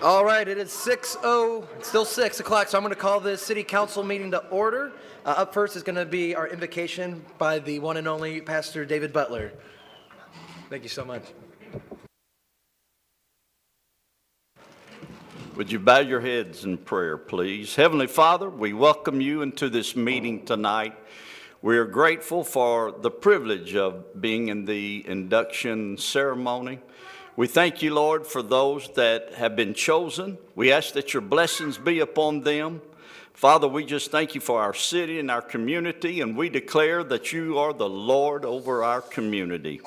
All right, it is still 6 o'clock, so I'm going to call this city council meeting to order. Up first is going to be our invocation by the one and only Pastor David Butler. Thank you so much. Would you bow your heads in prayer, please? Heavenly Father, we welcome you into this meeting tonight. We are grateful for the privilege of being in the induction ceremony. We thank you, Lord, for those that have been chosen. We ask that your blessings be upon them. Father, we just thank you for our city and our community, and we declare that you are the Lord over our community.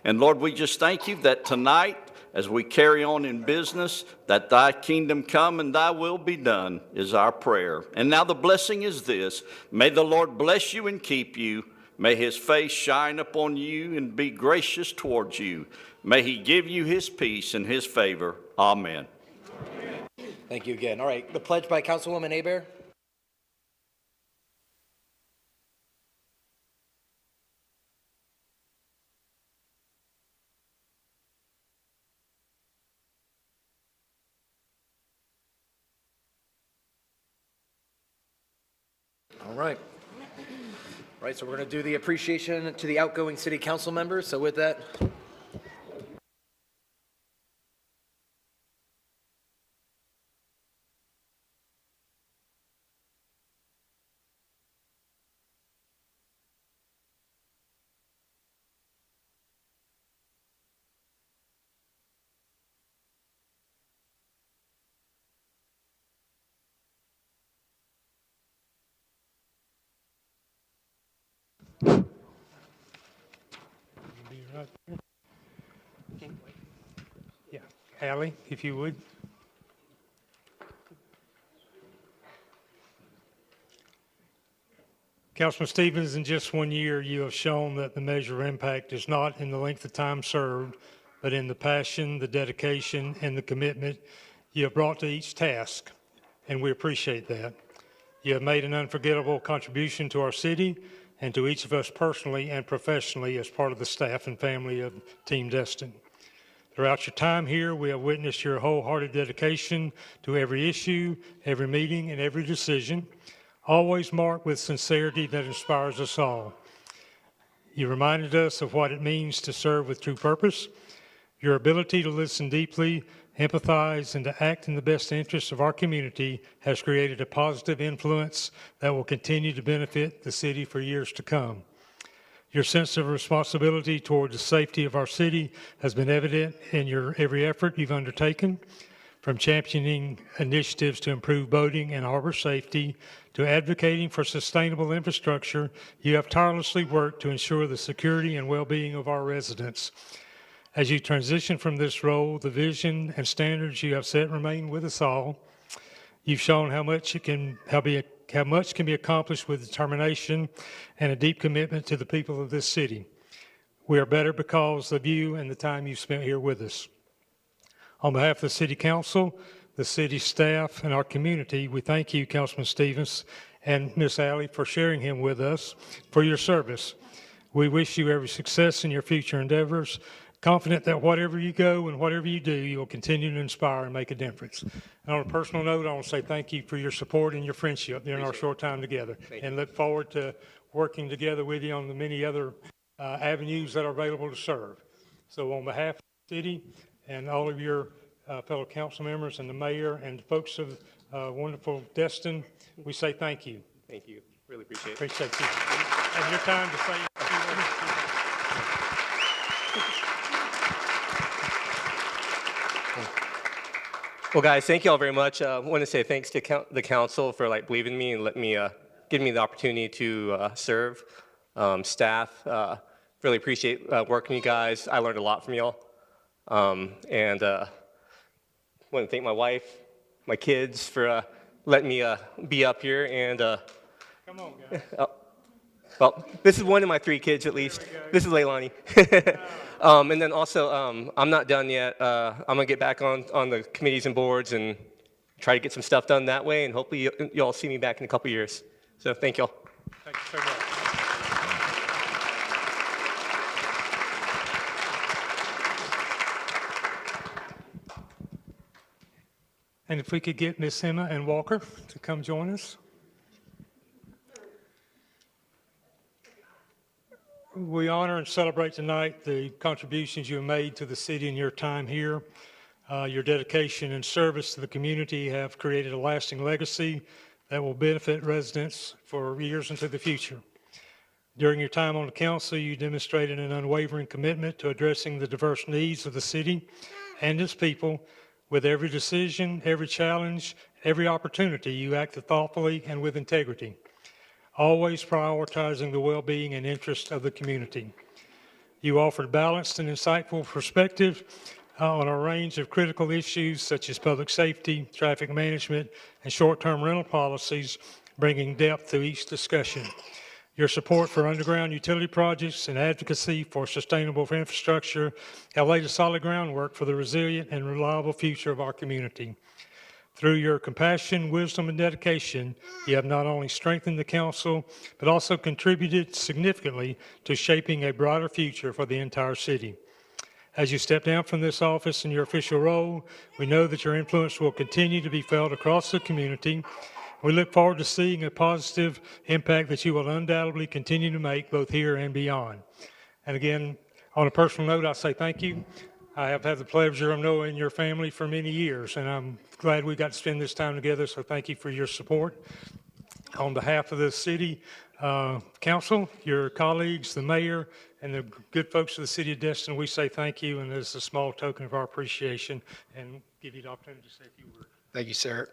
And Lord, we just thank you that tonight, as we carry on in business, that thy kingdom come and thy will be done is our prayer. And now the blessing is this: may the Lord bless you and keep you. May his face shine upon you and be gracious towards you. May he give you his peace and his favor. Amen. Thank you again. All right, the pledge by Councilwoman Hebert. All right. All right, so we're going to do the appreciation to the outgoing city council members. So with that. Right there. Yeah, Allie, if you would. Councilman Stevens, in just 1 year, you have shown that the measure of impact is not in the length of time served, but in the passion, the dedication, and the commitment you have brought to each task, and we appreciate that. You have made an unforgettable contribution to our city and to each of us personally and professionally as part of the staff and family of Team Destin. Throughout your time here, we have witnessed your wholehearted dedication to every issue, every meeting, and every decision, always marked with sincerity that inspires us all. You reminded us of what it means to serve with true purpose. Your ability to listen deeply, empathize, and to act in the best interests of our community has created a positive influence that will continue to benefit the city for years to come. Your sense of responsibility toward the safety of our city has been evident in your every effort you've undertaken, from championing initiatives to improve boating and harbor safety to advocating for sustainable infrastructure. You have tirelessly worked to ensure the security and well-being of our residents. As you transition from this role, the vision and standards you have set remain with us all. You've shown how much can be accomplished with determination and a deep commitment to the people of this city. We are better because of you and the time you spent here with us. On behalf of the City Council, the city staff, and our community, we thank you, Councilman Stevens and Ms. Alley, for sharing him with us for your service. We wish you every success in your future endeavors, confident that whatever you go and whatever you do, you'll continue to inspire and make a difference. And on a personal note, I want to say thank you for your support and your friendship during our short time together, and look forward to working together with you on the many other avenues that are available to serve. So on behalf of the city and all of your fellow council members and the mayor and the folks of wonderful Destin, we say thank you. Thank you. Really appreciate it. Appreciate you. And your time to say a few words. Well, guys, thank you all very much. I want to say thanks to the council for believing in me and giving me the opportunity to serve. Staff, really appreciate working with you guys. I learned a lot from y'all. And I want to thank my wife, my kids for letting me be up here. And Come on, guys. well, this is one of my 3 kids at least. This is Leilani. And then also, I'm not done yet. I'm going to get back on the committees and boards and try to get some stuff done that way. And hopefully y'all see me back in a couple years. So thank y'all. Thank you so much. And if we could get Miss Emma and Walker to come join us. We honor and celebrate tonight the contributions you have made to the city in your time here. Your dedication and service to the community have created a lasting legacy that will benefit residents for years into the future. During your time on the council, you demonstrated an unwavering commitment to addressing the diverse needs of the city and its people. With every decision, every challenge, every opportunity, you acted thoughtfully and with integrity, always prioritizing the well-being and interests of the community. You offered balanced and insightful perspective on a range of critical issues such as public safety, traffic management, and short-term rental policies, bringing depth to each discussion. Your support for underground utility projects and advocacy for sustainable infrastructure have laid a solid groundwork for the resilient and reliable future of our community. Through your compassion, wisdom, and dedication, you have not only strengthened the council, but also contributed significantly to shaping a brighter future for the entire city. As you step down from this office in your official role, we know that your influence will continue to be felt across the community. We look forward to seeing a positive impact that you will undoubtedly continue to make both here and beyond. And again, on a personal note, I say thank you. I have had the pleasure of knowing your family for many years, and I'm glad we got to spend this time together, so thank you for your support. On behalf of the city council, your colleagues, the mayor, and the good folks of the city of Destin, we say thank you, and as a small token of our appreciation, and give you the opportunity to say a few words. Thank you, sir.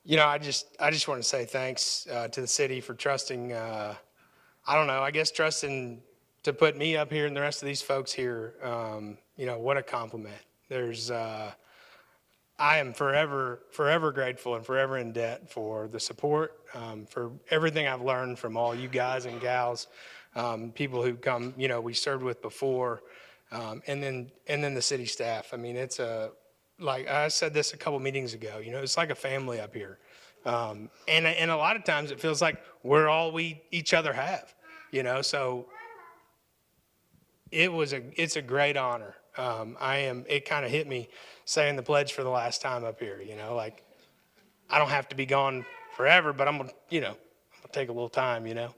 You know, I just want to say thanks to the city for trusting, trusting to put me up here and the rest of these folks here. You know, what a compliment. I am forever grateful and forever in debt for the support, for everything I've learned from all you guys and gals, people who come, you know, we served with before, and then the city staff. I mean, it's like I said this a couple meetings ago, you know, it's like a family up here. And a lot of times it feels like we're all we each other have, you know, so it's a great honor. It kind of hit me saying the pledge for the last time up here, you know, like I don't have to be gone forever, but I'm gonna take a little time, you know.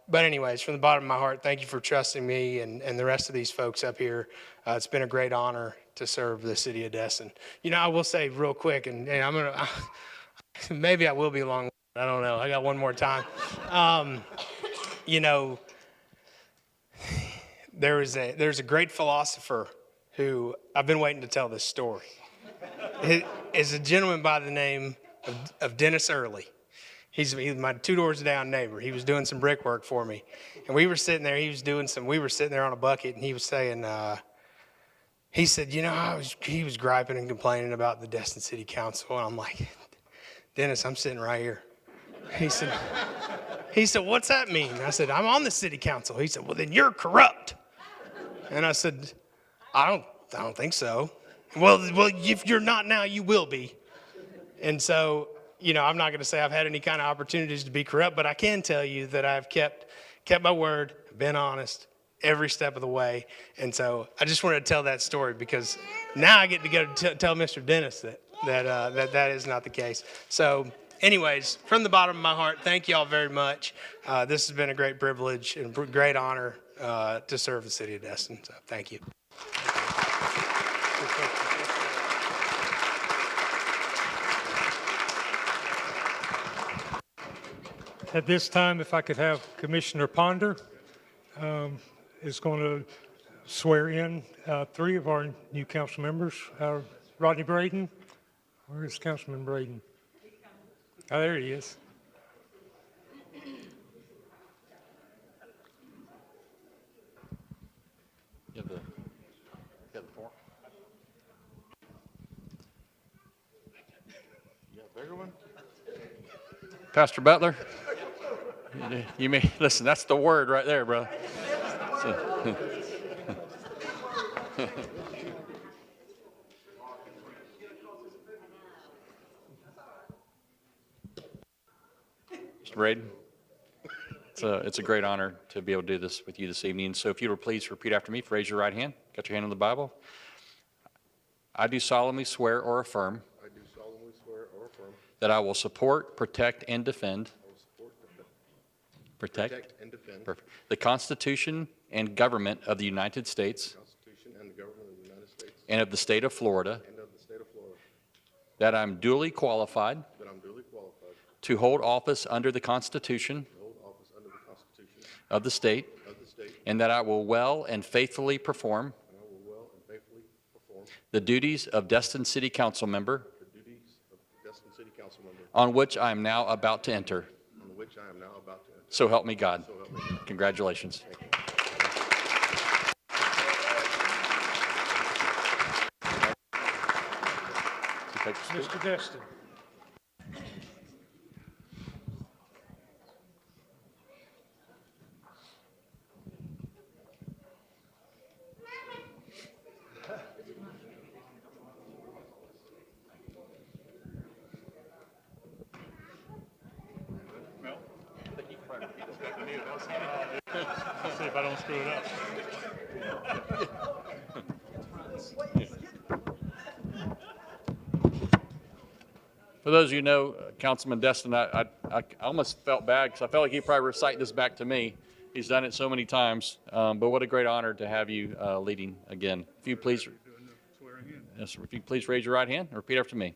But anyways, from the bottom of my heart, thank you for trusting me and the rest of these folks up here. It's been a great honor to serve the city of Destin. You know, I will say real quick, and I'm gonna maybe I will be long. I don't know. I got one more time. You know, there's a great philosopher who I've been waiting to tell this story. It is a gentleman by the name of Dennis Early. He's my 2 doors down neighbor. He was doing some brickwork for me, and we were sitting there. We were sitting there on a bucket, and he was saying, he said, you know, he was griping and complaining about the Destin City Council, and I'm like, Dennis, I'm sitting right here. He said, what's that mean? I said, I'm on the city council. He said, well, then you're corrupt. And I said, I don't think so. Well, if you're not now, you will be. And so, you know, I'm not going to say I've had any kind of opportunities to be corrupt, but I can tell you that I've kept my word, been honest every step of the way. And so I just wanted to tell that story because now I get to go tell Mr. Dennis that is not the case. So anyways, from the bottom of my heart, thank you all very much. This has been a great privilege and great honor to serve the city of Destin. So thank you. At this time, if I could have Commissioner Ponder is going to swear in 3 of our new council members. Rodney Braden. Where is Councilman Braden? Oh, there he is. You have the form? You got a bigger one? Pastor Butler, you may listen. That's the word right there, brother. Mr. Braden, it's a great honor to be able to do this with you this evening. So if you would please repeat after me, raise your right hand. Got your hand on the Bible. I do solemnly swear or affirm that I will support, protect, and defend Protect and defend perfect. The Constitution and government of the United States the Constitution and the government of the United States and of the state of Florida, and of the state of Florida, that I am duly qualified that I'm duly qualified to hold office under the Constitution to hold office under the Constitution of the state, of the state, and that I will well and faithfully perform and I will well and faithfully perform the duties of Destin City Council member the duties of Destin City Council member on which I am now about to enter. on which I am now about to enter. So help me God. So help me God. Congratulations. Mr. Destin. See if I don't screw it up. For those of you who know Councilman Destin, I almost felt bad because I felt like he'd probably recite this back to me. He's done it so many times, but what a great honor to have you leading again. If you please, Doing the swearing in. yes, sir. If you please raise your right hand and repeat after me.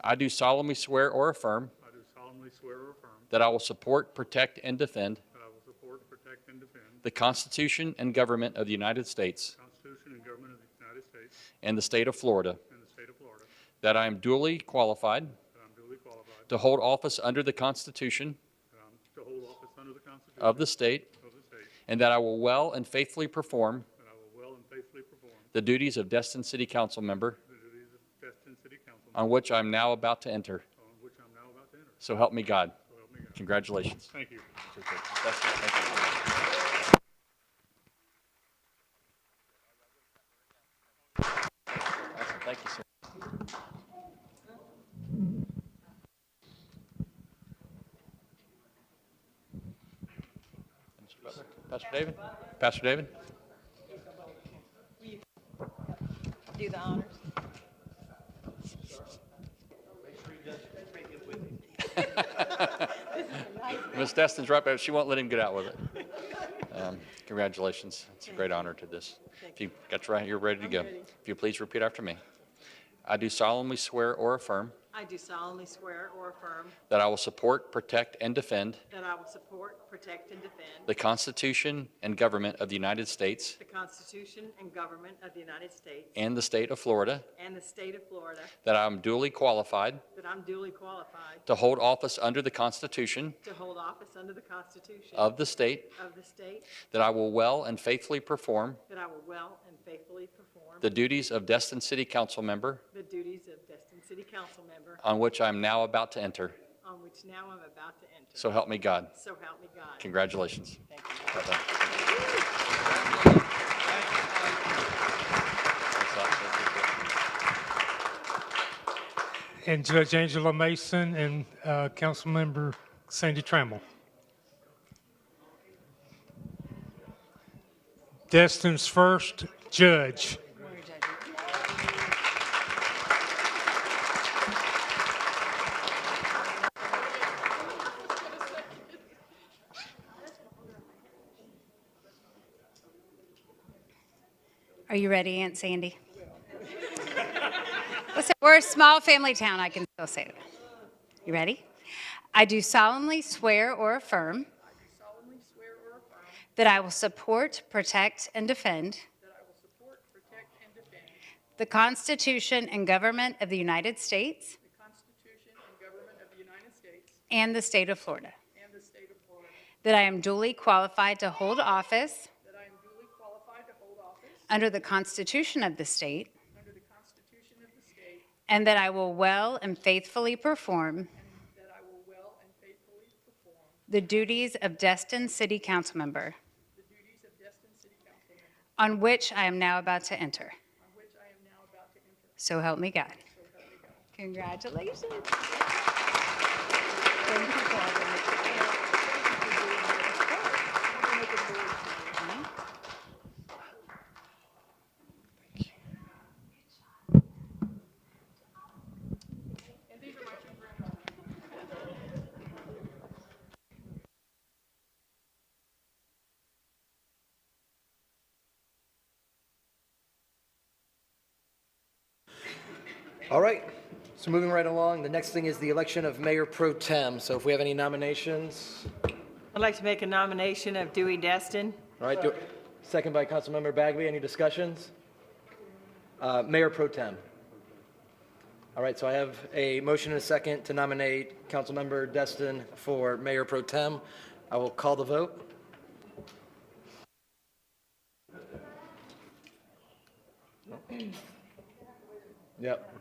I do solemnly swear or affirm I do solemnly swear or affirm that I will support, protect, and defend that I will support, protect, and defend the Constitution and government of the United States the Constitution and government of the United States and the state of Florida, and the state of Florida, that I am duly qualified that I'm duly qualified to hold office under the Constitution to hold office under the Constitution of the state, of the state, and that I will well and faithfully perform that I will well and faithfully perform the duties of Destin City Council member the duties of Destin City Council on which I am now about to enter. on which I'm now about to enter. So help me God. So help me God. Congratulations. Thank you. Awesome. Thank you, sir. Pastor David? Pastor David? Do the honors. Miss Destin's right back. She won't let him get out with it. Congratulations. It's a great honor to this. If you got your right, you're ready to go. If you please repeat after me. I do solemnly swear or affirm I do solemnly swear or affirm that I will support, protect, and defend that I will support, protect, and defend the Constitution and government of the United States the Constitution and government of the United States and the state of Florida, and the state of Florida, that I am duly qualified that I'm duly qualified to hold office under the Constitution to hold office under the Constitution of the state, of the state, that I will well and faithfully perform that I will well and faithfully perform the duties of Destin City Council member the duties of Destin City Council member on which I am now about to enter. on which now I'm about to enter. So help me God. So help me God. Congratulations. Thank you. Well done. And Judge Angela Mason and Councilmember Sandy Trammell. Destin's first judge. Are you ready, Aunt Sandy? Listen, we're a small family town. I can still say that. You ready? I do solemnly swear or affirm that I will support, protect, and defend the Constitution and government of the United States and the state of Florida, that I am duly qualified to hold office under the Constitution of the state, and that I will well and faithfully perform the duties of Destin City Council member, on which I am now about to enter. So help me God. Congratulations. Thank you, Father. All right, so moving right along, the next thing is the election of Mayor Pro Tem. So if we have any nominations, I'd like to make a nomination of Dewey Destin. all right, second by Councilmember Bagby. Any discussions? Mayor Pro Tem. All right, so I have a motion and a second to nominate Councilmember Destin for Mayor Pro Tem. I will call the vote. Yep.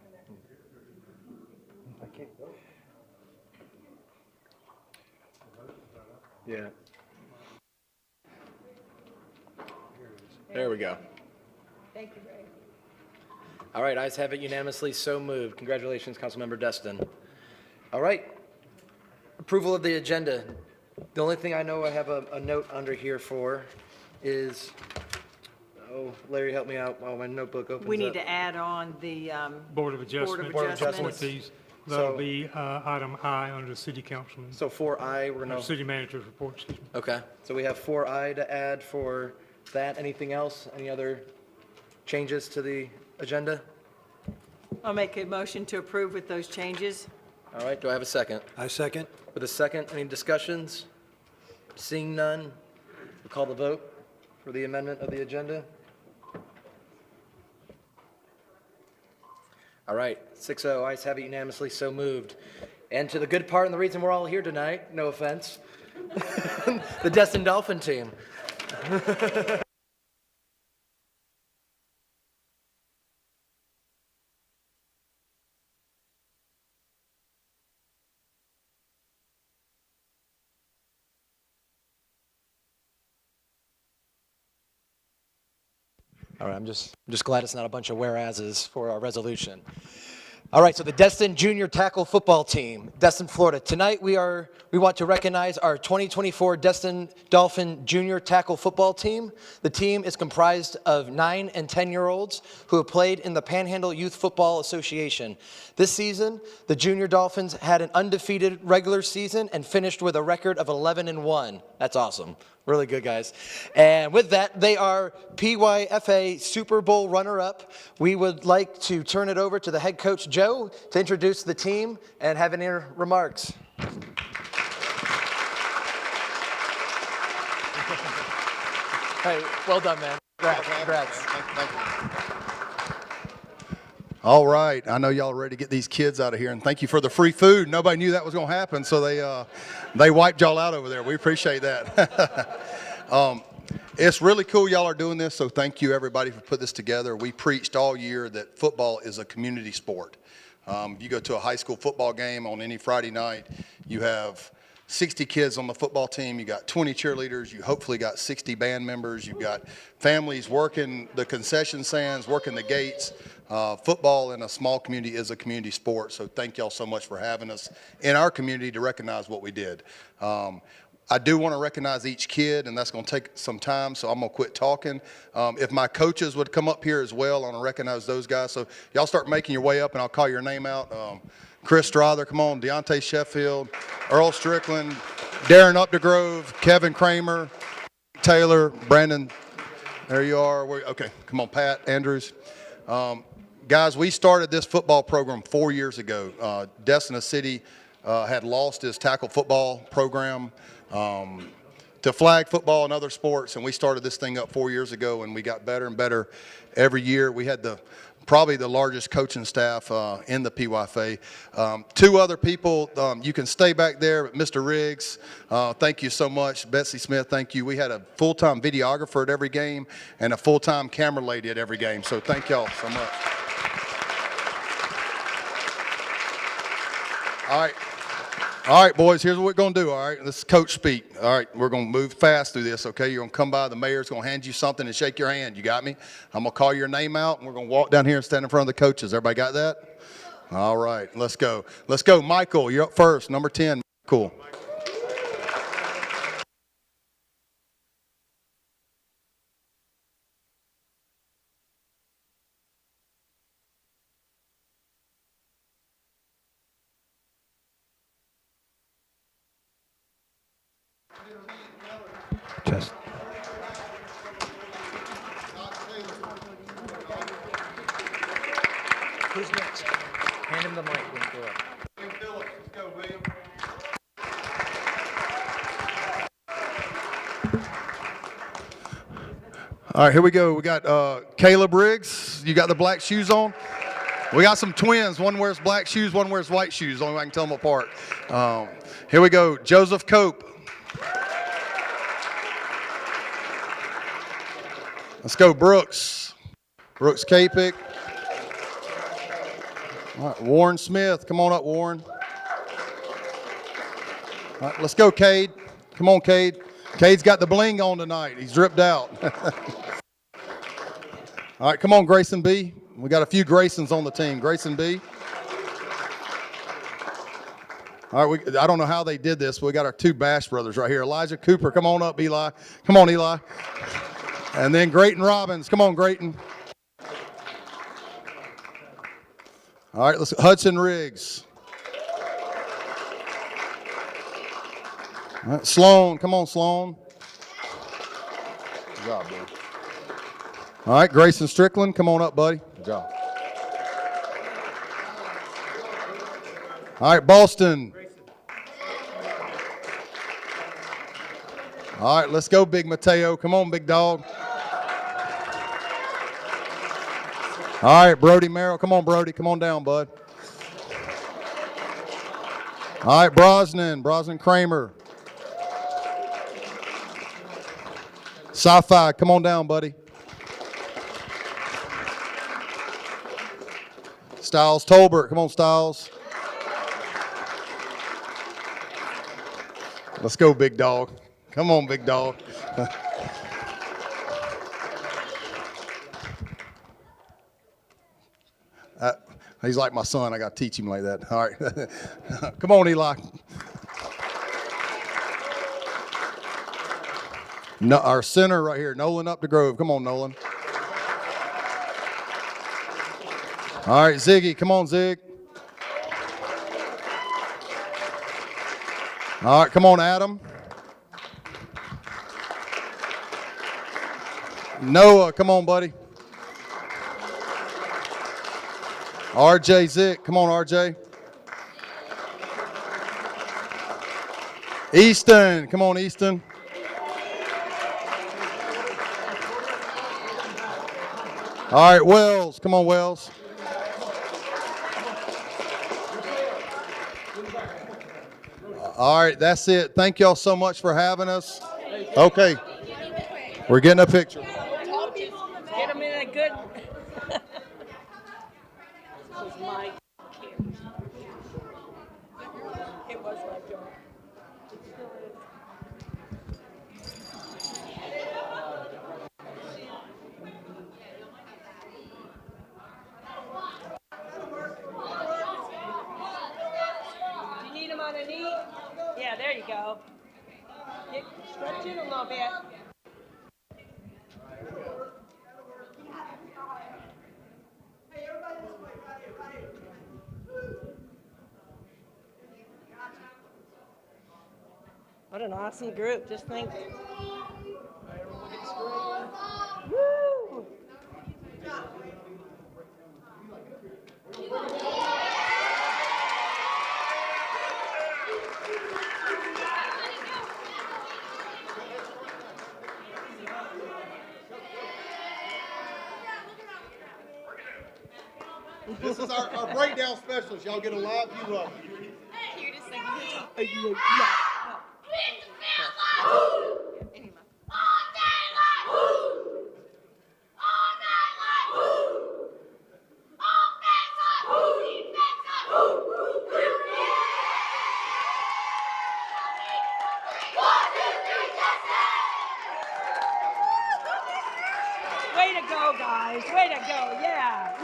I can't vote. Yeah. There we go. Thank you, Ray. All right, ayes have it unanimously, so moved. Congratulations, Councilmember Destin. All right, approval of the agenda. The only thing I know I have a note under here for is, oh, Larry, help me out while my notebook opens up. We need to add on the Board of Adjustment. Board of Adjustments. appointees. So- That'll be item I under city councilman, So 4I, we're or gonna, city manager's report, excuse me. okay. So we have 4I to add for that. Anything else? Any other changes to the agenda? I'll make a motion to approve with those changes. All right, do I have a second? I second. With a second, any discussions? Seeing none, we'll call the vote for the amendment of the agenda. All right, 6-0, ayes have it unanimously, so moved. And to the good part and the reason we're all here tonight, no offense, the Destin Dolphin team. All right, I'm just glad it's not a bunch of whereases for our resolution. All right, so the Destin Junior Tackle Football Team, Destin, Florida. Tonight we want to recognize our 2024 Destin Dolphin Junior Tackle Football Team. The team is comprised of 9 and 10-year-olds who have played in the Panhandle Youth Football Association. This season, the Junior Dolphins had an undefeated regular season and finished with a record of 11-1. That's awesome. Really good, guys. And with that, they are PYFA Super Bowl runner-up. We would like to turn it over to the head coach, Joe, to introduce the team and have any remarks. Hey, well done, man. Congrats. Thank you. All right, I know y'all are ready to get these kids out of here, and thank you for the free food. Nobody knew that was going to happen, so they wiped y'all out over there. We appreciate that. It's really cool y'all are doing this, so thank you everybody for putting this together. We preached all year that football is a community sport. If you go to a high school football game on any Friday night, you have 60 kids on the football team, you got 20 cheerleaders, you hopefully got 60 band members, you've got families working the concession stands, working the gates. Football in a small community is a community sport, so thank y'all so much for having us in our community to recognize what we did. I do want to recognize each kid, and that's going to take some time, so I'm going to quit talking. If my coaches would come up here as well, I want to recognize those guys. So y'all start making your way up, and I'll call your name out. Chris Strother, come on, Deontay Sheffield, Earl Strickland, Darren Updegrove, Kevin Kramer, Taylor, Brandon, there you are. Okay, come on, Pat Andrews. Guys, we started this football program 4 years ago. Destin City had lost its tackle football program to flag football and other sports, and we started this thing up 4 years ago, and we got better and better every year. We had probably the largest coaching staff in the PYFA. 2 other people, you can stay back there, but Mr. Riggs, thank you so much. Betsy Smith, thank you. We had a full-time videographer at every game and a full-time camera lady at every game, so thank y'all so much. All right, boys, here's what we're going to do, all right? This is coach speak. All right, we're going to move fast through this, okay? You're going to come by, the mayor's going to hand you something and shake your hand. You got me? I'm going to call your name out, and we're going to walk down here and stand in front of the coaches. Everybody got that? All right, let's go. Let's go. Michael, you're up first, number 10. Cool. Test. Who's next? the mic when you go up. Let's go, William. All right, here we go. We got Caleb Riggs. You got the black shoes on? We got some twins. One wears black shoes, one wears white shoes. Only way I can tell them apart. Here we go. Joseph Cope. Let's go, Brooks. Brooks Capick. All right, Warren Smith. Come on up, Warren. All right, let's go, Cade. Come on, Cade. Cade's got the bling on tonight. He's dripped out. All right, come on, Grayson B. We got a few Graysons on the team. Grayson B. All right, I don't know how they did this, but we got our two Bash brothers right here. Elijah Cooper, come on up, Eli. Come on, Eli. And then Grayton Robbins. Come on, Grayton. All right, let's Hudson Riggs. All right, Sloan. Come on, Sloan. Good job, bro. All right, Grayson Strickland. Come on up, buddy. Good job. All right, Boston. All right, let's go, Big Mateo. Come on, big dog. All right, Brody Merrill. Come on, Brody. Come on down, bud. All right, Brosnan Kramer. Sci-Fi, come on down, buddy. Styles Tolbert, come on, Styles. Let's go, big dog. Come on, big dog. He's like my son. I got to teach him like that. All right. Come on, Eli. No, our center right here, Nolan up the Grove. Come on, Nolan. All right, Ziggy. Come on, Zig. All right, come on, Adam. Noah, come on, buddy. RJ Zick, come on, RJ. Easton, come on, Easton. All right, Wells, come on, Wells. All right, that's it. Thank y'all so much for having us. Okay, we're getting a picture. Get them in a good. It was my job. Do you need them on a knee? Yeah, there you go. Stretch it a little bit. What an awesome group. Just think. Woo! This is our breakdown specials. Y'all get a live view of it. Way to go, guys. Way to go. Yeah.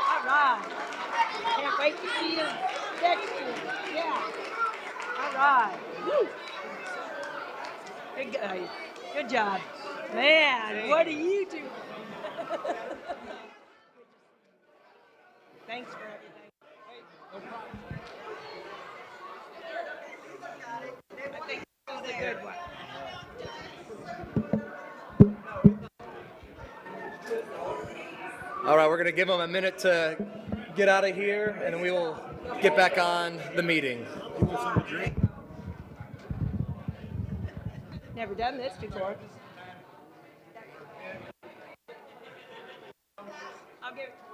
All right. Can't wait to see you next year. Yeah. All right. Woo. Good guy. Good job. Man, what do you do? Thanks for everything. I think this is a good one. All right, we're going to give them a minute to get out of here, and then we will get back on the meeting. Never done this before. I'll give it to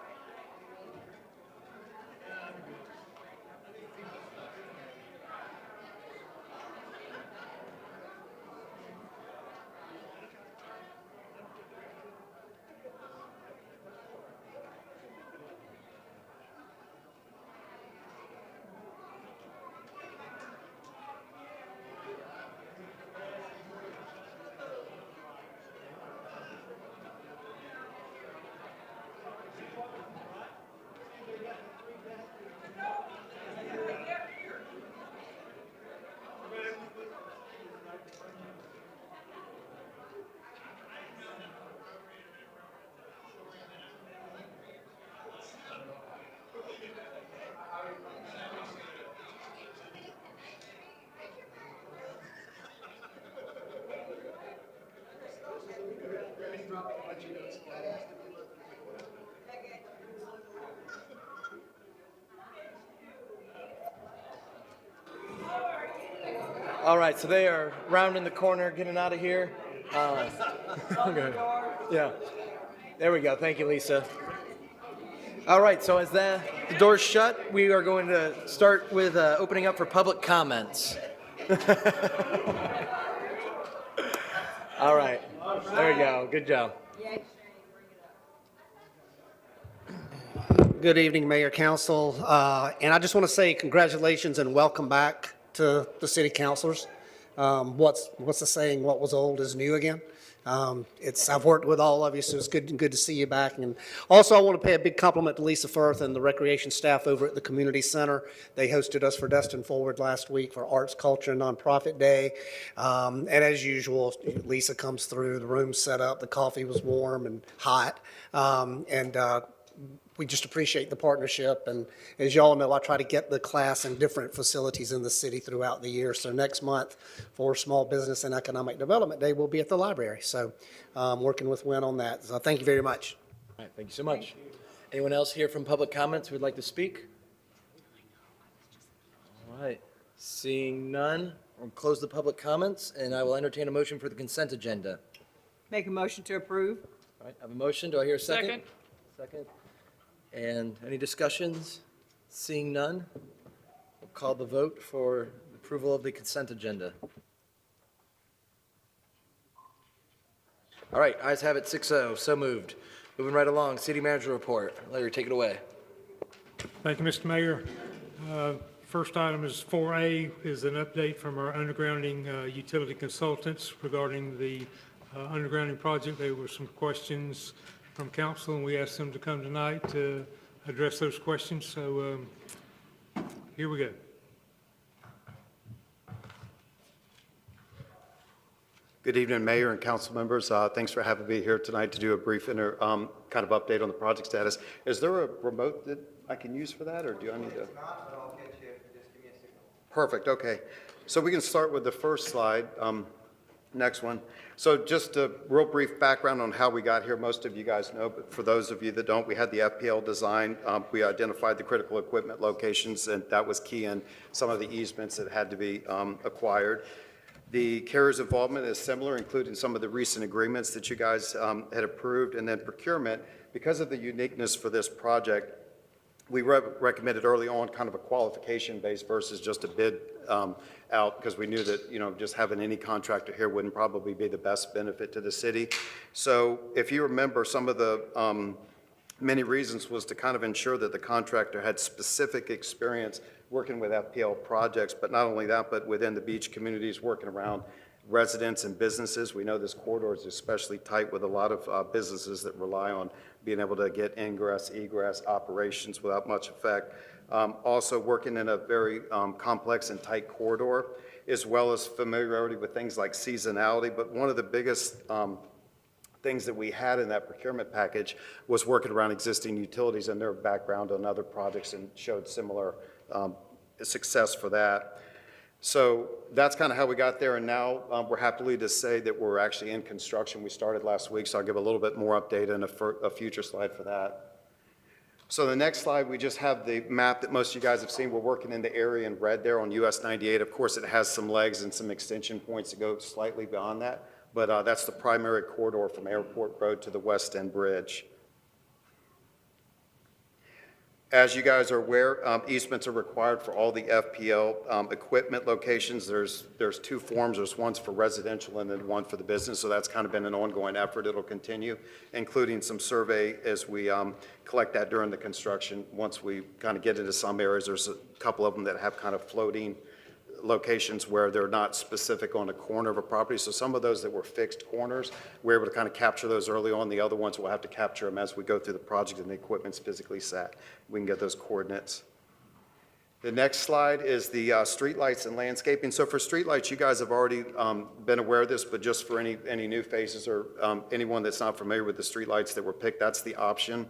All right, so they are rounding the corner, getting out of here. Okay. Yeah. There we go. Thank you, Lisa. All right, so as the doors shut, we are going to start with opening up for public comments. All right. There we go. Good job. Good evening, Mayor, Council, and I just want to say congratulations and welcome back to the city councilors. What's the saying? What was old is new again. I've worked with all of you, so it's good to see you back. And also, I want to pay a big compliment to Lisa Firth and the recreation staff over at the community center. They hosted us for Destin Forward last week for Arts, Culture, and Nonprofit Day. And as usual, Lisa comes through. The room's set up. The coffee was warm and hot. We just appreciate the partnership, and as y'all know, I try to get the class in different facilities in the city throughout the year. So next month for Small Business and Economic Development Day, we'll be at the library. So working with Wynn on that. So thank you very much. All right, thank you so much. Anyone else here from public comments who would like to speak? All right, seeing none, we'll close the public comments, and I will entertain a motion for the consent agenda. Make a motion to approve. All right, I have a motion. Do I hear a second? Second. And any discussions? Seeing none, we'll call the vote for approval of the consent agenda. All right, ayes have it, 6-0, so moved. Moving right along, city manager report. Larry, take it away. Thank you, Mr. Mayor. First item is 4A is an update from our undergrounding utility consultants regarding the undergrounding project. There were some questions from council, and we asked them to come tonight to address those questions. So here we go. Good evening, Mayor and council members. Thanks for having me here tonight to do a brief kind of update on the project status. Is there a remote that I can use for that, or do I need to? Perfect, okay. So we can start with the first slide. Next one. So just a real brief background on how we got here. Most of you guys know, but for those of you that don't, we had the FPL design. We identified the critical equipment locations, and that was key in some of the easements that had to be acquired. The carrier's involvement is similar, including some of the recent agreements that you guys had approved. And then procurement, because of the uniqueness for this project, we recommended early on kind of a qualification base versus just a bid out, because we knew that, just having any contractor here wouldn't probably be the best benefit to the city. So if you remember, some of the many reasons was to kind of ensure that the contractor had specific experience working with FPL projects, but not only that, but within the beach communities, working around residents and businesses. We know this corridor is especially tight with a lot of businesses that rely on being able to get ingress, egress operations without much effect. Also working in a very complex and tight corridor, as well as familiarity with things like seasonality. But one of the biggest things that we had in that procurement package was working around existing utilities and their background on other projects, and showed similar success for that. So that's kind of how we got there, and now we're happy to say that we're actually in construction. We started last week, so I'll give a little bit more update and a future slide for that. So the next slide, we just have the map that most of you guys have seen. We're working in the area in red there on US 98. Of course, it has some legs and some extension points that go slightly beyond that, but that's the primary corridor from Airport Road to the West End Bridge. As you guys are aware, easements are required for all the FPL equipment locations. There's two forms. There's ones for residential and then one for the business. So that's kind of been an ongoing effort. It'll continue, including some survey as we collect that during the construction. Once we kind of get into some areas, there's a couple of them that have kind of floating locations where they're not specific on a corner of a property. So some of those that were fixed corners, we're able to kind of capture those early on. The other ones, we'll have to capture them as we go through the project and the equipment's physically set. We can get those coordinates. The next slide is the streetlights and landscaping. So for streetlights, you guys have already been aware of this, but just for any new faces or anyone that's not familiar with the streetlights that were picked, that's the option.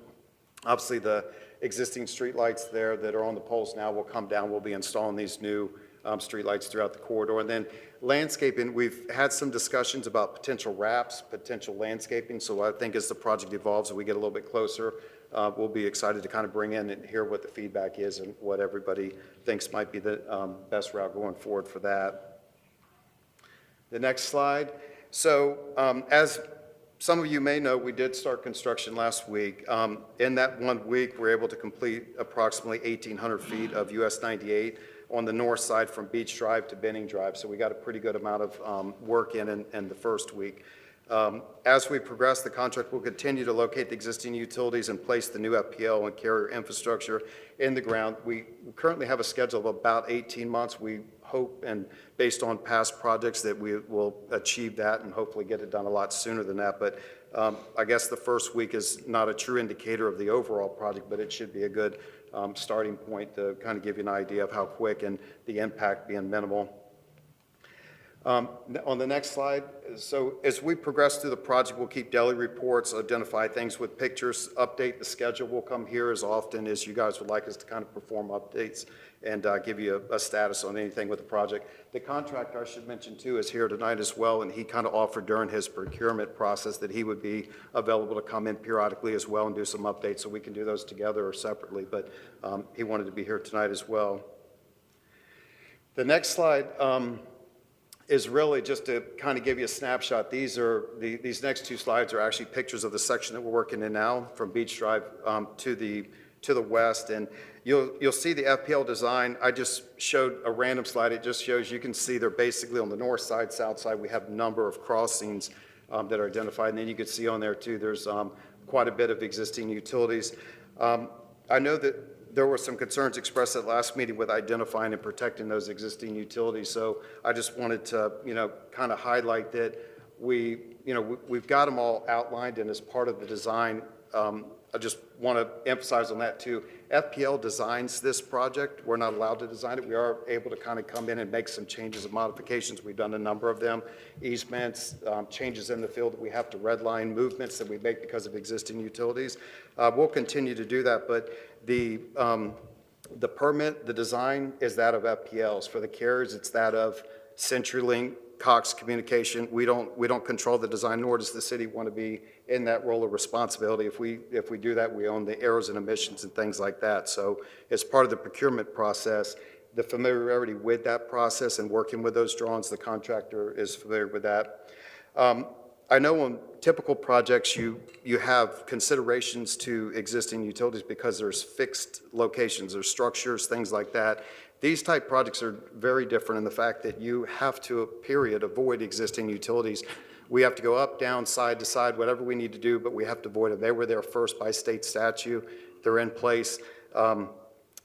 Obviously, the existing streetlights there that are on the poles now will come down. We'll be installing these new streetlights throughout the corridor. And then landscaping, we've had some discussions about potential wraps, potential landscaping. So I think as the project evolves and we get a little bit closer, we'll be excited to kind of bring in and hear what the feedback is and what everybody thinks might be the best route going forward for that. The next slide. So as some of you may know, we did start construction last week. In that 1 week, we're able to complete approximately 1,800 feet of US 98 on the north side from Beach Drive to Benning Drive. So we got a pretty good amount of work in the first week. As we progress, the contract will continue to locate the existing utilities and place the new FPL and carrier infrastructure in the ground. We currently have a schedule of about 18 months. We hope, and based on past projects, that we will achieve that and hopefully get it done a lot sooner than that. But I guess the first week is not a true indicator of the overall project, but it should be a good starting point to kind of give you an idea of how quick and the impact being minimal. On the next slide, so as we progress through the project, we'll keep daily reports, identify things with pictures, update the schedule. We'll come here as often as you guys would like us to kind of perform updates and give you a status on anything with the project. The contractor, I should mention too, is here tonight as well, and he kind of offered during his procurement process that he would be available to come in periodically as well and do some updates, so we can do those together or separately, but he wanted to be here tonight as well. The next slide is really just to kind of give you a snapshot. These next two slides are actually pictures of the section that we're working in now from Beach Drive to the west, and you'll see the FPL design. I just showed a random slide. It just shows, you can see they're basically on the north side, south side. We have a number of crossings that are identified, and then you can see on there too, there's quite a bit of existing utilities. I know that there were some concerns expressed at last meeting with identifying and protecting those existing utilities. So I just wanted to, kind of highlight that we've got them all outlined, and as part of the design, I just want to emphasize on that too. FPL designs this project. We're not allowed to design it. We are able to kind of come in and make some changes and modifications. We've done a number of them. Easements, changes in the field that we have to redline, movements that we make because of existing utilities. We'll continue to do that, but the permit, the design is that of FPLs. For the carriers, it's that of CenturyLink, Cox Communication. We don't control the design, nor does the city want to be in that role of responsibility. If we do that, we own the arrows and emissions and things like that. So as part of the procurement process, the familiarity with that process and working with those drawings, the contractor is familiar with that. I know on typical projects, you have considerations to existing utilities because there's fixed locations, there's structures, things like that. These type projects are very different in the fact that you have to, period, avoid existing utilities. We have to go up, down, side to side, whatever we need to do, but we have to avoid them. They were there first by state statute. They're in place.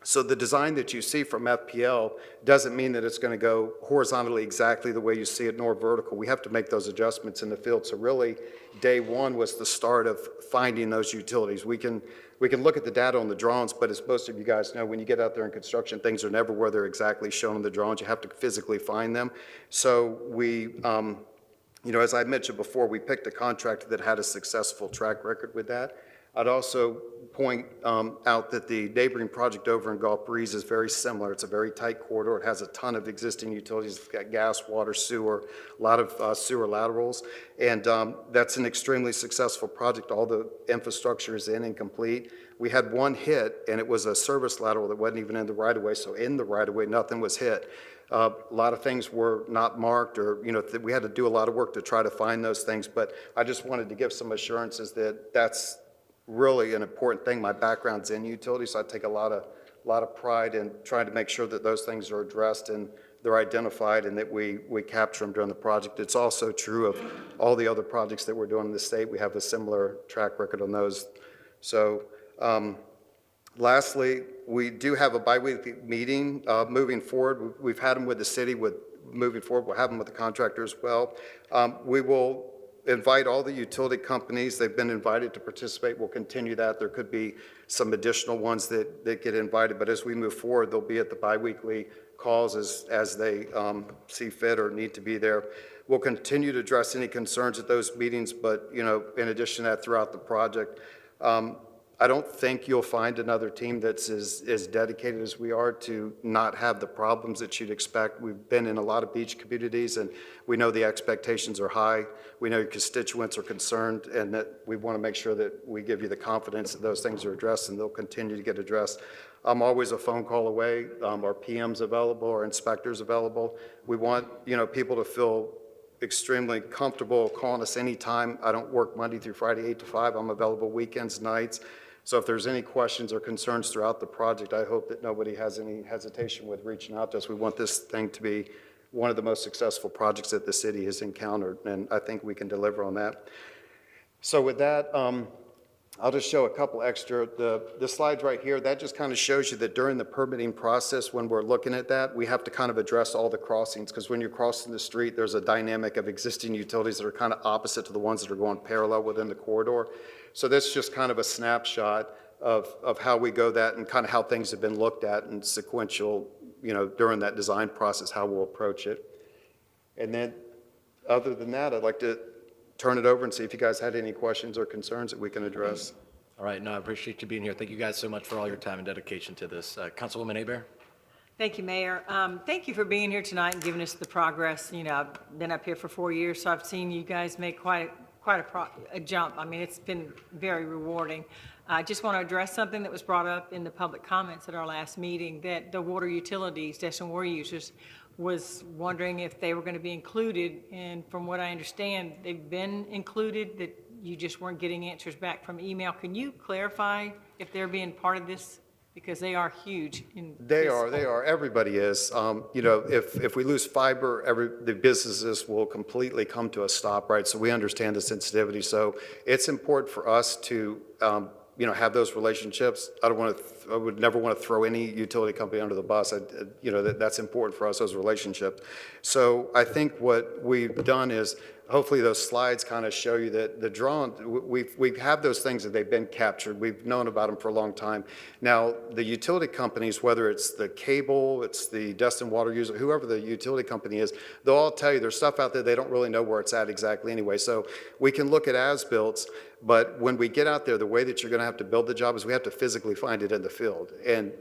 So the design that you see from FPL doesn't mean that it's going to go horizontally exactly the way you see it, nor vertical. We have to make those adjustments in the field. So really, day one was the start of finding those utilities. We can look at the data on the drawings, but as most of you guys know, when you get out there in construction, things are never where they're exactly shown in the drawings. You have to physically find them. So we, as I mentioned before, we picked a contractor that had a successful track record with that. I'd also point out that the neighboring project over in Gulf Breeze is very similar. It's a very tight corridor. It has a ton of existing utilities. It's got gas, water, sewer, a lot of sewer laterals. And that's an extremely successful project. All the infrastructure is in and complete. We had one hit, and it was a service lateral that wasn't even in the right-of-way. So in the right-of-way, nothing was hit. A lot of things were not marked, or we had to do a lot of work to try to find those things. But I just wanted to give some assurances that that's really an important thing. My background's in utilities, so I take a lot of pride in trying to make sure that those things are addressed and they're identified and that we capture them during the project. It's also true of all the other projects that we're doing in the state. We have a similar track record on those. So lastly, we do have a biweekly meeting moving forward. We've had them with the city. Moving forward, we'll have them with the contractor as well. We will invite all the utility companies. They've been invited to participate. We'll continue that. There could be some additional ones that get invited, but as we move forward, they'll be at the biweekly calls as they see fit or need to be there. We'll continue to address any concerns at those meetings, but in addition to that, throughout the project, I don't think you'll find another team that's as dedicated as we are to not have the problems that you'd expect. We've been in a lot of beach communities, and we know the expectations are high. We know your constituents are concerned, and that we want to make sure that we give you the confidence that those things are addressed, and they'll continue to get addressed. I'm always a phone call away. Our PM's available, our inspector's available. We want people to feel extremely comfortable calling us anytime. I don't work Monday through Friday, 8 to 5. I'm available weekends, nights. So if there's any questions or concerns throughout the project, I hope that nobody has any hesitation with reaching out to us. We want this thing to be one of the most successful projects that the city has encountered, and I think we can deliver on that. So with that, I'll just show a couple extra. The slides right here, that just kind of shows you that during the permitting process, when we're looking at that, we have to kind of address all the crossings, because when you're crossing the street, there's a dynamic of existing utilities that are kind of opposite to the ones that are going parallel within the corridor. So this is just kind of a snapshot of how we go that and kind of how things have been looked at and sequential, during that design process, how we'll approach it. And then other than that, I'd like to turn it over and see if you guys had any questions or concerns that we can address. All right, no, I appreciate you being here. Thank you guys so much for all your time and dedication to this. Councilwoman Hebert? Thank you, Mayor. Thank you for being here tonight and giving us the progress. I've been up here for 4 years, so I've seen you guys make quite a jump. I mean, it's been very rewarding. I just want to address something that was brought up in the public comments at our last meeting, that the water utilities, Destin water users, was wondering if they were going to be included. And from what I understand, they've been included, that you just weren't getting answers back from email. Can you clarify if they're being part of this? Because they are huge. They are. Everybody is. If we lose fiber, the businesses will completely come to a stop, right? So we understand the sensitivity. So it's important for us to, have those relationships. I would never want to throw any utility company under the bus. That's important for us, those relationships. So I think what we've done is, hopefully those slides kind of show you that the drawn, we have those things that they've been captured. We've known about them for a long time. Now, the utility companies, whether it's the cable, it's the Destin water user, whoever the utility company is, they'll all tell you there's stuff out there they don't really know where it's at exactly anyway. So we can look at as-builts, but when we get out there, the way that you're going to have to build the job is we have to physically find it in the field. And,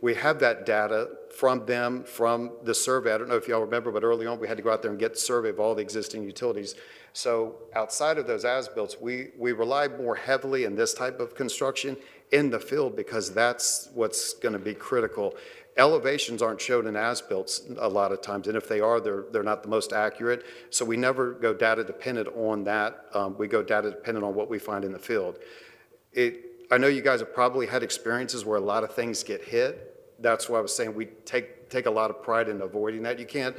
we have that data from them, from the survey. I don't know if y'all remember, but early on we had to go out there and get the survey of all the existing utilities. So outside of those as-builts, we rely more heavily in this type of construction in the field, because that's what's going to be critical. Elevations aren't shown in as-builts a lot of times, and if they are, they're not the most accurate. So we never go data dependent on that. We go data dependent on what we find in the field. I know you guys have probably had experiences where a lot of things get hit. That's why I was saying we take a lot of pride in avoiding that. You can't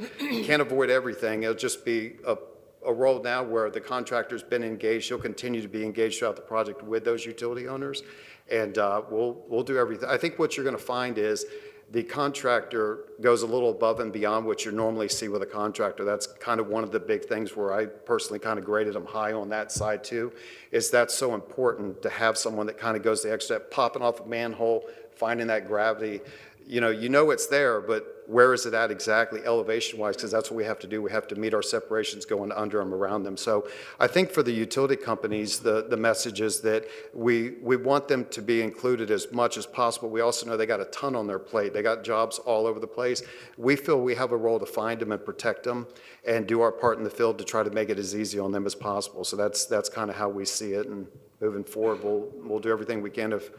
avoid everything. It'll just be a role now where the contractor's been engaged. He'll continue to be engaged throughout the project with those utility owners, and we'll do everything. I think what you're going to find is the contractor goes a little above and beyond what you normally see with a contractor. That's kind of one of the big things where I personally kind of graded them high on that side too, is that's so important to have someone that kind of goes the extra step, popping off a manhole, finding that gravity. You know it's there, but where is it at exactly elevation-wise, because that's what we have to do. We have to meet our separations going under them, around them. So I think for the utility companies, the message is that we want them to be included as much as possible. We also know they got a ton on their plate. They got jobs all over the place. We feel we have a role to find them and protect them and do our part in the field to try to make it as easy on them as possible. So that's kind of how we see it, and moving forward, we'll do everything we can if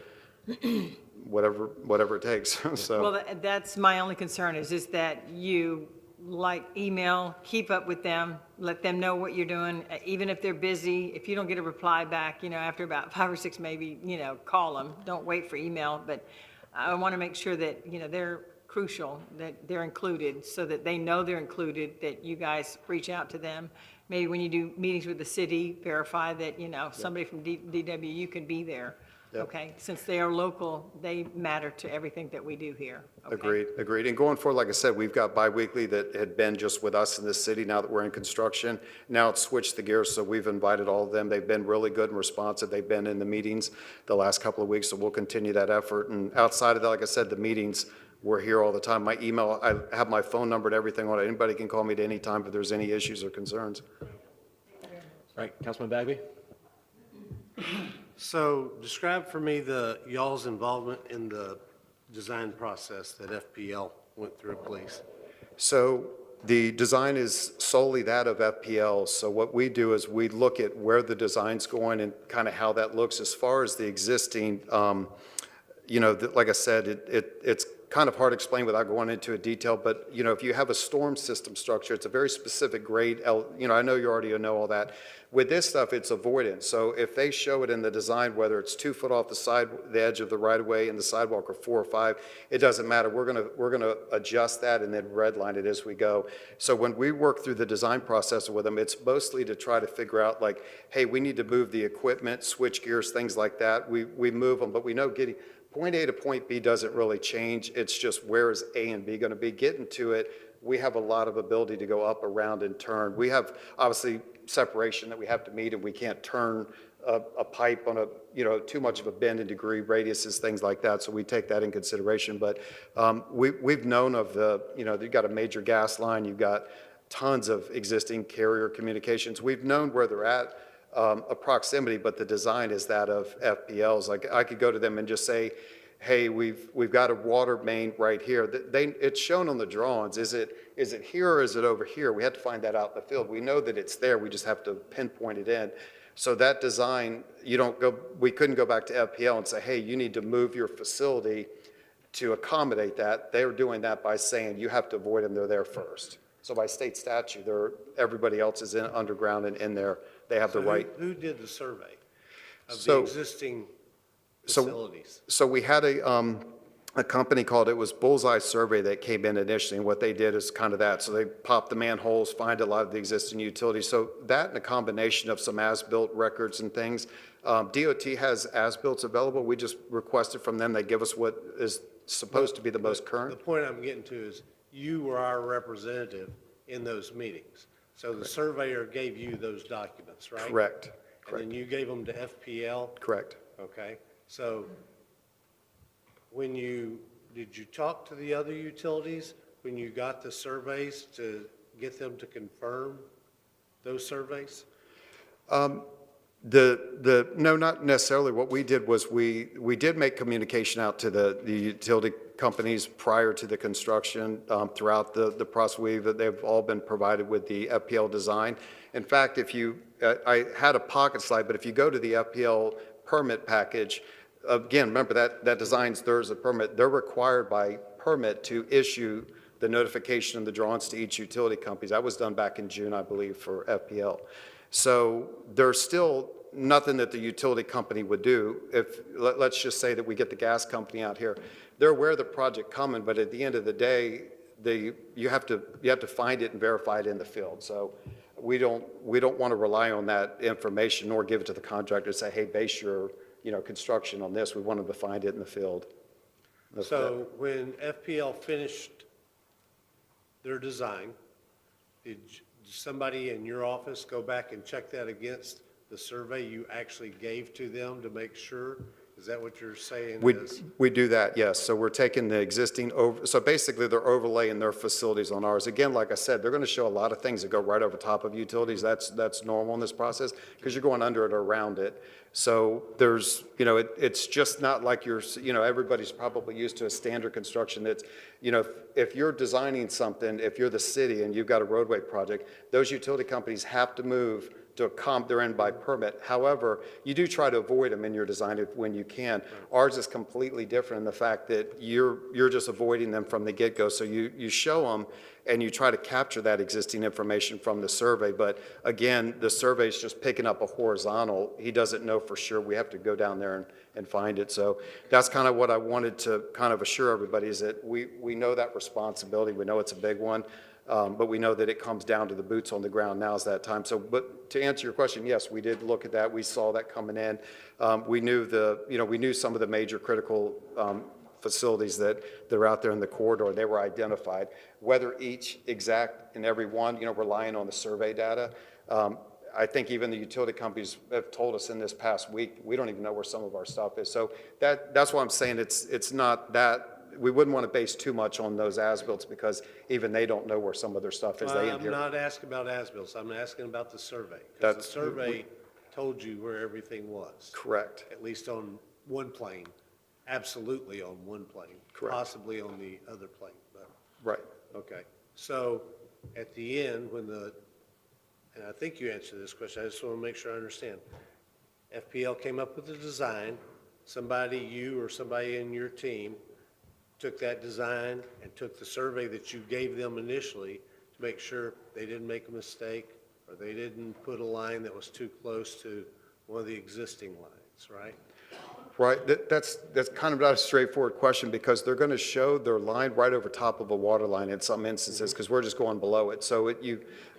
whatever it takes. So. Well, that's my only concern is that you email, keep up with them, let them know what you're doing, even if they're busy. If you don't get a reply back, after about 5 or 6, maybe, call them. Don't wait for email, but I want to make sure that, they're crucial, that they're included, so that they know they're included, that you guys reach out to them. Maybe when you do meetings with the city, verify that, somebody from DWU can be there. Yep. Okay, since they are local, they matter to everything that we do here. Okay? Agreed. And going forward, like I said, we've got biweekly that had been just with us in this city. Now that we're in construction, now it's switched the gears, so we've invited all of them. They've been really good and responsive. They've been in the meetings the last couple of weeks, so we'll continue that effort. And outside of that, like I said, the meetings, we're here all the time. My email, I have my phone number and everything on it. Anybody can call me at any time if there's any issues or concerns. All right, Councilman Bagby? So describe for me y'all's involvement in the design process that FPL went through, please. So the design is solely that of FPL. So what we do is we look at where the design's going and kind of how that looks as far as the existing, like I said, it's kind of hard to explain without going into a detail, but if you have a storm system structure, it's a very specific grade. I know you already know all that. With this stuff, it's avoidance. So if they show it in the design, whether it's 2 foot off the edge of the right of way and the sidewalk, or 4 or 5, it doesn't matter. We're gonna adjust that and then redline it as we go. So when we work through the design process with them, it's mostly to try to figure out like, hey, we need to move the equipment, switch gears, things like that. We move them, but we know getting point A to point B doesn't really change. It's just where is A and B going to be. Getting to it, we have a lot of ability to go up, around, and turn. We have obviously separation that we have to meet, and we can't turn a pipe on too much of a bend in degree radiuses, things like that. So we take that in consideration. But we've known of you've got a major gas line, you've got tons of existing carrier communications. We've known where they're at. A proximity, but the design is that of FPLs. Like I could go to them and just say, hey, we've got a water main right here. It's shown on the drawings. Is it here or is it over here? We have to find that out in the field. We know that it's there. We just have to pinpoint it in. So that design, we couldn't go back to FPL and say, hey, you need to move your facility to accommodate that. They're doing that by saying you have to avoid them. They're there first. So by state statute, everybody else is underground and in there. They have the right. Who did the survey of the existing facilities? So we had a company called, it was Bullseye Survey, that came in initially, and what they did is kind of that. So they popped the manholes, find a lot of the existing utilities. So that and a combination of some as-built records and things. DOT has as-built available. We just requested from them. They give us what is supposed to be the most current. The point I'm getting to is you were our representative in those meetings. So the surveyor gave you those documents, right? Correct. And then you gave them to FPL? Correct. Okay. So did you talk to the other utilities when you got the surveys to get them to confirm those surveys? No, not necessarily. What we did was we did make communication out to the utility companies prior to the construction. Throughout the process, they've all been provided with the FPL design. In fact, I had a pocket slide, but if you go to the FPL permit package, again, remember that designs, there's a permit. They're required by permit to issue the notification and the drawings to each utility company. That was done back in June, I believe, for FPL. So there's still nothing that the utility company would do. Let's just say that we get the gas company out here. They're aware of the project coming, but at the end of the day, you have to find it and verify it in the field. So we don't want to rely on that information nor give it to the contractor and say, hey, base your construction on this. We want them to find it in the field. So when FPL finished their design, did somebody in your office go back and check that against the survey you actually gave to them to make sure? Is that what you're saying We, is? we do that, yes. So we're taking the existing, so basically they're overlaying their facilities on ours. Again, like I said, they're going to show a lot of things that go right over top of utilities. That's normal in this process because you're going under it or around it. So there's, it's just not like everybody's probably used to a standard construction that's, if you're designing something, if you're the city and you've got a roadway project, those utility companies have to move to they're in by permit. However, you do try to avoid them in your design when you can. Ours is completely different in the fact that you're just avoiding them from the get-go. So you show them and you try to capture that existing information from the survey. But again, the survey is just picking up a horizontal. He doesn't know for sure. We have to go down there and find it. So that's kind of what I wanted to kind of assure everybody is that we know that responsibility. We know it's a big one. But we know that it comes down to the boots on the ground. Now's that time. So, but to answer your question, yes, we did look at that. We saw that coming in. We knew we knew some of the major critical facilities that are out there in the corridor. They were identified. Whether each exact and every one, relying on the survey data. I think even the utility companies have told us in this past week, we don't even know where some of our stuff is. So that's why I'm saying it's not that. We wouldn't want to base too much on those as-built because even they don't know where some of their stuff is. I'm not asking about as-built. I'm asking about the survey. Because the survey told you where everything was. Correct. At least on one plane. Absolutely on one plane. Correct. Possibly on the other plane. But, right. okay. So at the end, and I think you answered this question, I just want to make sure I understand. FPL came up with the design. You or somebody in your team took that design and took the survey that you gave them initially to make sure they didn't make a mistake or they didn't put a line that was too close to one of the existing lines, right? Right. That's kind of not a straightforward question because they're going to show their line right over top of a water line in some instances because we're just going below it. So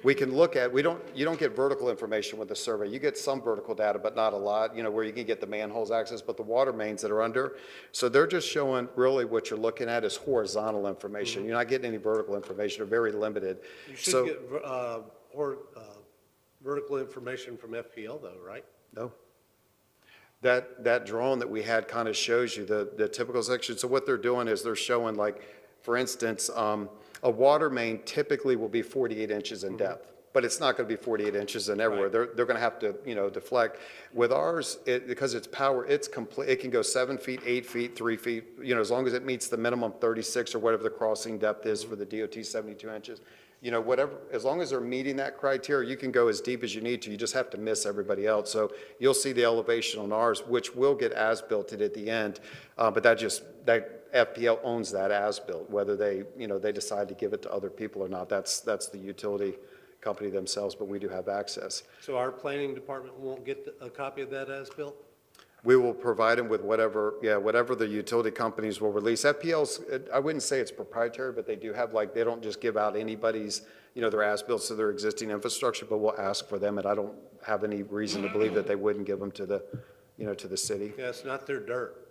we can look at, you don't get vertical information with the survey. You get some vertical data, but not a lot, where you can get the manholes access, but the water mains that are under. So they're just showing really what you're looking at is horizontal information. Mm-hmm. You're not getting any vertical information. They're very limited. You should get vertical information from FPL though, right? No. That drawing that we had kind of shows you the typical section. So what they're doing is they're showing, like, for instance, a water main typically will be 48 inches in depth, but it's not going to be 48 inches in everywhere. Right. They're going to have to, deflect. With ours, because it's power, it's complete. It can go 7 feet, 8 feet, 3 feet, as long as it meets the minimum 36 or whatever the crossing depth is for the DOT 72 inches. Whatever, as long as they're meeting that criteria, you can go as deep as you need to. You just have to miss everybody else. So you'll see the elevation on ours, which will get as-built at the end. But that FPL owns that as-built, whether they decide to give it to other people or not. That's the utility company themselves, but we do have access. So our planning department won't get a copy of that as-built? We will provide them with whatever the utility companies will release. FPL's, I wouldn't say it's proprietary, but they do have, they don't just give out anybody's, their as-built to their existing infrastructure, but we'll ask for them, and I don't have any reason to believe that they wouldn't give them to the city. Yeah, it's not their dirt.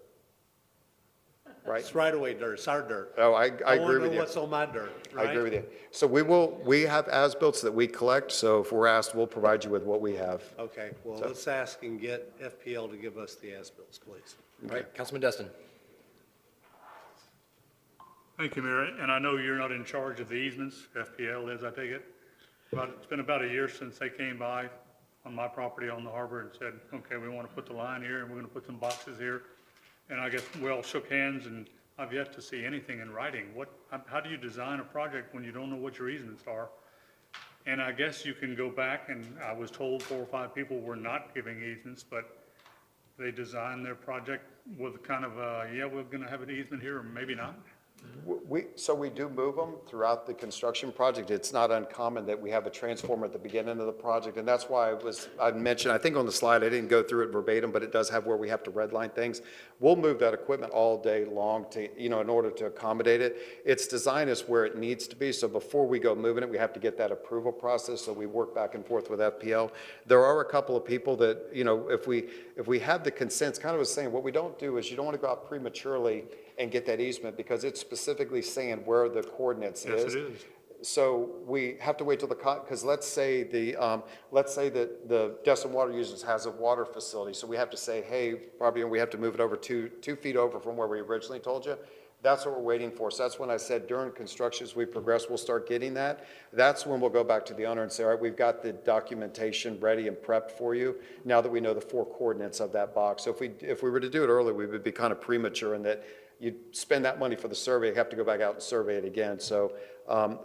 Right. It's right-of-way dirt. It's our dirt. Oh, I agree with you. I want to know what's on my dirt, right? I agree with you. So we have as-built that we collect, so if we're asked, we'll provide you with what we have. Okay, well, let's ask and get FPL to give us the as-built, please. All right, Councilman Destin. Thank you, Mayor. And I know you're not in charge of the easements. FPL is, I take it. But it's been about a year since they came by on my property on the harbor and said, okay, we want to put the line here and we're going to put some boxes here. And I guess we all shook hands, and I've yet to see anything in writing. How do you design a project when you don't know what your easements are? And I guess you can go back, and I was told 4 or 5 people were not giving easements, but they designed their project with kind of we're going to have an easement here, or maybe not. So we do move them throughout the construction project. It's not uncommon that we have a transformer at the beginning of the project, and that's why I mentioned, I think on the slide, I didn't go through it verbatim, but it does have where we have to redline things. We'll move that equipment all day long to, in order to accommodate it. Its design is where it needs to be, so before we go moving it, we have to get that approval process, so we work back and forth with FPL. There are a couple of people that, if we have the consents, kind of was saying, what we don't do is you don't want to go out prematurely and get that easement because it's specifically saying where the coordinates Yes, is. it is. so we have to wait till because let's say that the Destin Water Users has a water facility, so we have to say, hey, probably we have to move it over 2 feet over from where we originally told you. That's what we're waiting for. So that's when I said during construction, as we progress, we'll start getting that. That's when we'll go back to the owner and say, all right, we've got the documentation ready and prepped for you, now that we know the 4 coordinates of that box. So if we were to do it early, we would be kind of premature in that you'd spend that money for the survey, you have to go back out and survey it again. So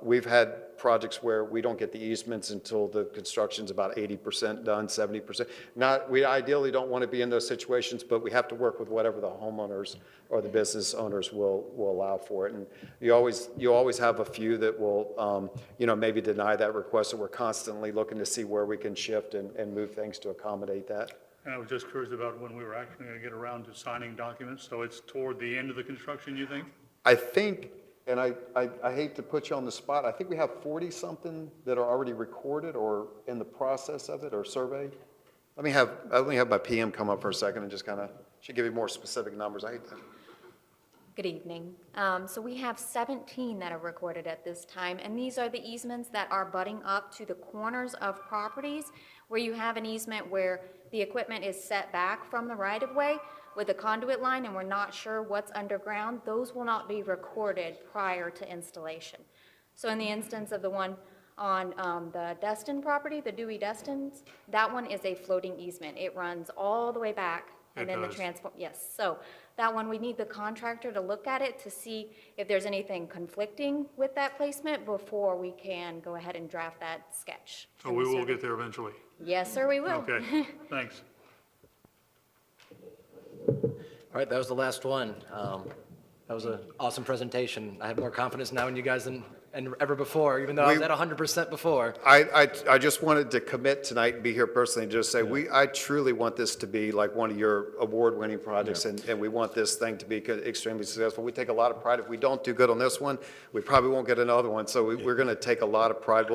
we've had projects where we don't get the easements until the construction's about 80% done, 70%. We ideally don't want to be in those situations, but we have to work with whatever the homeowners or the business owners will allow for it. And you always have a few that will, maybe deny that request. So we're constantly looking to see where we can shift and move things to accommodate that. And I was just curious about when we were actually going to get around to signing documents. So it's toward the end of the construction, you think? I think, and I hate to put you on the spot, I think we have 40-something that are already recorded or in the process of it or surveyed. Let me have my PM come up for a second and just kind of, should give you more specific numbers. I hate that. Good evening. So we have 17 that are recorded at this time, and these are the easements that are butting up to the corners of properties where you have an easement where the equipment is set back from the right-of-way with a conduit line and we're not sure what's underground. Those will not be recorded prior to installation. So in the instance of the one on the Destin property, the Dewey Destins, that one is a floating easement. It runs all the way back. And then the transport, yes. So that one, we need the contractor to look at it to see if there's anything conflicting with that placement before we can go ahead and draft that sketch. So we will get there eventually. Yes, sir, we will. Okay, thanks. All right, that was the last one. That was an awesome presentation. I have more confidence now in you guys than ever before, even though I was at 100% before. I just wanted to commit tonight and be here personally and just say, I truly want this to be like one of your award-winning projects, and we want this thing to be extremely successful. We take a lot of pride. If we don't do good on this one, we probably won't get another one. So we're going to take a lot of pride.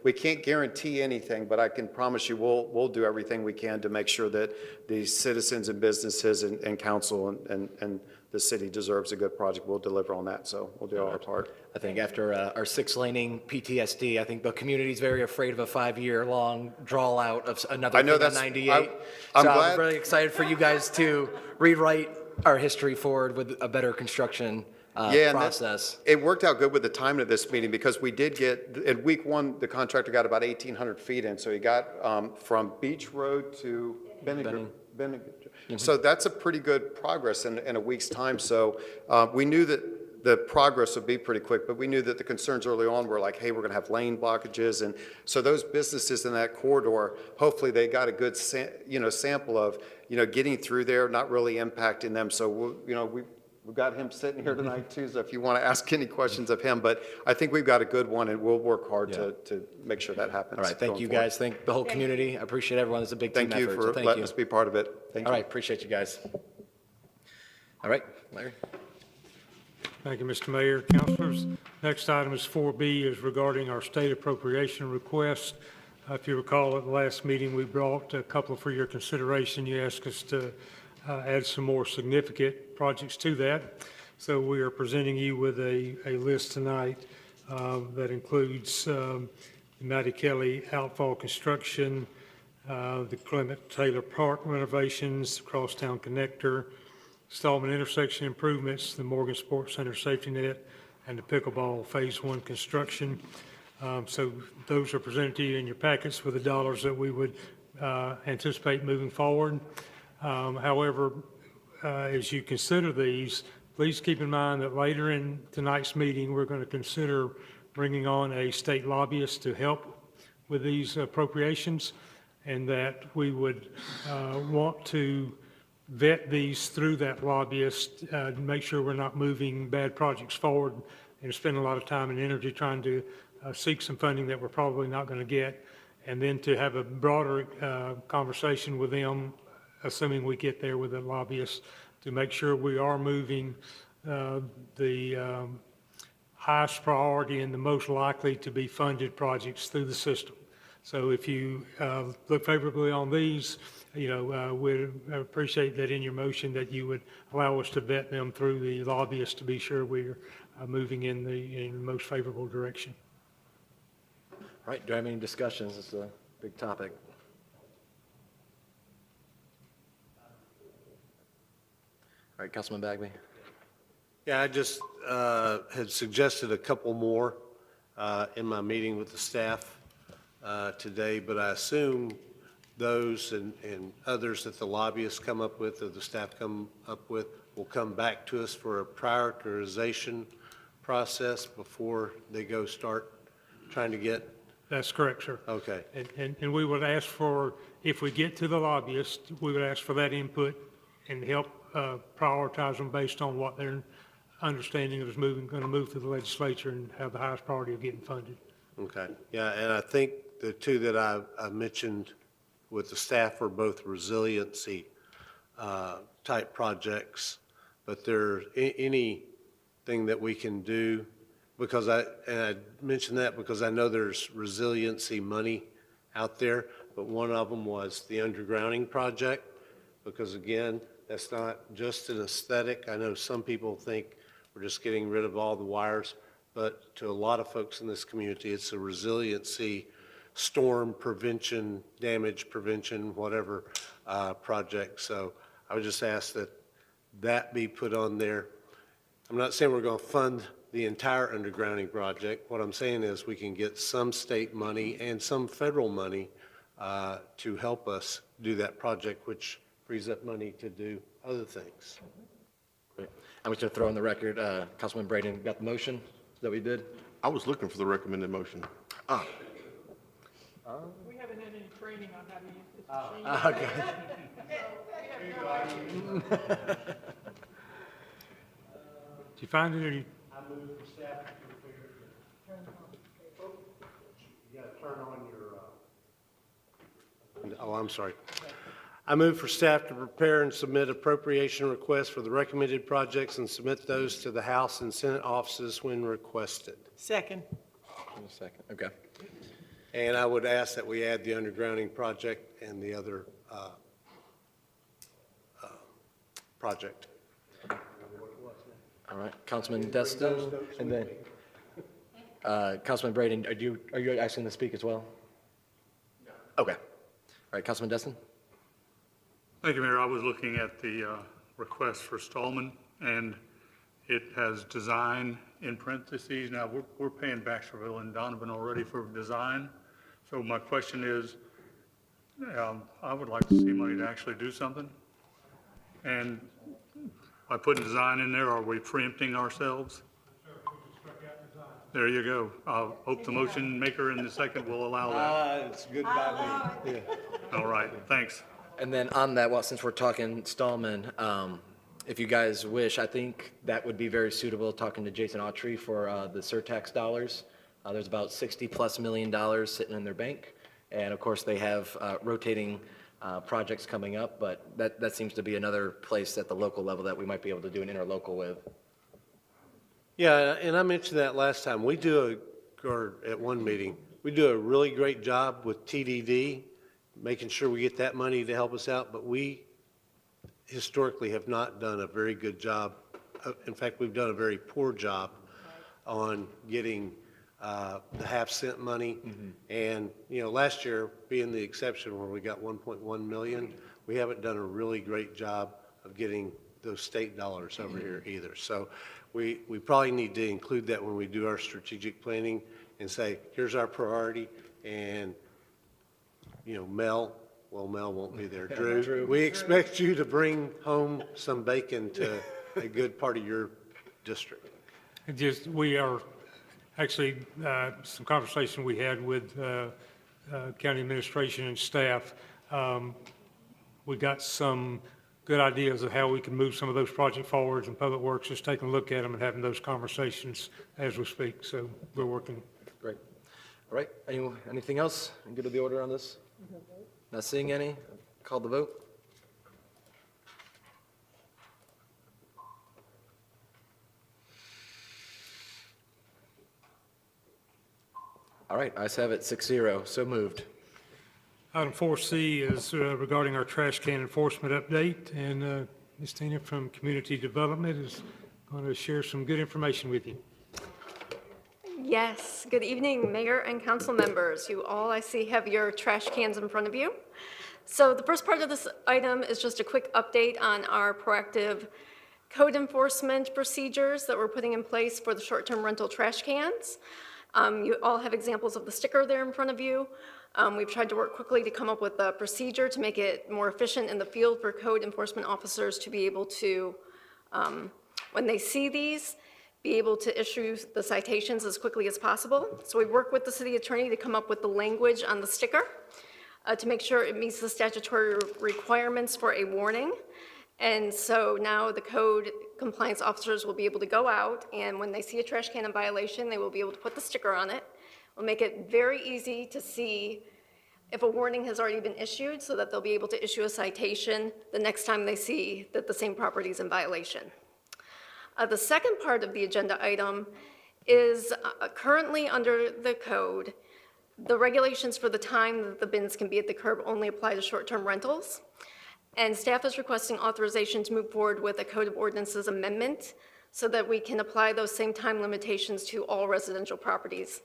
We can't guarantee anything, but I can promise you we'll do everything we can to make sure that the citizens and businesses and council and the city deserves a good project. We'll deliver on that, so we'll do our part. I think after our 6-laning PTSD, I think the community's very afraid of a 5-year-long draw out of another thing on 98. I'm really excited for you guys to rewrite our history forward with a better construction process. It worked out good with the timing of this meeting because we did get, in week 1, the contractor got about 1,800 feet in. So he got from Beach Road to Benning. Mm-hmm. So that's a pretty good progress in a week's time. So we knew that the progress would be pretty quick, but we knew that the concerns early on were like, hey, we're going to have lane blockages. And so those businesses in that corridor, hopefully they got a good sample of, getting through there, not really impacting them. So, we've got him sitting here tonight too, so if you want to ask any questions of him, but I think we've got a good one and we'll work hard to make sure that happens. All right, thank you guys. Thank the whole community. I appreciate everyone. It's a big team effort. Thank you for letting us be part of it. Thank you. All right, appreciate you guys. All right, Larry. Thank you, Mr. Mayor. Councilors, next item is 4B is regarding our state appropriation request. If you recall, at the last meeting, we brought a couple for your consideration. You asked us to add some more significant projects to that. So we are presenting you with a list tonight that includes the Matty Kelly outfall construction, the Clement Taylor Park renovations, Crosstown Connector, Stallman intersection improvements, the Morgan Sports Center safety net, and the Pickleball Phase 1 construction. So those are presented to you in your packets with the dollars that we would anticipate moving forward. However, as you consider these, please keep in mind that later in tonight's meeting, we're going to consider bringing on a state lobbyist to help with these appropriations, and that we would want to vet these through that lobbyist, make sure we're not moving bad projects forward and spend a lot of time and energy trying to seek some funding that we're probably not going to get, and then to have a broader conversation with them, assuming we get there with a lobbyist, to make sure we are moving the highest priority and the most likely to be funded projects through the system. So if you look favorably on these, we'd appreciate that in your motion that you would allow us to vet them through the lobbyist to be sure we're moving in the most favorable direction. right, do I have any discussions? This is a big topic. All right, Councilman Bagby. Yeah, I just had suggested a couple more in my meeting with the staff today, but I assume those and others that the lobbyists come up with or the staff come up with will come back to us for a prioritization process before they go start trying to get. That's correct, sir. Okay. And we would ask for, if we get to the lobbyist, we would ask for that input and help prioritize them based on what their understanding is going to move through the legislature and have the highest priority of getting funded. Okay, yeah, and I think the two that I mentioned with the staff are both resiliency type projects, but there anything that we can do, because I mentioned that because I know there's resiliency money out there, but one of them was the undergrounding project, because again, that's not just an aesthetic. I know some people think we're just getting rid of all the wires, but to a lot of folks in this community, it's a resiliency, storm prevention, damage prevention, whatever project. So I would just ask that that be put on there. I'm not saying we're going to fund the entire undergrounding project. What I'm saying is we can get some state money and some federal money to help us do that project, which frees up money to do other things. Great. I'm just going to throw on the record, Councilman Braden got the motion that we did? I was looking for the recommended motion. Ah. We haven't had any training on how to use this machine. Okay. Did you find it or you? I move for staff to prepare. You got to turn on your. Oh, I'm sorry. I move for staff to prepare and submit appropriation requests for the recommended projects and submit those to the House and Senate offices when requested. Second. In a second, okay. And I would ask that we add the undergrounding project and the other project. All right, Councilman Destin, and then Councilman Braden, are you asking to speak as well? No. Okay. All right, Councilman Destin. Thank you, Mayor. I was looking at the request for Stallman, and it has design in parentheses. Now, we're paying Baxterville and Donovan already for design. So my question is, I would like to see money to actually do something. And by putting design in there, are we preempting ourselves? There you go. I hope the motion maker in the second will allow that. It's good by me. Yeah. All right, thanks. And then on that, well, since we're talking Stallman, if you guys wish, I think that would be very suitable, talking to Jason Autry for the surtax dollars. There's about $60+ million sitting in their bank. And of course, they have rotating projects coming up, but that seems to be another place at the local level that we might be able to do an interlocal with. Yeah, and I mentioned that last time. Or at one meeting, we do a really great job with TDD, making sure we get that money to help us out, but we historically have not done a very good job. In fact, we've done a very poor job on getting the half-cent money. And, last year being the exception where we got 1.1 million, we haven't done a really great job of getting those state dollars over here either. So we probably need to include that when we do our strategic planning and say, here's our priority, and Mel won't be there. Drew, we expect you to bring home some bacon to a good part of your district. We are actually, some conversation we had with county administration and staff. We got some good ideas of how we can move some of those project forwards, and Public Works is taking a look at them and having those conversations as we speak. So we're working. Great. All right, anything else? Good to the order on this? Not seeing any. Call the vote. All right, ayes have it, 6-0. So moved. Item 4C is regarding our trash can enforcement update, and Ms. Tina from Community Development is going to share some good information with you. Yes, good evening, Mayor and council members. You all, I see, have your trash cans in front of you. So the first part of this item is just a quick update on our proactive code enforcement procedures that we're putting in place for the short-term rental trash cans. You all have examples of the sticker there in front of you. We've tried to work quickly to come up with a procedure to make it more efficient in the field for code enforcement officers to be able to, when they see these, be able to issue the citations as quickly as possible. So we work with the city attorney to come up with the language on the sticker to make sure it meets the statutory requirements for a warning. And so now the code compliance officers will be able to go out, and when they see a trash can in violation, they will be able to put the sticker on it. We'll make it very easy to see if a warning has already been issued so that they'll be able to issue a citation the next time they see that the same property is in violation. The second part of the agenda item is currently under the code, the regulations for the time that the bins can be at the curb only apply to short-term rentals. And staff is requesting authorization to move forward with a Code of Ordinances amendment so that we can apply those same time limitations to all residential properties.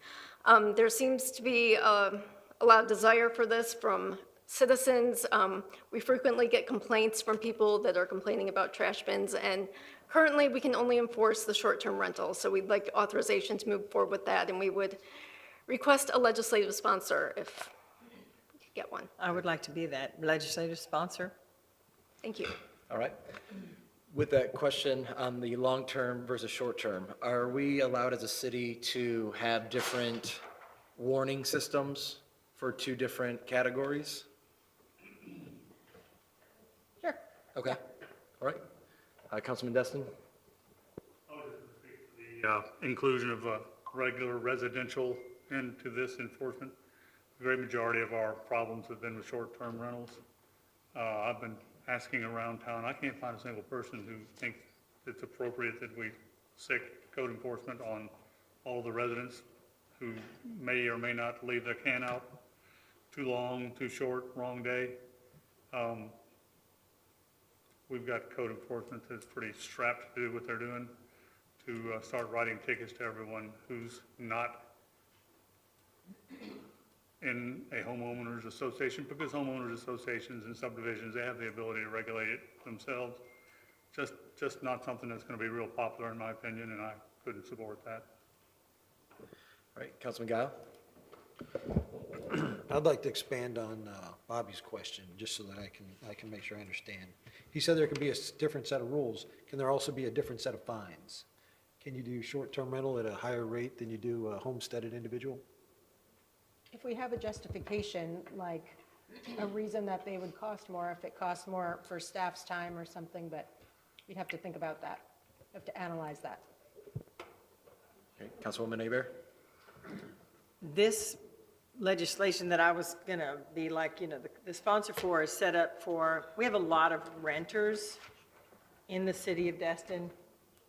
There seems to be a lot of desire for this from citizens. We frequently get complaints from people that are complaining about trash bins, and currently we can only enforce the short-term rental. So we'd like authorization to move forward with that, and we would request a legislative sponsor if we could get one. I would like to be that legislative sponsor. Thank you. All right. With that question on the long-term versus short-term, are we allowed as a city to have different warning systems for two different categories? Sure. Okay. All right. Councilman Destin? The inclusion of regular residential into this enforcement. The great majority of our problems have been with short-term rentals. I've been asking around town. I can't find a single person who thinks it's appropriate that we sick code enforcement on all the residents who may or may not leave their can out too long, too short, wrong day. We've got code enforcement that's pretty strapped to do what they're doing, to start writing tickets to everyone who's not in a homeowners association, because homeowners associations and subdivisions, they have the ability to regulate it themselves. Just not something that's going to be real popular in my opinion, and I couldn't support that. All right, Councilman Guile? I'd like to expand on Bobby's question, just so that I can make sure I understand. He said there can be a different set of rules. Can there also be a different set of fines? Can you do short-term rental at a higher rate than you do a homesteaded individual? If we have a justification, like a reason that they would cost more, if it costs more for staff's time or something, but we'd have to think about that. We have to analyze that. Okay, Councilwoman Aber? This legislation that I was gonna be like, the sponsor for is set up for, we have a lot of renters in the city of Destin,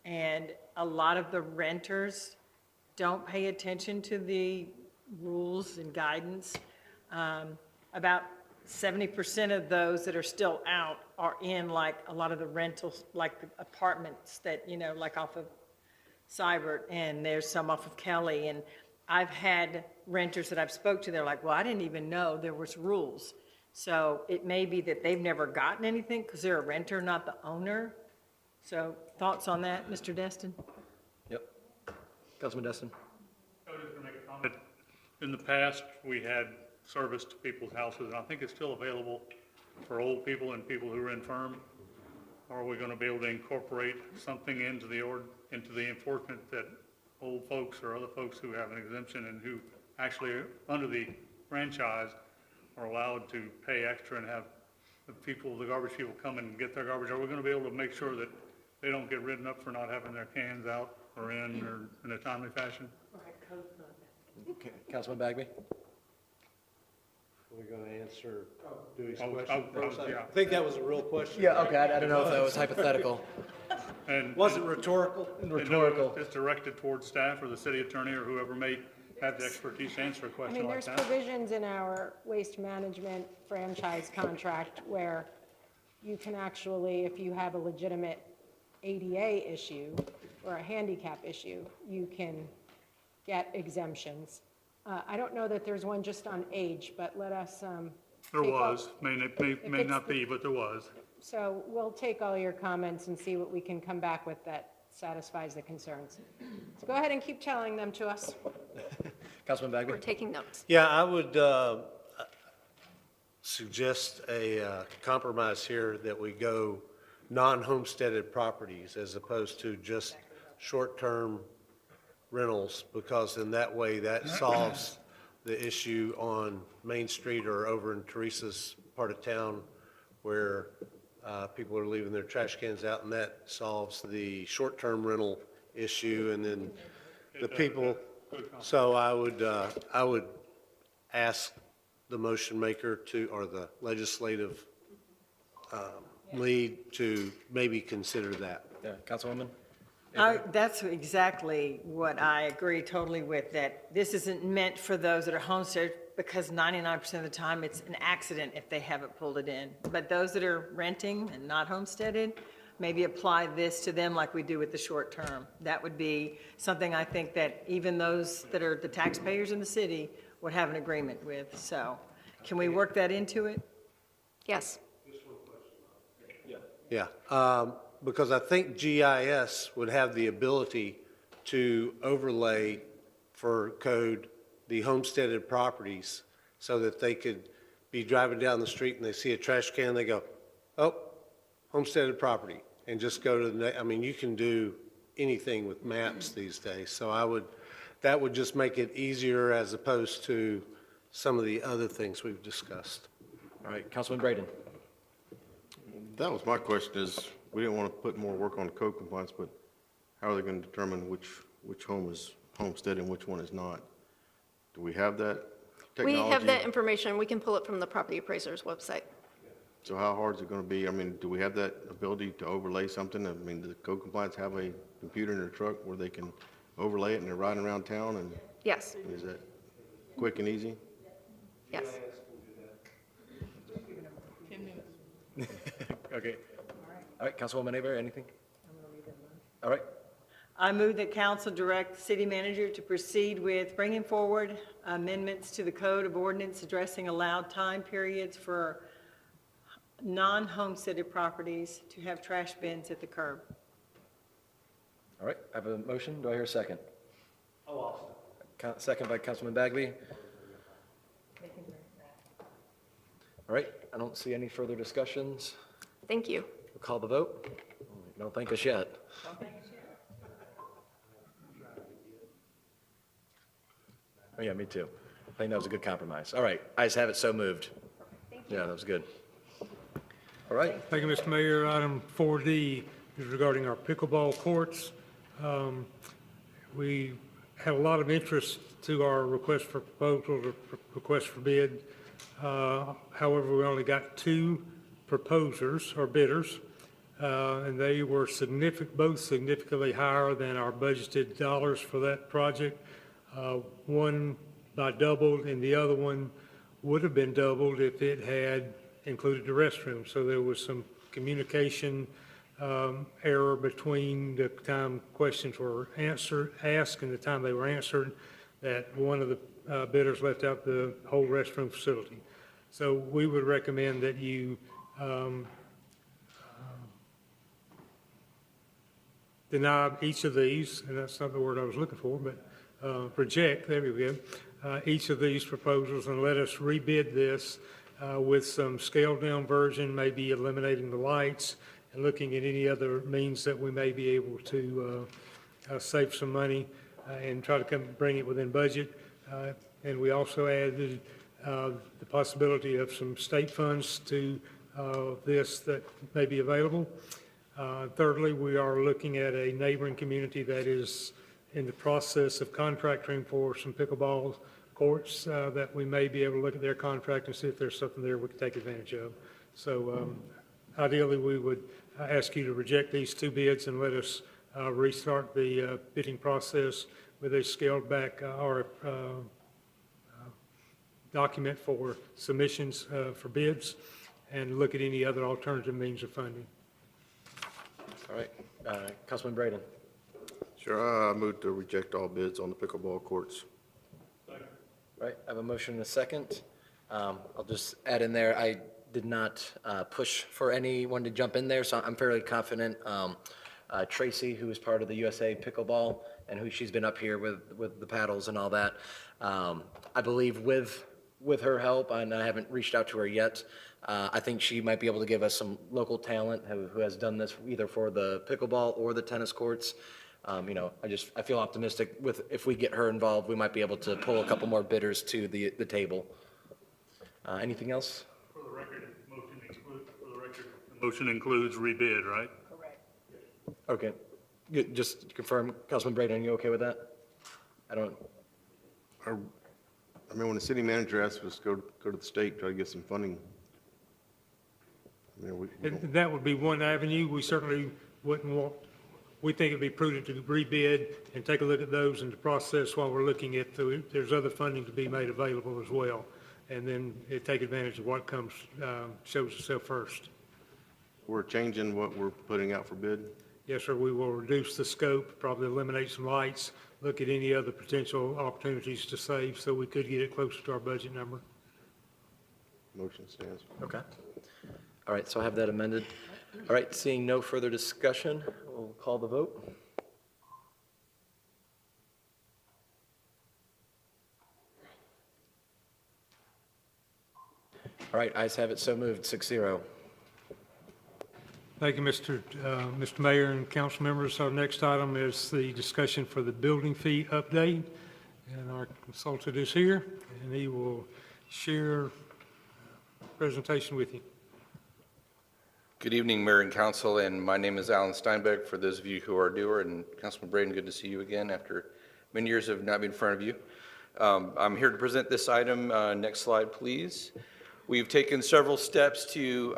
and a lot of the renters don't pay attention to the rules and guidance. About 70% of those that are still out are in like a lot of the rentals, like the apartments that, like off of Seibert, and there's some off of Kelly. And I've had renters that I've spoke to, they're like, well, I didn't even know there was rules. So it may be that they've never gotten anything because they're a renter, not the owner. So thoughts on that, Mr. Destin? Yep. Councilman Destin? I was just going to make a comment. In the past, we had service to people's houses, and I think it's still available for old people and people who are infirm. Are we going to be able to incorporate something into the enforcement that old folks or other folks who have an exemption and who actually under the franchise are allowed to pay extra and have the garbage people come and get their garbage? Are we going to be able to make sure that they don't get written up for not having their cans out or in a timely fashion? Okay. Councilman Bagby? We're going to answer Dewey's Oh, question. yeah. I think that was a real question. Yeah, okay, I don't know if that was hypothetical. And Was it rhetorical? Rhetorical. It's directed towards staff or the city attorney or whoever may have the expertise to answer a I question mean, like there's that. provisions in our waste management franchise contract where you can actually, if you have a legitimate ADA issue or a handicap issue, you can get exemptions. I don't know that there's one just on age, but let us. There take all- was, may it's not be, but there was. So we'll take all your comments and see what we can come back with that satisfies the concerns. So go ahead and keep telling them to us. Councilman Bagby? We're taking notes. Yeah, I would suggest a compromise here that we go non-homesteaded properties as opposed to just short-term rentals, because in that way, that solves the issue on Main Street or over in Teresa's part of town where people are leaving their trash cans out, and that solves the short-term rental issue, and then the people. So I would ask the motion maker to, or the legislative lead to maybe consider that. Yeah, Councilwoman? That's exactly what I agree totally with, that this isn't meant for those that are homestead, because 99% of the time it's an accident if they haven't pulled it in. But those that are renting and not homesteaded, maybe apply this to them like we do with the short term. That would be something I think that even those that are the taxpayers in the city would have an agreement with. So can we work that into it? Yes. Yeah, because I think GIS would have the ability to overlay for code the homesteaded properties so that they could be driving down the street and they see a trash can, they go, oh, homesteaded property, and just go to the, I mean, you can do anything with maps these days. So that would just make it easier as opposed to some of the other things we've discussed. All right, Councilman Braden. That was my question, is we didn't want to put more work on code compliance, but how are they going to determine which home is homestead and which one is not? Do we have that technology? We have that information. We can pull it from the property appraiser's website. So how hard is it going to be? I mean, do we have that ability to overlay something? I mean, does code compliance have a computer in their truck where they can overlay it and they're riding around town? And Yes. is that quick and easy? Yes. Okay. All right, Councilwoman Aber, anything? All right. I move that council direct the city manager to proceed with bringing forward amendments to the code of ordinance addressing allowed time periods for non-homesteaded properties to have trash bins at the curb. All right, I have a motion. Do I hear a second? Second by Councilman Bagby. All right, I don't see any further discussions. Thank you. We'll call the vote. Don't thank us yet. Oh, yeah, me too. I think that was a good compromise. All right, ayes have it, so moved. Yeah, that was good. All right. Thank you, Mr. Mayor. Item 4D is regarding our pickleball courts. We had a lot of interest to our request for proposals or request for bid. However, we only got 2 proposers or bidders, and they were both significantly higher than our budgeted dollars for that project. One by doubled, and the other one would have been doubled if it had included the restroom. So there was some communication error between the time questions were asked and the time they were answered, that one of the bidders left out the whole restroom facility. So we would recommend that you deny each of these, and that's not the word I was looking for, but reject, there we go, each of these proposals, and let us rebid this with some scaled down version, maybe eliminating the lights and looking at any other means that we may be able to save some money and try to bring it within budget. And we also added the possibility of some state funds to this that may be available. Thirdly, we are looking at a neighboring community that is in the process of contracting for some pickleball courts that we may be able to look at their contract and see if there's something there we can take advantage of. So ideally, we would ask you to reject these 2 bids and let us restart the bidding process with a scaled back document for submissions for bids and look at any other alternative means of funding. All right, Councilman Braden. Sure, I move to reject all bids on the pickleball courts. Right, I have a motion and a second. I'll just add in there, I did not push for anyone to jump in there, so I'm fairly confident. Tracy, who is part of the USA Pickleball, and who she's been up here with the paddles and all that, I believe with her help, and I haven't reached out to her yet, I think she might be able to give us some local talent who has done this either for the pickleball or the tennis courts. I feel optimistic if we get her involved, we might be able to pull a couple more bidders to the table. Anything else? For the record, the motion includes rebid, right? Okay. Just to confirm, Councilman Braden, you okay with that? I mean, when the city manager asked us to go to the state, try to get some funding. I mean, we don't- That would be one avenue. We certainly wouldn't want, we think it'd be prudent to rebid and take a look at those in the process while we're looking at, there's other funding to be made available as well. And then take advantage of what comes, shows itself first. We're changing what we're putting out for bid. Yes, sir, we will reduce the scope, probably eliminate some lights, look at any other potential opportunities to save so we could get it closer to our budget number. Motion stands. Okay. All right, so I have that amended. All right, seeing no further discussion, we'll call the vote. All right, ayes have it, so moved, 6-0. Thank you, Mr. Mayor and council members. Our next item is the discussion for the building fee update. And our consultant is here, and he will share a presentation with you. Good evening, Mayor and Council, and my name is Alan Steinbeck. For those of you who are newer, and Councilman Braden, good to see you again after many years of not being in front of you. I'm here to present this item. Next slide, please. We've taken several steps to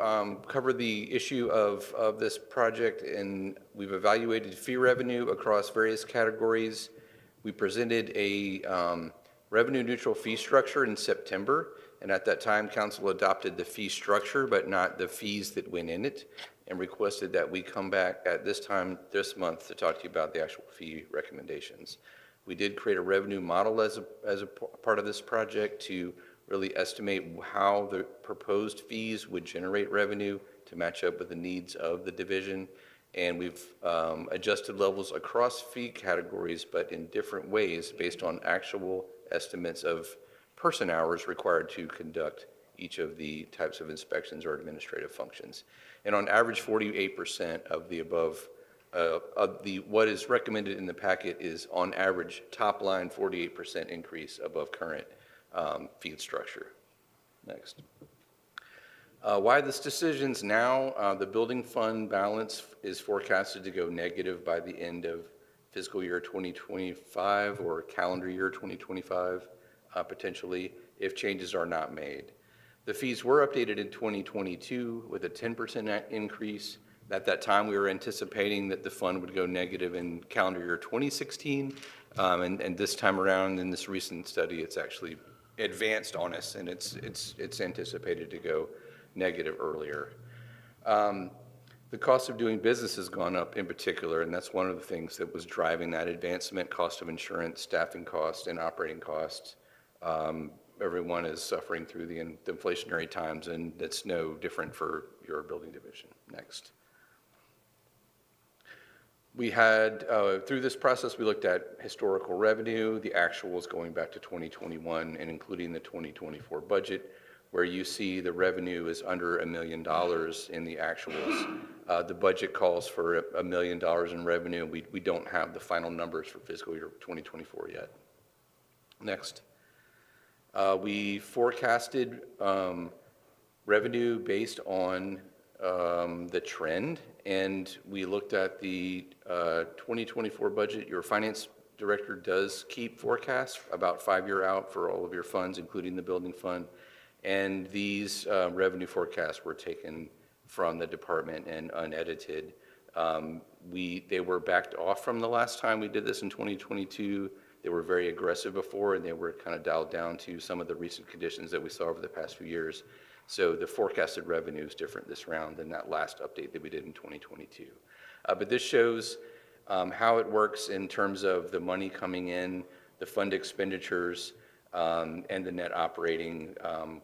cover the issue of this project, and we've evaluated fee revenue across various categories. We presented a revenue-neutral fee structure in September, and at that time, Council adopted the fee structure, but not the fees that went in it, and requested that we come back at this time this month to talk to you about the actual fee recommendations. We did create a revenue model as a part of this project to really estimate how the proposed fees would generate revenue to match up with the needs of the division. And we've adjusted levels across fee categories, but in different ways based on actual estimates of person hours required to conduct each of the types of inspections or administrative functions. And on average, 48% of the above, what is recommended in the packet is on average, top line 48% increase above current fee structure. Next. Why this decision's now? The building fund balance is forecasted to go negative by the end of fiscal year 2025 or calendar year 2025, potentially, if changes are not made. The fees were updated in 2022 with a 10% increase. At that time, we were anticipating that the fund would go negative in calendar year 2016, and this time around in this recent study, it's actually advanced on us, and it's anticipated to go negative earlier. The cost of doing business has gone up in particular, and that's one of the things that was driving that advancement: cost of insurance, staffing costs, and operating costs. Everyone is suffering through the inflationary times, and it's no different for your building division. Next. We had, through this process, we looked at historical revenue, the actuals going back to 2021 and including the 2024 budget, where you see the revenue is under $1 million in the actuals. The budget calls for $1 million in revenue. We don't have the final numbers for fiscal year 2024 yet. Next. We forecasted revenue based on the trend, and we looked at the 2024 budget. Your finance director does keep forecasts about 5 years out for all of your funds, including the building fund, and these revenue forecasts were taken from the department and unedited. They were backed off from the last time we did this in 2022. They were very aggressive before, and they were kind of dialed down to some of the recent conditions that we saw over the past few years. So the forecasted revenue is different this round than that last update that we did in 2022. But this shows How it works in terms of the money coming in, the fund expenditures, and the net operating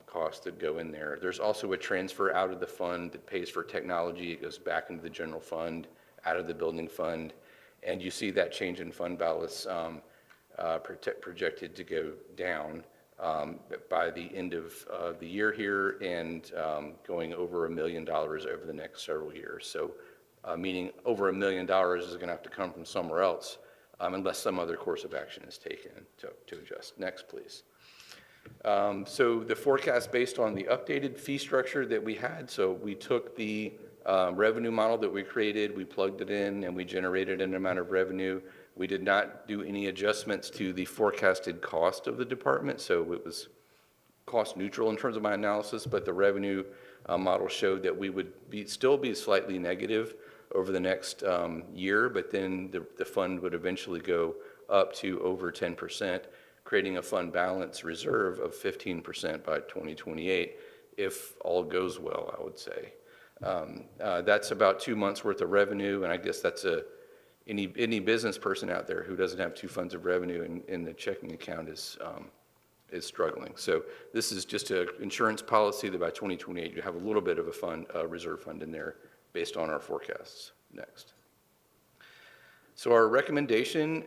costs that go in there. There's also a transfer out of the fund that pays for technology. It goes back into the general fund, out of the building fund, and you see that change in fund balance projected to go down by the end of the year here, and going over $1 million over the next several years. So meaning over $1 million is going to have to come from somewhere else unless some other course of action is taken to adjust. Next, please. So the forecast based on the updated fee structure that we had, so we took the revenue model that we created, we plugged it in, and we generated an amount of revenue. We did not do any adjustments to the forecasted cost of the department, so it was cost neutral in terms of my analysis, but the revenue model showed that we would still be slightly negative over the next year, but then the fund would eventually go up to over 10%, creating a fund balance reserve of 15% by 2028, if all goes well, I would say. That's about 2 months worth of revenue, and I guess that's any business person out there who doesn't have 2 funds of revenue in the checking account is struggling. So this is just an insurance policy that by 2028 you have a little bit of a fund, reserve fund in there based on our forecasts. Next. So our recommendation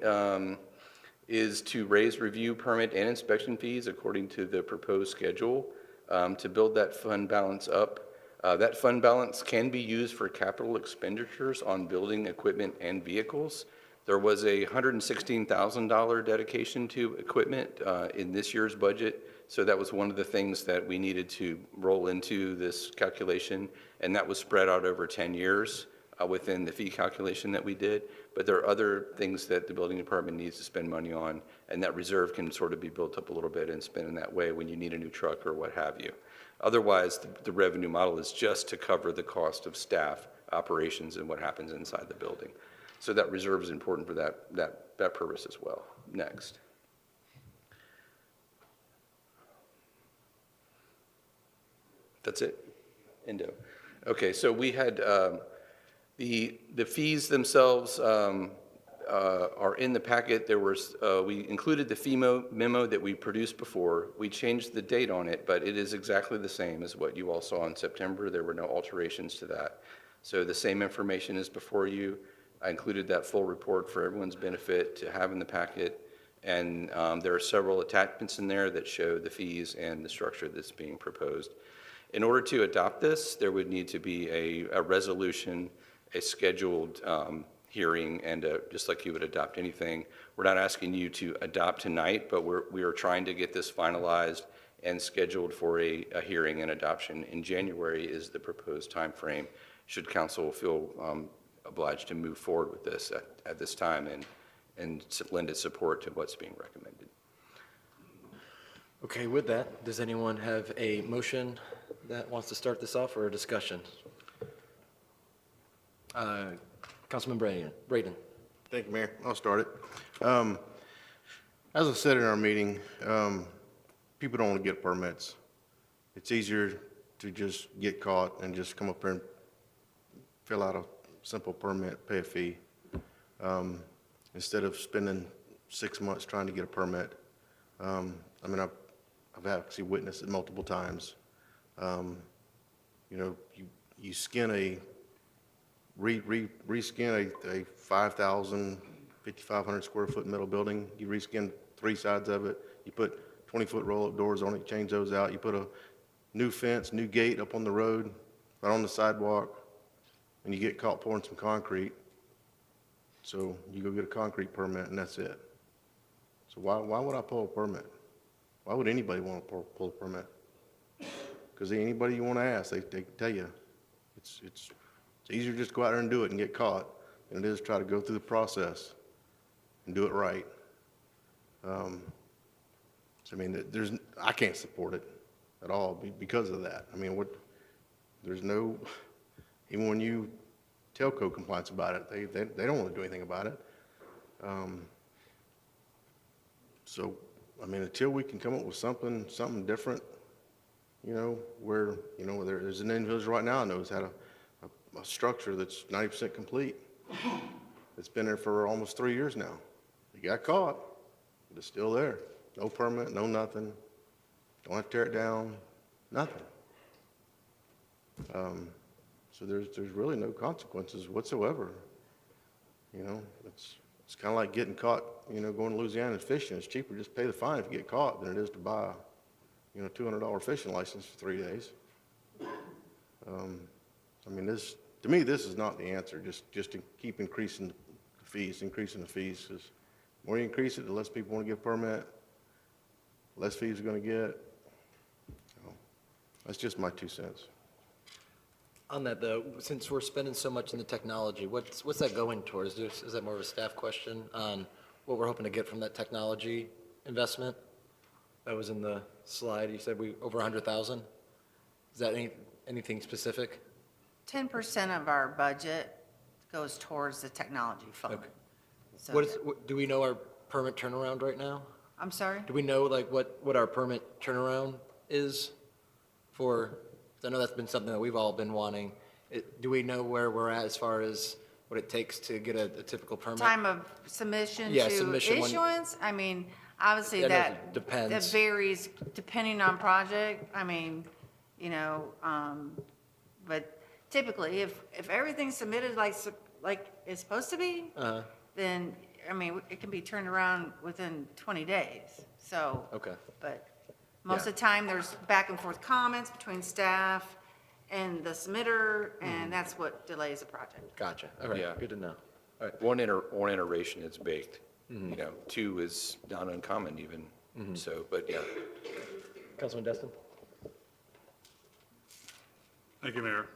is to raise review, permit, and inspection fees according to the proposed schedule to build that fund balance up. That fund balance can be used for capital expenditures on building equipment and vehicles. There was a $116,000 dedication to equipment in this year's budget, so that was one of the things that we needed to roll into this calculation, and that was spread out over 10 years within the fee calculation that we did. But there are other things that the building department needs to spend money on, and that reserve can sort of be built up a little bit and spent in that way when you need a new truck or what have you. Otherwise, the revenue model is just to cover the cost of staff, operations, and what happens inside the building. So that reserve is important for that purpose as well. Next. That's it. Indo. Okay, so we had the fees themselves are in the packet. There was we included the fee memo that we produced before. We changed the date on it, but it is exactly the same as what you all saw in September. There were no alterations to that. So the same information is before you. I included that full report for everyone's benefit to have in the packet, and there are several attachments in there that show the fees and the structure that's being proposed. In order to adopt this, there would need to be a resolution, a scheduled hearing, and just like you would adopt anything. We're not asking you to adopt tonight, but we are trying to get this finalized and scheduled for a hearing and adoption in January is the proposed time frame, should council feel obliged to move forward with this at this time and lend its support to what's being recommended. Okay, with that, does anyone have a motion that wants to start this off or a discussion? Councilman Braden. Thank you, Mayor. I'll start it. As I said in our meeting, people don't want to get permits. It's easier to just get caught and just come up here and fill out a simple permit, pay a fee, instead of spending 6 months trying to get a permit. I mean, I've actually witnessed it multiple times. You know, you skin reskin a 5,000, 5,500 square foot metal building. You reskin 3 sides of it. You put 20-foot roll-up doors on it, change those out. You put a new fence, new gate up on the road, right on the sidewalk, and you get caught pouring some concrete. So you go get a concrete permit, and that's it. So why would I pull a permit? Why would anybody want to pull a permit? Because anybody you want to ask, they can tell you. It's easier to just go out there and do it and get caught than it is to try to go through the process and do it right. So I mean, I can't support it at all because of that. I mean, there's no, even when you tell code compliance about it, they don't want to do anything about it. So, I mean, until we can come up with something different, you know, where, you know, there's an individual right now who knows how to a structure that's 90% complete. It's been there for almost 3 years now. He got caught, but it's still there. No permit, no nothing. Don't have to tear it down, nothing. So there's really no consequences whatsoever. You know, it's kind of like getting caught, you know, going to Louisiana and fishing. It's cheaper just pay the fine if you get caught than it is to buy, you know, $200 fishing license for 3 days. I mean, to me, this is not the answer, just to keep increasing the fees, because the more you increase it, the less people want to get a permit, less fees you're going to get. So, that's just my 2 cents. On that though, since we're spending so much in the technology, what's that going towards? Is that more of a staff question on what we're hoping to get from that technology investment? That was in the slide. You said we over 100,000. Is that anything specific? 10% of our budget goes towards the technology fund. Okay. So Do we know our permit turnaround right now? I'm sorry? Do we know like what our permit turnaround is for? 'Cause I know that's been something that we've all been wanting. Do we know where we're at as far as what it takes to get a typical permit? Time of submission Yeah, to submission issuance? I mean, obviously I know it that depends. varies depending on project. I mean, you know, but typically if everything's submitted like it's supposed to be, then, I mean, it can be turned around within 20 days. So, Okay. but most Yeah. of the time, there's back and forth comments between staff and the submitter, and that's what delays a project. Gotcha. All right. Yeah. Good to know. All right. One iteration is baked. You know, 2 is not uncommon even. So, but yeah. Councilman Destin? Thank you, Mayor.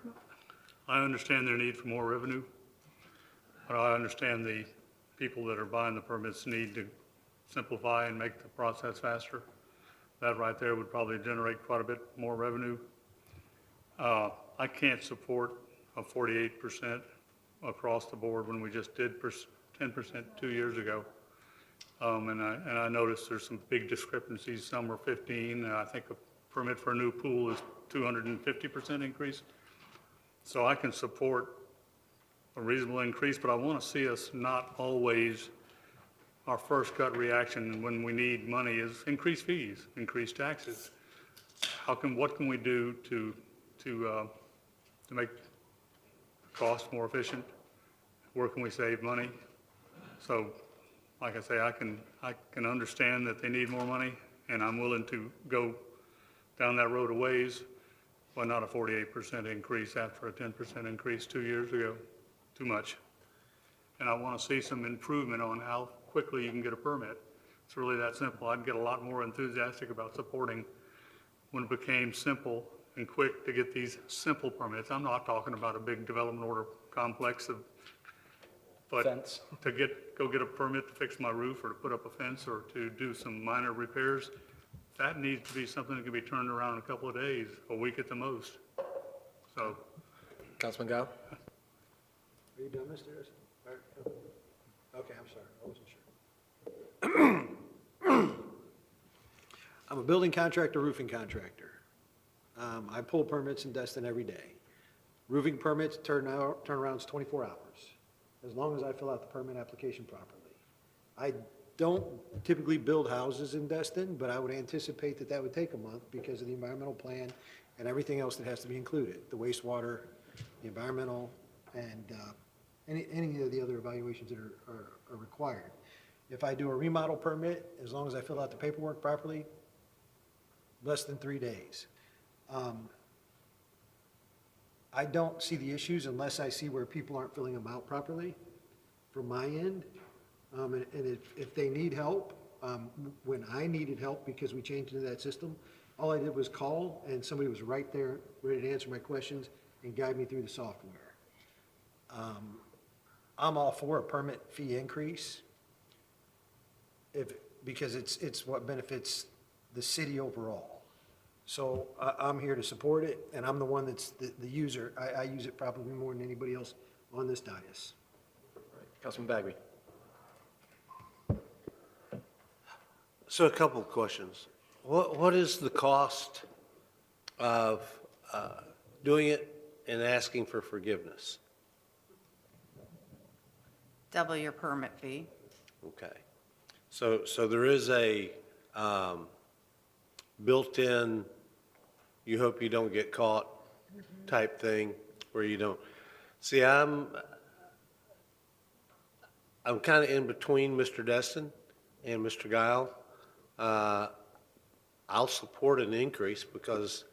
I understand their need for more revenue, but I understand the people that are buying the permits need to simplify and make the process faster. That right there would probably generate quite a bit more revenue. I can't support a 48% across the board when we just did 10% 2 years ago. And I noticed there's some big discrepancies. Some are 15, and I think a permit for a new pool is 250% increase. So I can support a reasonable increase, but I want to see us not always, our first gut reaction when we need money is increase fees, increase taxes. What can we do to make costs more efficient? Where can we save money? So, like I say, I can understand that they need more money, and I'm willing to go down that road a ways, but not a 48% increase after a 10% increase 2 years ago. Too much. And I want to see some improvement on how quickly you can get a permit. It's really that simple. I'd get a lot more enthusiastic about supporting when it became simple and quick to get these simple permits. I'm not talking about a big development order complex but fence. To go get a permit to fix my roof or to put up a fence or to do some minor repairs, that needs to be something that can be turned around in a couple of days, a week at the most. So. Councilman Gao? Are you done, Mr. Harrison? Okay, I'm sorry, I wasn't sure. I'm a building contractor, roofing contractor. I pull permits in Destin every day. Roofing permits, turnaround's 24 hours, as long as I fill out the permit application properly. I don't typically build houses in Destin, but I would anticipate that would take a month because of the environmental plan and everything else that has to be included, the wastewater, the environmental, and any of the other evaluations that are required. If I do a remodel permit, as long as I fill out the paperwork properly, less than 3 days. I don't see the issues unless I see where people aren't filling them out properly from my end. And if they need help, when I needed help because we changed into that system, all I did was call and somebody was right there ready to answer my questions and guide me through the software. I'm all for a permit fee increase because it's what benefits the city overall. So I'm here to support it, and I'm the one that's the user. I use it probably more than anybody else on this dais. Councilman Bagby? So a couple of questions. What is the cost of doing it and asking for forgiveness? double your permit fee. Okay. So there is a built-in, you hope you don't get caught type thing where you don't. See, I'm kind of in between Mr. Destin and Mr. Guile. I'll support an increase because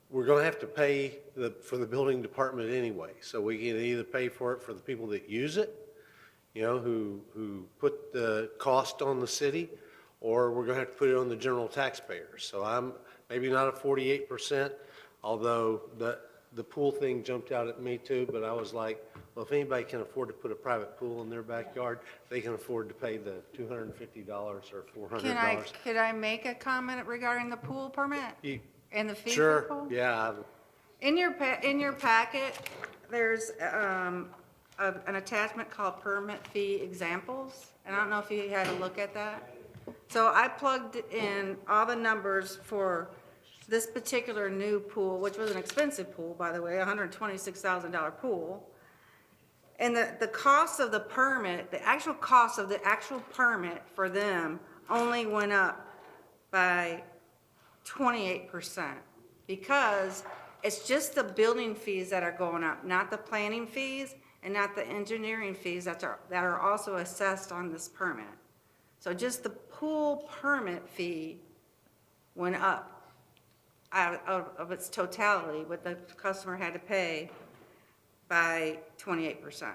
we're going to have to pay for the building department anyway. So we can either pay for it for the people that use it, you know, who put the cost on the city, or we're going to have to put it on the general taxpayers. So I'm maybe not at 48%, although the pool thing jumped out at me too, but I was like, well, if anybody can afford to put a private pool in their backyard, they can afford to pay the $250 or $400. Could I make a comment regarding the pool permit and the fee for Sure, the pool? yeah. In your packet, there's an attachment called permit fee examples, and I don't know if you had a look at that. So I plugged in all the numbers for this particular new pool, which was an expensive pool, by the way, $126,000 pool. And the cost of the permit, the actual cost of the actual permit for them only went up by 28%, because it's just the building fees that are going up, not the planning fees and not the engineering fees that are also assessed on this permit. So just the pool permit fee went up out of its totality, what the customer had to pay, by 28%.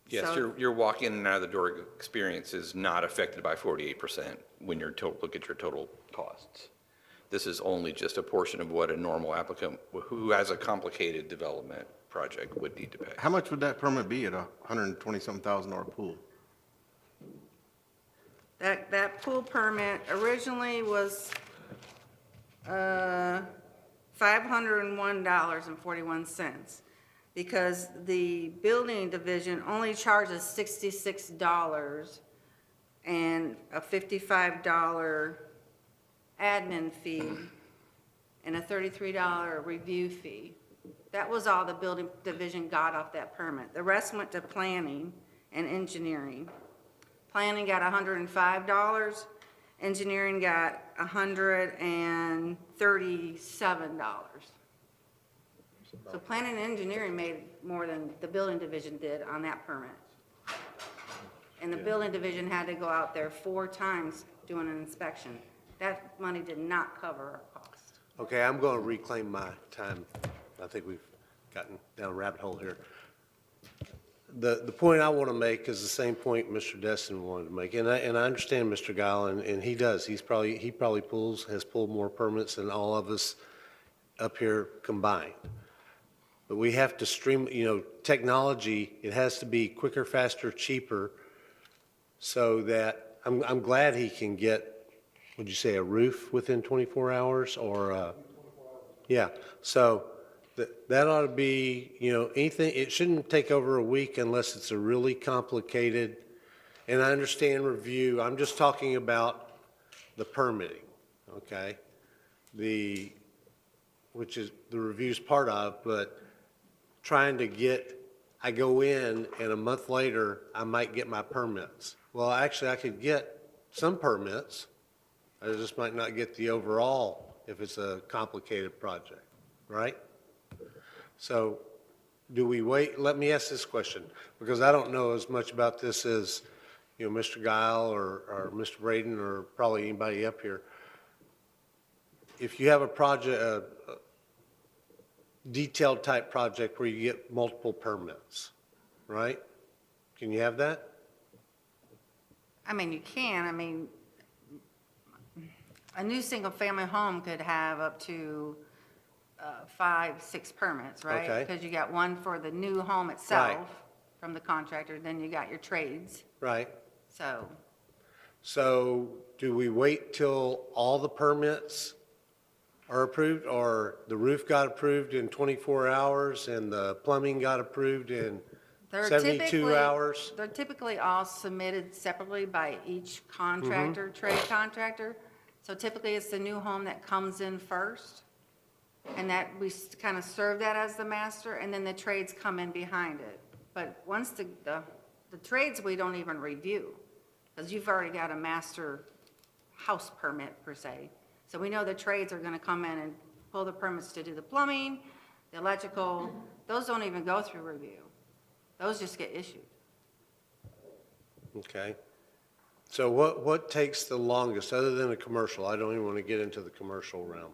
Yes, So- your walk in and out of the door experience is not affected by 48% when you look at your total costs. This is only just a portion of what a normal applicant who has a complicated development project would need to pay. How much would that permit be at a $120,000 pool? That pool permit originally was $501.41, because the building division only charges $66 and a $55 admin fee and a $33 review fee. That was all the building division got off that permit. The rest went to planning and engineering. Planning got $105, engineering got $137. So planning and engineering made more than the building division did on that permit. And the building division had to go out there 4 times doing an inspection. That money did not cover our cost. Okay, I'm going to reclaim my time. I think we've gotten down a rabbit hole here. The point I want to make is the same point Mr. Destin wanted to make, and I understand Mr. Guile, and he does. He probably has pulled more permits than all of us up here combined. But we have to technology, it has to be quicker, faster, cheaper, so that, I'm glad he can get, would you say, a roof within 24 hours, or, yeah, so that ought to be, anything, it shouldn't take over a week unless it's a really complicated, and I understand review, I'm just talking about the permitting, okay? Which is, the review's part of, but trying to get, I go in and a month later, I might get my permits. Well, actually, I could get some permits. I just might not get the overall if it's a complicated project, right? So do we wait? Let me ask this question, because I don't know as much about this as, Mr. Guile or Mr. Braden or probably anybody up here. If you have a project, a detailed type project where you get multiple permits, right? Can you have that? I mean, you can. I mean, a new single-family home could have up to 5, 6 permits, right? Okay. Because you got one for the new home itself from the contractor, then you got your trades. Right. So do we wait till all the permits are approved, or the roof got approved in 24 hours and the plumbing got approved in 72 hours? They're typically all submitted separately by each contractor, trade contractor. So typically it's the new home that comes in first, and that we kind of serve that as the master, and then the trades come in behind it. But once the trades, we don't even review, because you've already got a master house permit per se. So we know the trades are gonna come in and pull the permits to do the plumbing, the electrical, those don't even go through review. Those just get issued. Okay. So what takes the longest, other than a commercial? I don't even want to get into the commercial realm.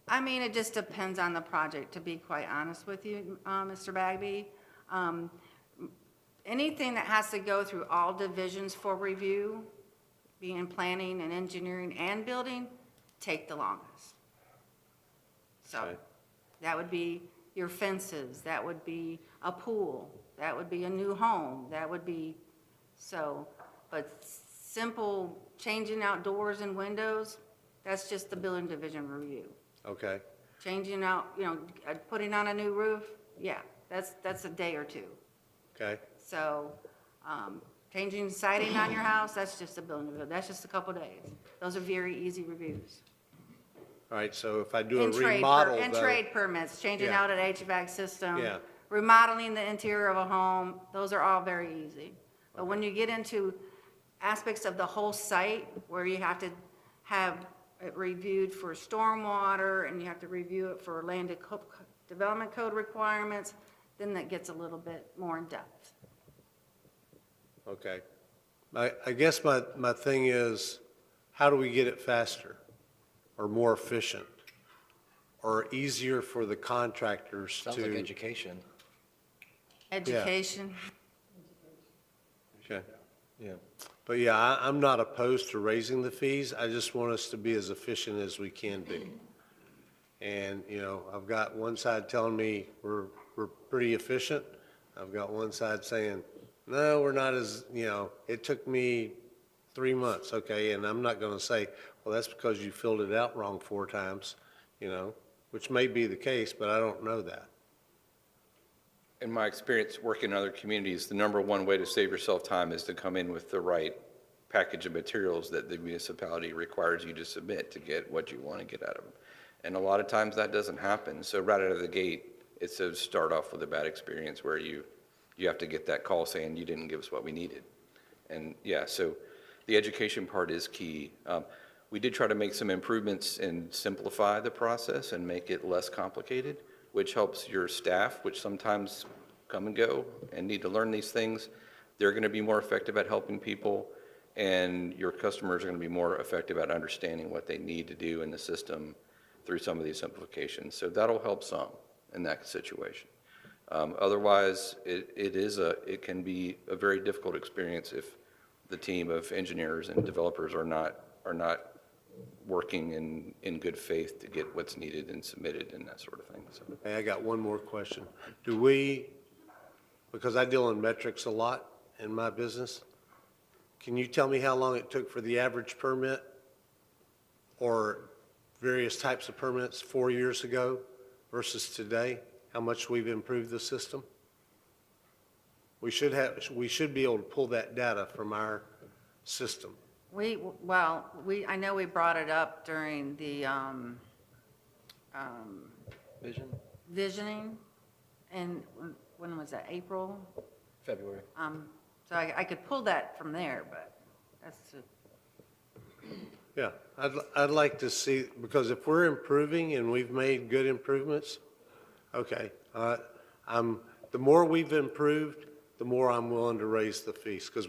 I mean, it just depends on the project, to be quite honest with you, Mr. Bagby. Anything that has to go through all divisions for review, being in planning and engineering and building, take the longest. So Okay. that would be your fences, that would be a pool, that would be a new home, that would be, so, but simple changing out doors and windows, that's just the building division review. Okay. Changing out, putting on a new roof, yeah, that's a day or two. Okay. So, changing siding on your house, that's just a building review, that's just a couple days. Those are very easy reviews. All right, so if I do a And remodel, and though, trade permits, changing Yeah. out an HVAC system. Yeah. Remodeling the interior of a home, those are all very easy. But when you get into aspects of the whole site, where you have to have it reviewed for stormwater, and you have to review it for land development code requirements, then that gets a little bit more in depth. okay. I guess my thing is, how do we get it faster or more efficient or easier for the contractors Sounds to? like education. Education. Okay. Yeah. But yeah, I'm not opposed to raising the fees. I just want us to be as efficient as we can be. And, I've got one side telling me we're pretty efficient. I've got one side saying, no, we're not as, it took me 3 months. Okay, and I'm not going to say, well, that's because you filled it out wrong 4 times, which may be the case, but I don't know that. In my experience working in other communities, the number one way to save yourself time is to come in with the right package of materials that the municipality requires you to submit to get what you want to get out of them. And a lot of times that doesn't happen. So right out of the gate, it's a start off with a bad experience where you have to get that call saying you didn't give us what we needed. And yeah, so the education part is key. We did try to make some improvements and simplify the process and make it less complicated, which helps your staff, which sometimes come and go and need to learn these things. They're going to be more effective at helping people, and your customers are going to be more effective at understanding what they need to do in the system through some of these simplifications. So that'll help some in that situation. Otherwise, it can be a very difficult experience if the team of engineers and developers are not working in good faith to get what's needed and submitted and that sort of thing. So. Hey, I got one more question. Because I deal in metrics a lot in my business, can you tell me how long it took for the average permit or various types of permits 4 years ago versus today? How much we've improved the system? We should be able to pull that data from our system. I know we brought it up during the visioning, and when was that, April? February. So I could pull that from there, but that's Yeah, I'd like to see, because if we're improving and we've made good improvements, okay, the more we've improved, the more I'm willing to raise the fees, because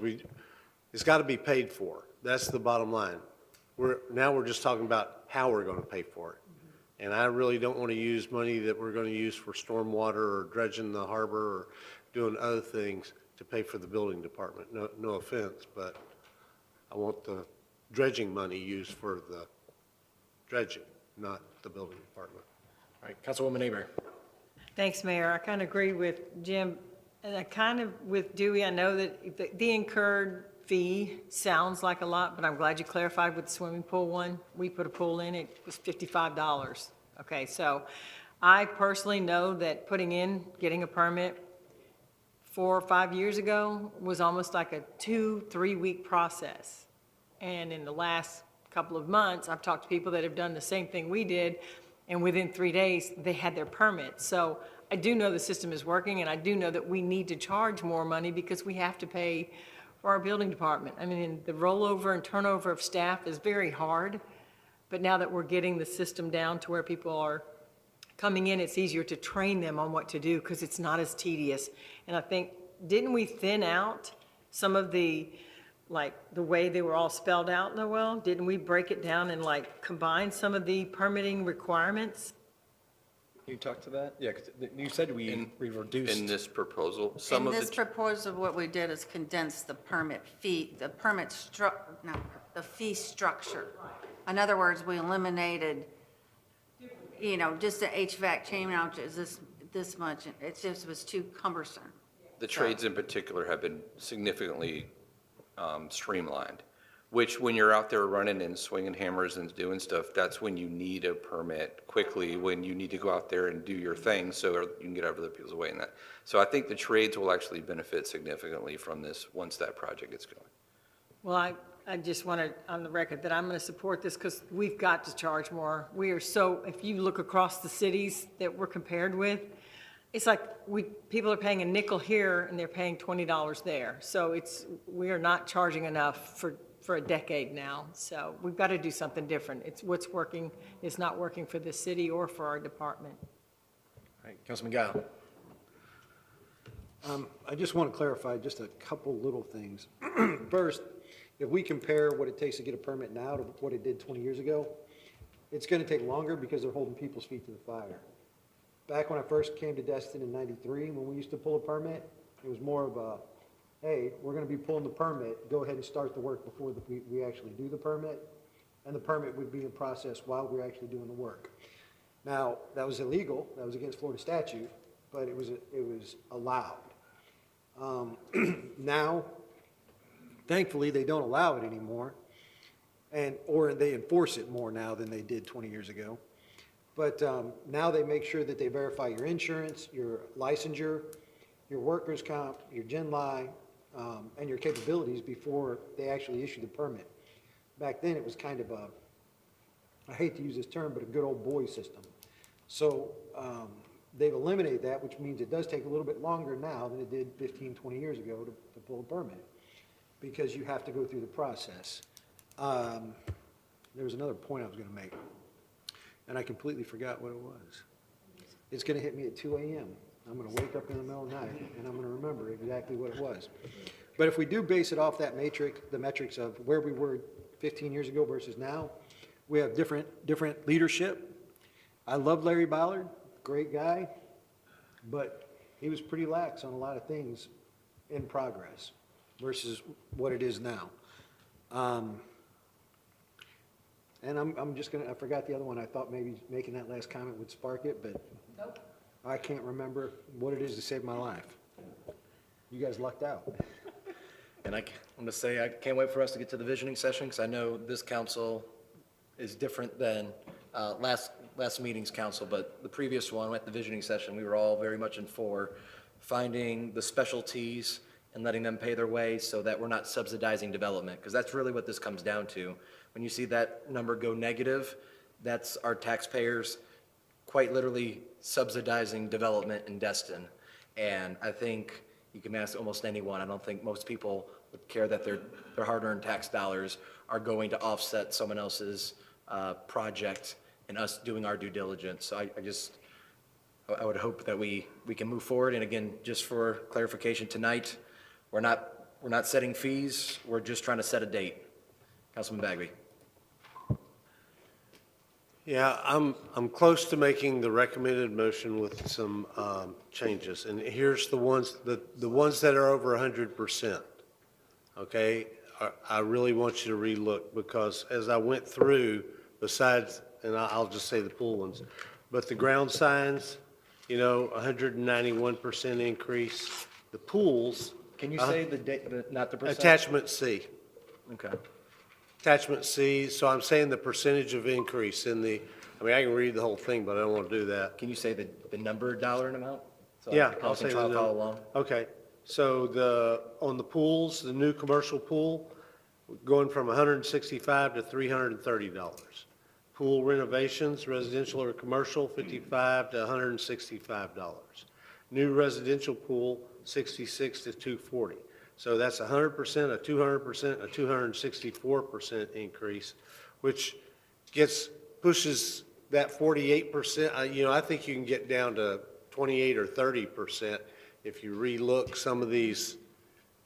it's got to be paid for. That's the bottom line. Now we're just talking about how we're going to pay for it. And I really don't want to use money that we're going to use for stormwater or dredging the harbor or doing other things to pay for the building department. No offense, but I want the dredging money used for the dredging, not the building department. All right, Councilwoman Aber. Thanks, Mayor. I kind of agree with Jim, and I kind of with Dewey. I know that the incurred fee sounds like a lot, but I'm glad you clarified with the swimming pool one. We put a pool in, it was $55. Okay, so I personally know that getting a permit 4 or 5 years ago was almost like a 2-3 week process. And in the last couple of months, I've talked to people that have done the same thing we did, and within 3 days, they had their permit. So I do know the system is working, and I do know that we need to charge more money because we have to pay for our building department. I mean, the rollover and turnover of staff is very hard, but now that we're getting the system down to where people are coming in, it's easier to train them on what to do because it's not as tedious. And I think, didn't we thin out some of the, like, the way they were all spelled out, Noel? Didn't we break it down and like combine some of the permitting requirements? Can you talk to that? Yeah, 'cause you said we reduced. In this proposal, In this proposal, what we did is condense the permit fee, the fee structure. In other words, we eliminated, just the HVAC chain out is this much. It just was too cumbersome. the trades in particular have been significantly streamlined, which when you're out there running and swinging hammers and doing stuff, that's when you need a permit quickly, when you need to go out there and do your thing so you can get out of other people's way in that. So I think the trades will actually benefit significantly from this once that project gets going. Well, I just want to, on the record, that I'm going to support this because we've got to charge more. We are so, if you look across the cities that we're compared with, it's like people are paying a nickel here and they're paying $20 there. So we are not charging enough for a decade now. So we've got to do something different. It's what's working is not working for the city or for our department. All right, Councilman Guile. I just want to clarify just a couple little things. First, if we compare what it takes to get a permit now to what it did 20 years ago, it's going to take longer because they're holding people's feet to the fire. Back when I first came to Destin in '93, when we used to pull a permit, it was more of a, hey, we're going to be pulling the permit, go ahead and start the work before we actually do the permit, and the permit would be in process while we're actually doing the work. Now, that was illegal, that was against Florida statute, but it was allowed. Now, thankfully, they don't allow it anymore, or they enforce it more now than they did 20 years ago. But now they make sure that they verify your insurance, your licensure, your workers' comp, your gen li, and your capabilities before they actually issue the permit. Back then, it was kind of I hate to use this term, but a good old boy system. So they've eliminated that, which means it does take a little bit longer now than it did 15, 20 years ago to pull a permit, because you have to go through the process. There was another point I was going to make, and I completely forgot what it was. It's going to hit me at 2 a.m. I'm going to wake up in the middle of the night, and I'm going to remember exactly what it was. But if we do base it off that matrix, the metrics of where we were 15 years ago versus now, we have different leadership. I love Larry Ballard, great guy, but he was pretty lax on a lot of things in progress versus what it is now. And I'm just I forgot the other one. I thought maybe making that last comment would spark it, but nope. I can't remember what it is to save my life. You guys lucked out. And I'm going to say, I can't wait for us to get to the visioning session, because I know this council is different than last meeting's council, but the previous one, at the visioning session, we were all very much in for finding the specialties and letting them pay their way so that we're not subsidizing development, because that's really what this comes down to. When you see that number go negative, that's our taxpayers quite literally subsidizing development in Destin. And I think you can ask almost anyone. I don't think most people would care that their hard-earned tax dollars are going to offset someone else's project and us doing our due diligence. So I would hope that we can move forward. And again, just for clarification tonight, we're not setting fees. We're just trying to set a date. Councilman Bagby. Yeah, I'm close to making the recommended motion with some changes, and here's the ones that are over 100%. Okay, I really want you to relook, because as I went through, besides, and I'll just say the pool ones, but the ground signs, 191% increase. The pools. Can you say not the percent? Attachment C. Okay. Attachment C, so I'm saying the percentage of increase in I can read the whole thing, but I don't want to do that. Can you say the number, dollar, and amount? So Yeah, I'll say follow along. Okay, so on the pools, the new commercial pool, going from $165 to $330. Pool renovations, residential or commercial, $55 to $165. New residential pool, $66 to $240. So that's 100%, a 200%, a 264% increase, which pushes that 48%. You know, I think you can get down to 28 or 30% if you relook some of these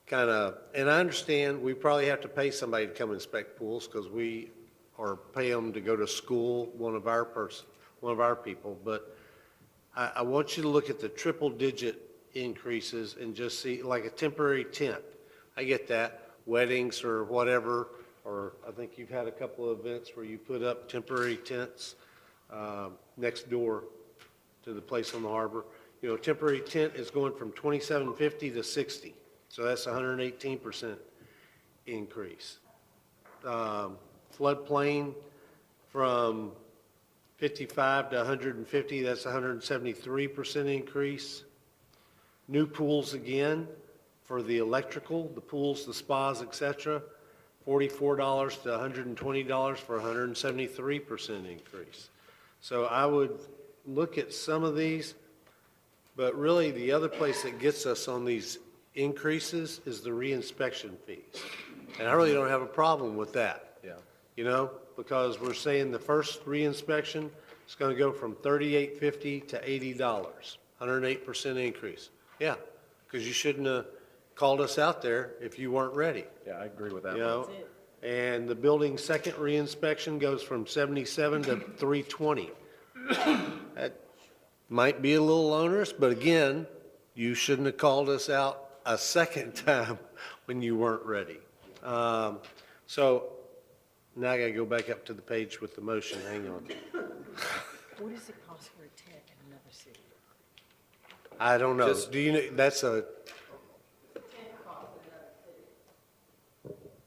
kind of, and I understand we probably have to pay somebody to come inspect pools because we or pay them to go to school, one of our people, but I want you to look at the triple-digit increases and just see, like a temporary tent. I get that, weddings or whatever, or I think you've had a couple of events where you put up temporary tents next door to the place on the harbor. You know, temporary tent is going from $27.50 to $60, so that's 118% increase. Floodplain from 55 to 150, that's 173% increase. New pools again for the electrical, the pools, the spas, etc., $44 to $120 for 173% increase. So I would look at some of these, but really the other place that gets us on these increases is the reinspection fees. And I really don't have a problem with that. Yeah. You know, because we're saying the first reinspection is going to go from $38.50 to $80, 108% increase. Yeah, because you shouldn't have called us out there if you weren't ready. Yeah, I agree with that. You know, and the building second reinspection goes from 77 to 320. That might be a little onerous, but again, you shouldn't have called us out a second time when you weren't ready. So now I got to go back up to the page with the motion. Hang on. What does it cost for a tent in another city? I don't know. Do you know, that's a,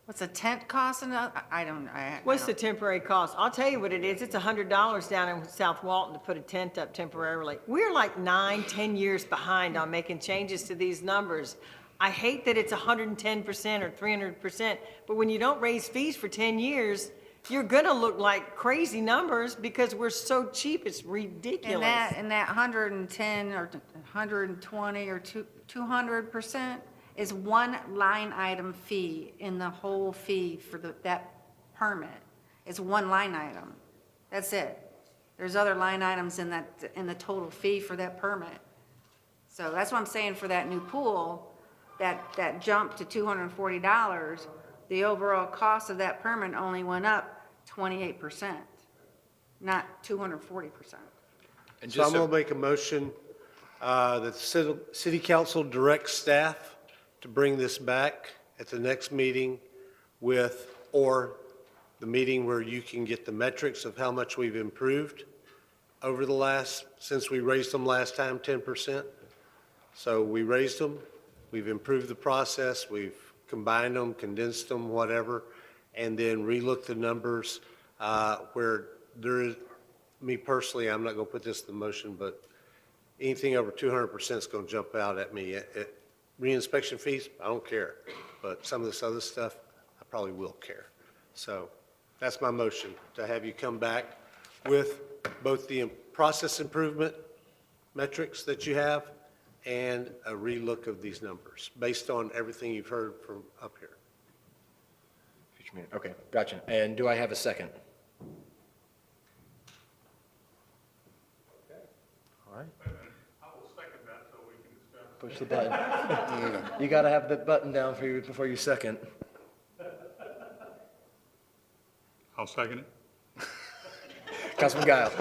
What's a tent cost? What's the temporary cost? I'll tell you what it is. It's $100 down in South Walton to put a tent up temporarily. We're like 9-10 years behind on making changes to these numbers. I hate that it's 110% or 300%, but when you don't raise fees for 10 years, you're gonna look like crazy numbers because we're so cheap, it's ridiculous. And that 110 or 120 or 200% is one line item fee in the whole fee for that permit. It's one line item. That's it. There's other line items in the total fee for that permit. So that's what I'm saying for that new pool, that jump to $240, the overall cost of that permit only went up 28%, not 240%. so I'm going to make a motion that the city council directs staff to bring this back at the next meeting or the meeting where you can get the metrics of how much we've improved over since we raised them last time, 10%. So we raised them, we've improved the process, we've combined them, condensed them, whatever, and then relook the numbers where there is, me personally, I'm not going to put this in the motion, but anything over 200% is going to jump out at me. Reinspection fees, I don't care, but some of this other stuff, I probably will care. So that's my motion, to have you come back with both the process improvement metrics that you have and a relook of these numbers based on everything you've heard from up here. Okay, gotcha. And do I have a second? All right. Push the button. You got to have the button down before you second. I'll second it. Councilman Guile.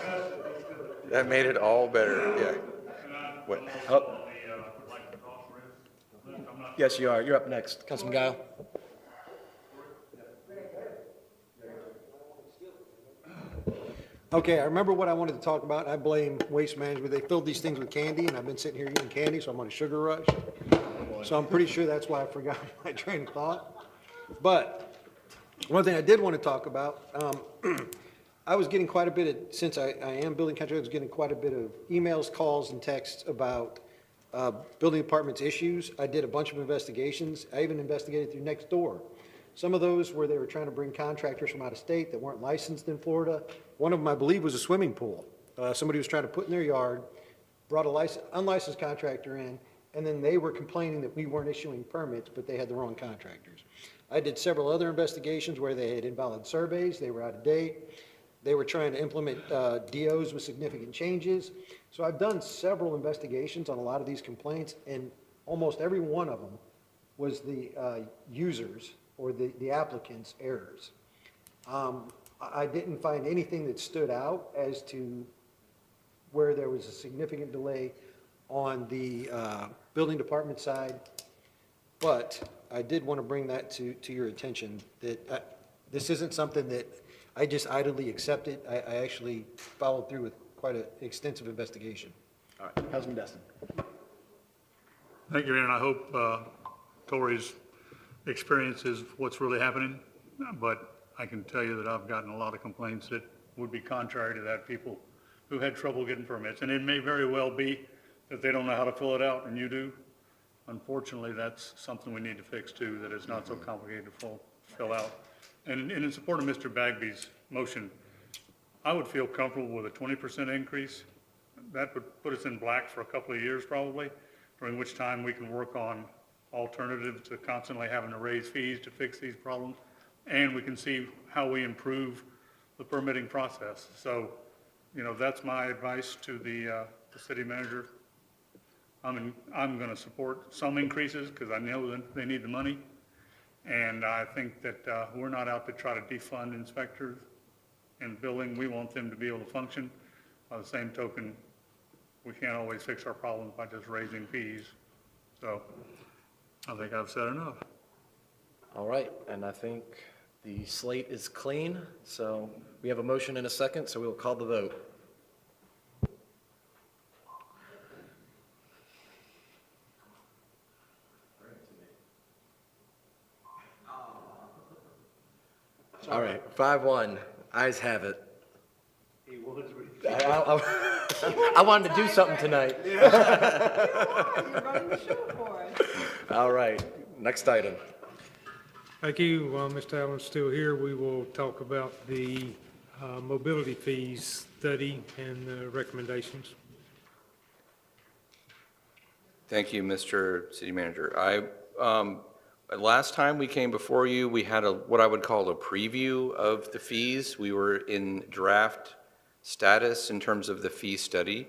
That made it all better, yeah. What? Oh. Yes, you are. You're up next. Councilman Guile. Okay, I remember what I wanted to talk about. I blame Waste Management. They filled these things with candy, and I've been sitting here eating candy, so I'm on a sugar rush. So I'm pretty sure that's why I forgot my train of thought. But one thing I did want to talk about, I was getting quite a bit of, since I am building contractor, I was getting quite a bit of emails, calls, and texts about building department's issues. I did a bunch of investigations. I even investigated through next door. Some of those where they were trying to bring contractors from out of state that weren't licensed in Florida. One of them, I believe, was a swimming pool. Somebody was trying to put in their yard, brought a unlicensed contractor in, and then they were complaining that we weren't issuing permits, but they had the wrong contractors. I did several other investigations where they had invalid surveys, they were out of date. They were trying to implement DOs with significant changes. So I've done several investigations on a lot of these complaints, and almost every one of them was the users or the applicant's errors. I didn't find anything that stood out as to where there was a significant delay on the building department side, but I did want to bring that to your attention, that this isn't something that I just idly accepted. I actually followed through with quite an extensive investigation. All right, Councilman Destin. Thank you, Aaron. I hope Tori's experience is what's really happening, but I can tell you that I've gotten a lot of complaints that would be contrary to that, people who had trouble getting permits. And it may very well be that they don't know how to fill it out and you do. Unfortunately, that's something we need to fix too, that it's not so complicated to fill out. And in support of Mr. Bagby's motion, I would feel comfortable with a 20% increase. That would put us in black for a couple of years probably, during which time we can work on alternatives to constantly having to raise fees to fix these problems. And we can see how we improve the permitting process. So, you know, that's my advice to the city manager. I'm going to support some increases because I know that they need the money. And I think that we're not out to try to defund inspectors and building. We want them to be able to function. By the same token, we can't always fix our problems by just raising fees. So I think I've said enough. All right, and I think the slate is clean, so we have a motion and a second, so we will call the vote. All right, 5-1, ayes have it. I wanted to do something tonight. All right, next item. Thank you. While Mr. Allen's still here, we will talk about the mobility fees study and the recommendations. Thank you, Mr. City Manager. Last time we came before you, we had what I would call a preview of the fees. We were in draft status in terms of the fee study,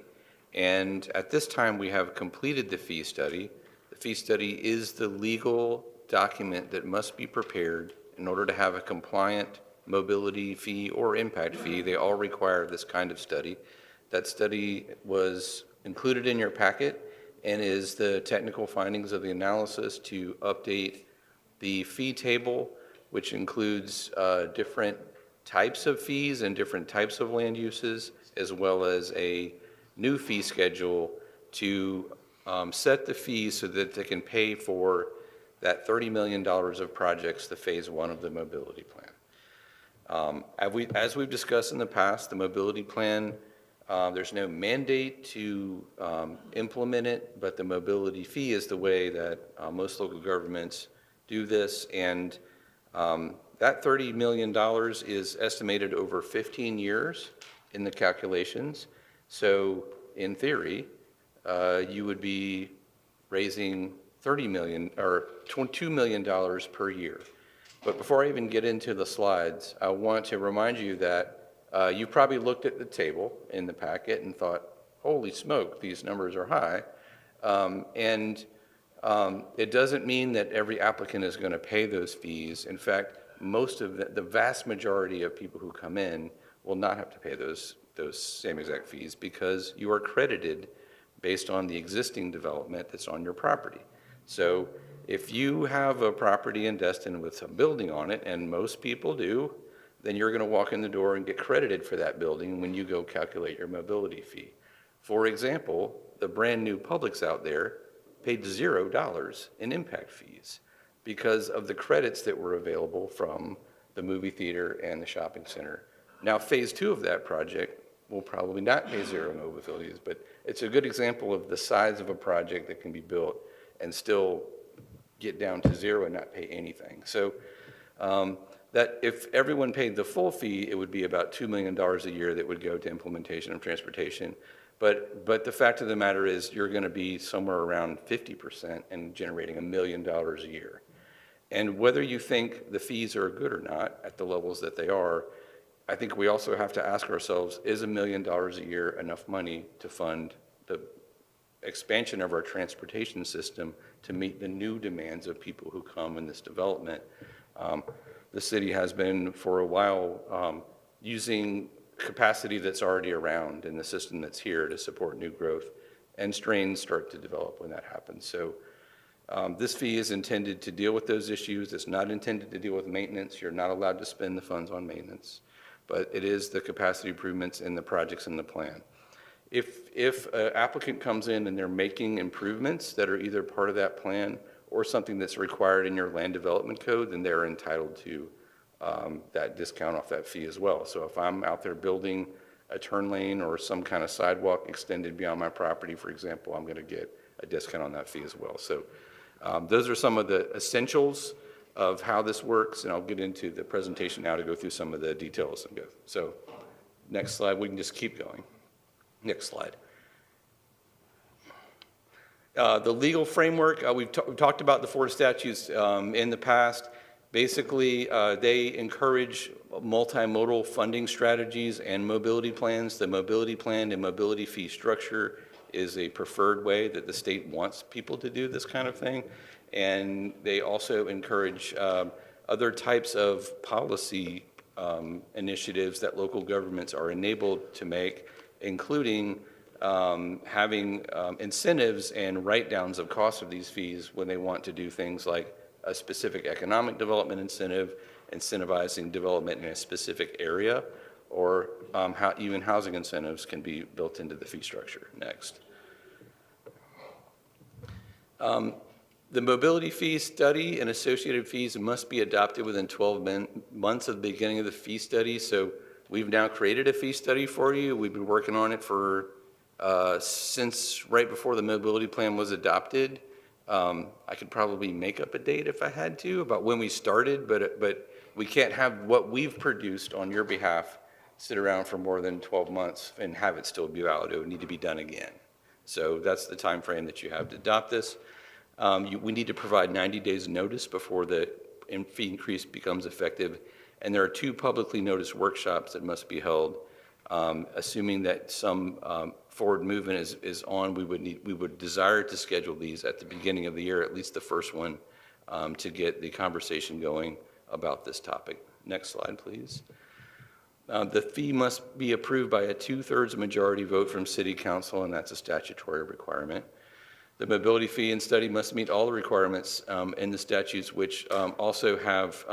and at this time we have completed the fee study. The fee study is the legal document that must be prepared in order to have a compliant mobility fee or impact fee. They all require this kind of study. That study was included in your packet and is the technical findings of the analysis to update the fee table, which includes different types of fees and different types of land uses, as well as a new fee schedule to set the fees so that they can pay for that $30 million of projects, the phase one of the mobility plan. As we've discussed in the past, the mobility plan, there's no mandate to implement it, but the mobility fee is the way that most local governments do this. And that $30 million is estimated over 15 years in the calculations. So in theory, you would be raising $30 million or $2 million per year. But before I even get into the slides, I want to remind you that you probably looked at the table in the packet and thought, holy smoke, these numbers are high. It doesn't mean that every applicant is going to pay those fees. In fact, most of the vast majority of people who come in will not have to pay those same exact fees because you are credited based on the existing development that's on your property. So if you have a property in Destin with a building on it, and most people do, then you're going to walk in the door and get credited for that building when you go calculate your mobility fee. For example, the brand new Publix out there paid $0 in impact fees because of the credits that were available from the movie theater and the shopping center. Now, phase two of that project will probably not pay zero mobility fees, but it's a good example of the size of a project that can be built and still get down to zero and not pay anything. So that if everyone paid the full fee, it would be about $2 million a year that would go to implementation of transportation. But the fact of the matter is you're going to be somewhere around 50% and generating $1 million a year. And whether you think the fees are good or not at the levels that they are, I think we also have to ask ourselves, is $1 million a year enough money to fund the expansion of our transportation system to meet the new demands of people who come in this development? The city has been for a while using capacity that's already around in the system that's here to support new growth, and strains start to develop when that happens. So this fee is intended to deal with those issues. It's not intended to deal with maintenance. You're not allowed to spend the funds on maintenance, but it is the capacity improvements in the projects in the plan. If an applicant comes in and they're making improvements that are either part of that plan or something that's required in your land development code, then they're entitled to that discount off that fee as well. So if I'm out there building a turn lane or some kind of sidewalk extended beyond my property, for example, I'm going to get a discount on that fee as well. So those are some of the essentials of how this works, and I'll get into the presentation now to go through some of the details. So next slide, we can just keep going. Next slide. The legal framework, we've talked about the Florida statutes in the past. Basically, they encourage multimodal funding strategies and mobility plans. The mobility plan and mobility fee structure is a preferred way that the state wants people to do this kind of thing. And they also encourage other types of policy initiatives that local governments are enabled to make, including having incentives and write-downs of costs of these fees when they want to do things like a specific economic development incentive, incentivizing development in a specific area, or how even housing incentives can be built into the fee structure. Next. The mobility fee study and associated fees must be adopted within 12 months of the beginning of the fee study. So we've now created a fee study for you. We've been working on it for since right before the mobility plan was adopted. I could probably make up a date if I had to about when we started, but we can't have what we've produced on your behalf sit around for more than 12 months and have it still be valid. It would need to be done again. So that's the time frame that you have to adopt this. We need to provide 90 days notice before the fee increase becomes effective. And there are 2 publicly noticed workshops that must be held. Assuming that some forward movement is on, we would desire to schedule these at the beginning of the year, at least the first one, to get the conversation going about this topic. Next slide, please. The fee must be approved by a 2/3 majority vote from City Council, and that's a statutory requirement. The mobility fee and study must meet all the requirements in the statutes, which also have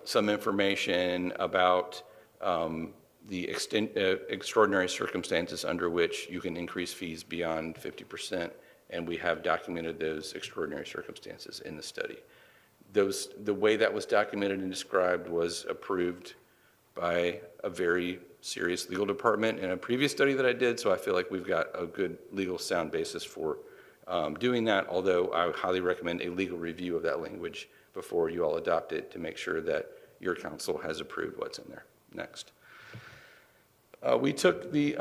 some information about the extraordinary circumstances under which you can increase fees beyond 50%, and we have documented those extraordinary circumstances in the study. The way that was documented and described was approved by a very serious legal department in a previous study that I did, so I feel like we've got a good legal sound basis for doing that, although I would highly recommend a legal review of that language before you all adopt it to make sure that your council has approved what's in there. Next. We took the,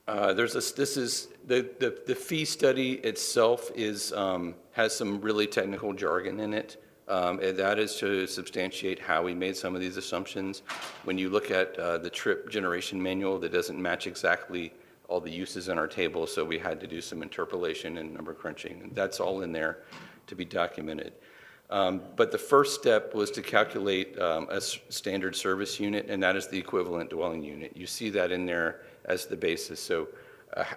the fee study itself has some really technical jargon in it. And that is to substantiate how we made some of these assumptions. When you look at the trip generation manual, that doesn't match exactly all the uses in our table, so we had to do some interpolation and number crunching, and that's all in there to be documented. But the first step was to calculate a standard service unit, and that is the equivalent dwelling unit. You see that in there as the basis. So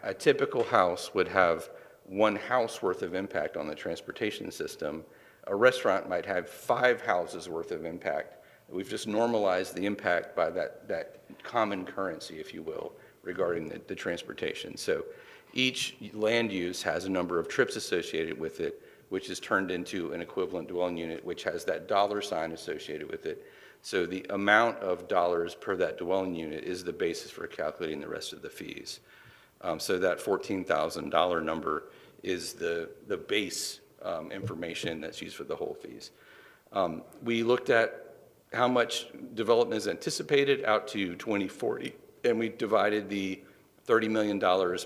a typical house would have 1 house worth of impact on the transportation system. A restaurant might have 5 houses worth of impact. We've just normalized the impact by that common currency, if you will, regarding the transportation. So each land use has a number of trips associated with it, which is turned into an equivalent dwelling unit, which has that dollar sign associated with it. So the amount of dollars per that dwelling unit is the basis for calculating the rest of the fees. So that $14,000 number is the base information that's used for the whole fees. We looked at how much development is anticipated out to 2040, and we divided the $30 million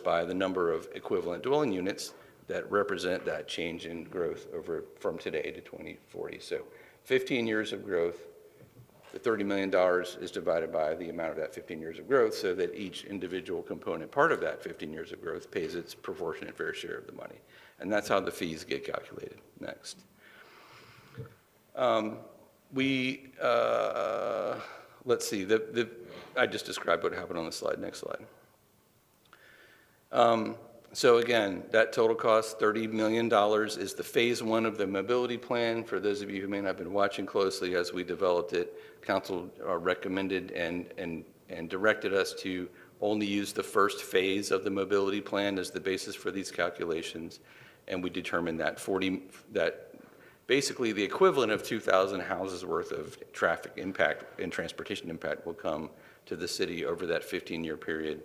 by the number of equivalent dwelling units that represent that change in growth over from today to 2040. So 15 years of growth, the $30 million is divided by the amount of that 15 years of growth so that each individual component part of that 15 years of growth pays its proportionate fair share of the money. And that's how the fees get calculated. Next. Let's see, I just described what happened on the slide. Next slide. So again, that total cost, $30 million, is the phase one of the mobility plan. For those of you who may not have been watching closely as we developed it, council recommended and directed us to only use the first phase of the mobility plan as the basis for these calculations. And we determined that basically the equivalent of 2,000 houses worth of traffic impact and transportation impact will come to the city over that 15-year period,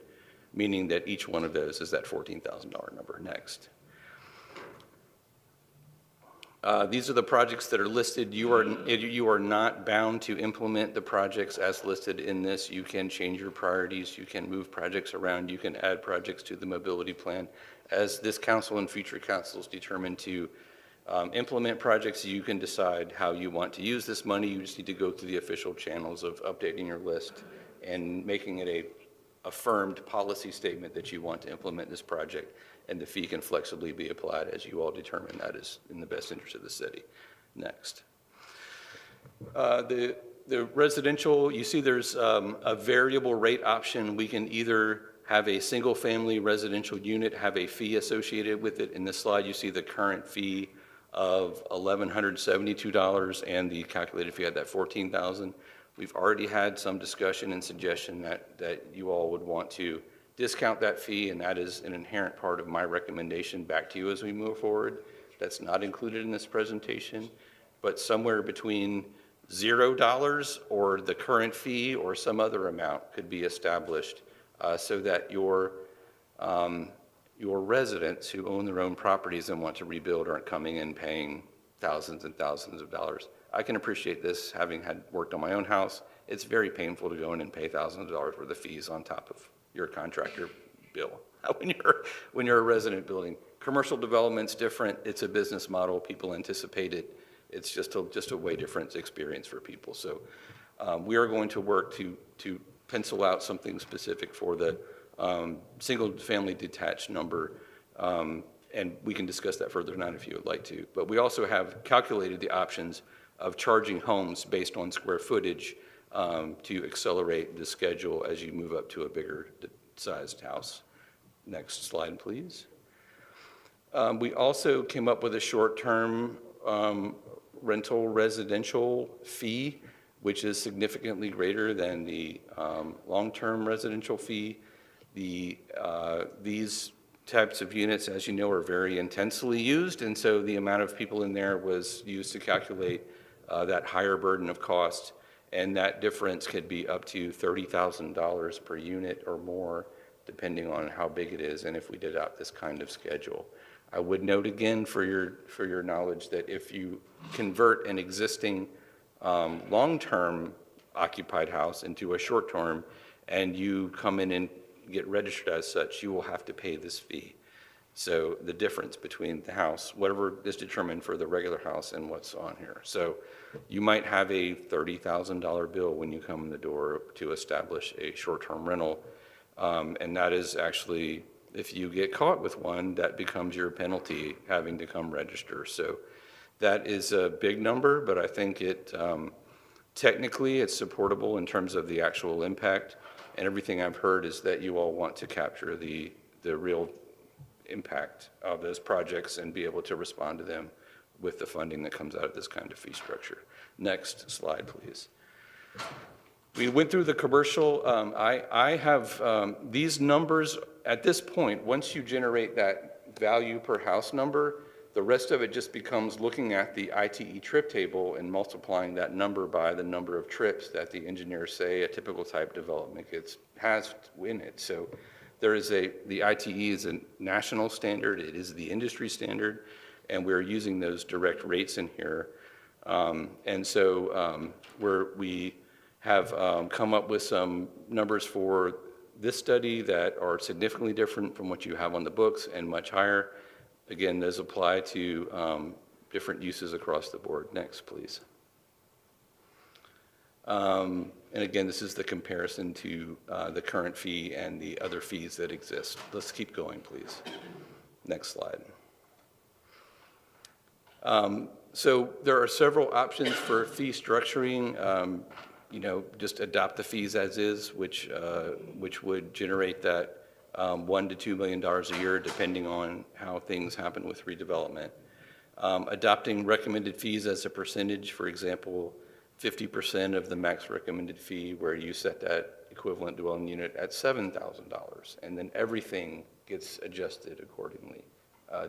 meaning that each one of those is that $14,000 number. Next. These are the projects that are listed. You are not bound to implement the projects as listed in this. You can change your priorities. You can move projects around. You can add projects to the mobility plan. As this council and future councils determine to implement projects, you can decide how you want to use this money. You just need to go through the official channels of updating your list and making it a affirmed policy statement that you want to implement this project, and the fee can flexibly be applied as you all determine that is in the best interest of the city. Next. The residential, you see there's a variable rate option. We can either have a single family residential unit have a fee associated with it. In this slide you see the current fee of $1,172 and the calculated fee at that $14,000. We've already had some discussion and suggestion that you all would want to discount that fee, and that is an inherent part of my recommendation back to you as we move forward. That's not included in this presentation, but somewhere between $0 or the current fee or some other amount could be established so that your residents who own their own properties and want to rebuild aren't coming in paying thousands and thousands of dollars. I can appreciate this, having had worked on my own house. It's very painful to go in and pay thousands of dollars worth of fees on top of your contractor bill when you're a resident building. Commercial development's different. It's a business model. People anticipate it. It's just a way different experience for people. So we are going to work to pencil out something specific for the single-family detached number, and we can discuss that further tonight if you would like to. But we also have calculated the options of charging homes based on square footage to accelerate the schedule as you move up to a bigger sized house. Next slide, please. We also came up with a short-term rental residential fee, which is significantly greater than the long-term residential fee. These types of units, as you know, are very intensely used, and so the amount of people in there was used to calculate that higher burden of cost, and that difference could be up to $30,000 per unit or more, depending on how big it is and if we did out this kind of schedule. I would note again for your knowledge that if you convert an existing long-term occupied house into a short-term and you come in and get registered as such, you will have to pay this fee. So the difference between the house, whatever is determined for the regular house and what's on here. So you might have a $30,000 bill when you come in the door to establish a short-term rental. And that is actually, if you get caught with one, that becomes your penalty, having to come register. So that is a big number, but I think technically it's supportable in terms of the actual impact. And everything I've heard is that you all want to capture the real impact of those projects and be able to respond to them with the funding that comes out of this kind of fee structure. Next slide, please. We went through the commercial. I have these numbers at this point. Once you generate that value per house number, the rest of it just becomes looking at the ITE trip table and multiplying that number by the number of trips that the engineers say a typical type development has in it. So there is the ITE is a national standard. It is the industry standard. and we're using those direct rates in here. And so we have come up with some numbers for this study that are significantly different from what you have on the books and much higher. Again, those apply to different uses across the board. Next, please. And again, this is the comparison to the current fee and the other fees that exist. Let's keep going, please. Next slide. So there are several options for fee structuring. Just adopt the fees as is, which would generate that $1 to $2 million a year, depending on how things happen with redevelopment. Adopting recommended fees as a percentage, for example, 50% of the max recommended fee, where you set that equivalent dwelling unit at $7,000, and then everything gets adjusted accordingly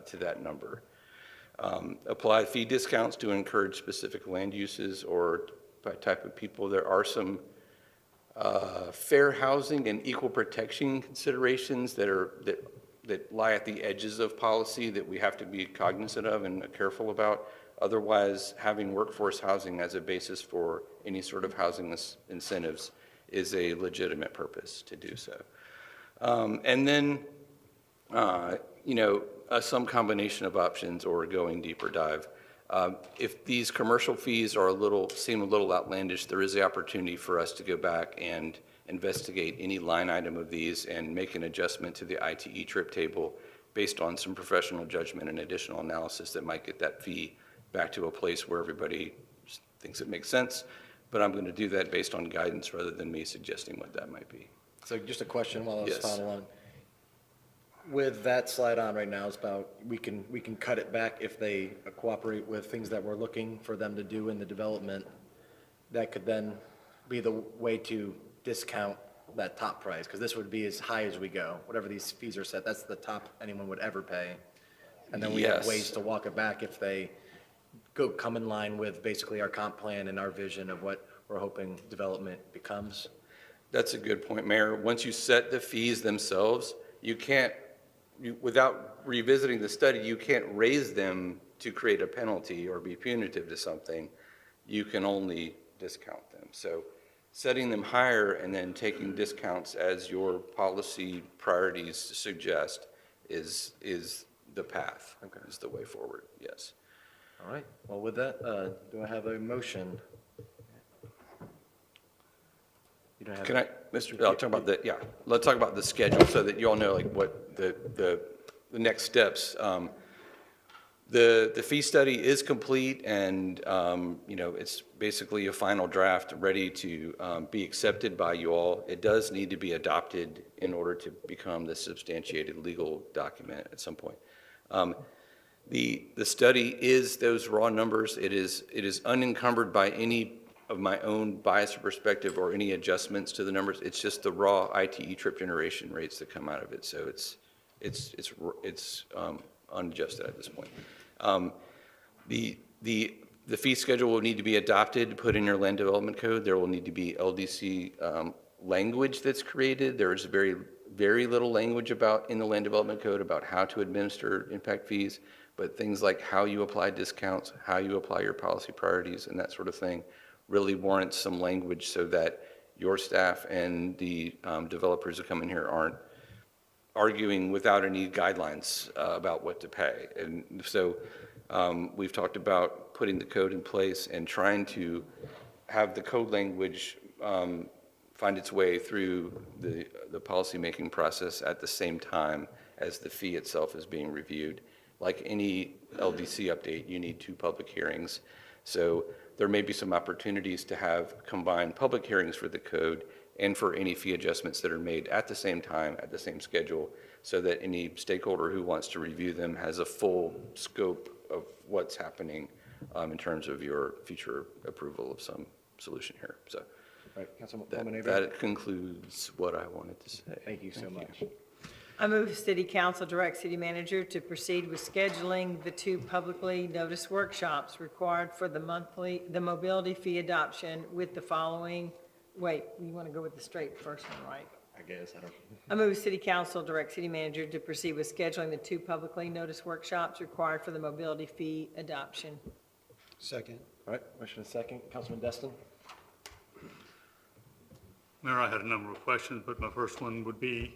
to that number. Apply fee discounts to encourage specific land uses or by type of people. There are some fair housing and equal protection considerations that lie at the edges of policy that we have to be cognizant of and careful about. Otherwise, having workforce housing as a basis for any sort of housing incentives is a legitimate purpose to do so. And then, some combination of options or going deeper dive. If these commercial fees seem a little outlandish, there is the opportunity for us to go back and investigate any line item of these and make an adjustment to the ITE trip table based on some professional judgment and additional analysis that might get that fee back to a place where everybody thinks it makes sense. But I'm going to do that based on guidance rather than me suggesting what that might be. So just a question while I was Yes. following. With that slide on right now, it's about we can cut it back if they cooperate with things that we're looking for them to do in the development. That could then be the way to discount that top price, because this would be as high as we go. Whatever these fees are set, that's the top anyone would ever pay. And then we have Yes. ways to walk it back if they come in line with basically our comp plan and our vision of what we're hoping development becomes. That's a good point, Mayor. Once you set the fees themselves, without revisiting the study, you can't raise them to create a penalty or be punitive to something. You can only discount them. So setting them higher and then taking discounts as your policy priorities suggest is the path, is the way forward, yes. All right, well, with that, do I have a motion? You don't have Can I, I'll talk about let's talk about the schedule so that you all know like what the next steps. The fee study is complete and, it's basically a final draft ready to be accepted by you all. It does need to be adopted in order to become the substantiated legal document at some point. The study is those raw numbers. It is unencumbered by any of my own bias or perspective or any adjustments to the numbers. It's just the raw ITE trip generation rates that come out of it. So it's unadjusted at this point. The fee schedule will need to be adopted, put in your land development code. There will need to be LDC language that's created. There is very, very little language in the land development code about how to administer impact fees, but things like how you apply discounts, how you apply your policy priorities, and that sort of thing really warrants some language so that your staff and the developers who come in here aren't arguing without any guidelines about what to pay. And so we've talked about putting the code in place and trying to have the code language find its way through the policymaking process at the same time as the fee itself is being reviewed. Like any LDC update, you need 2 public hearings. So there may be some opportunities to have combined public hearings for the code and for any fee adjustments that are made at the same time, at the same schedule, so that any stakeholder who wants to review them has a full scope of what's happening in terms of your future approval of some solution here. So right, that concludes what I wanted to say. Thank you so much. I move City Council direct City Manager to proceed with scheduling the 2 publicly noticed workshops required for the mobility fee adoption with the following, wait, you want to go with the straight first one, right? I guess, I don't. I move City Council direct City Manager to proceed with scheduling the 2 publicly noticed workshops required for the mobility fee adoption. Second. All right, motion and second. Councilman Destin? Mayor, I had a number of questions, but my first one would be,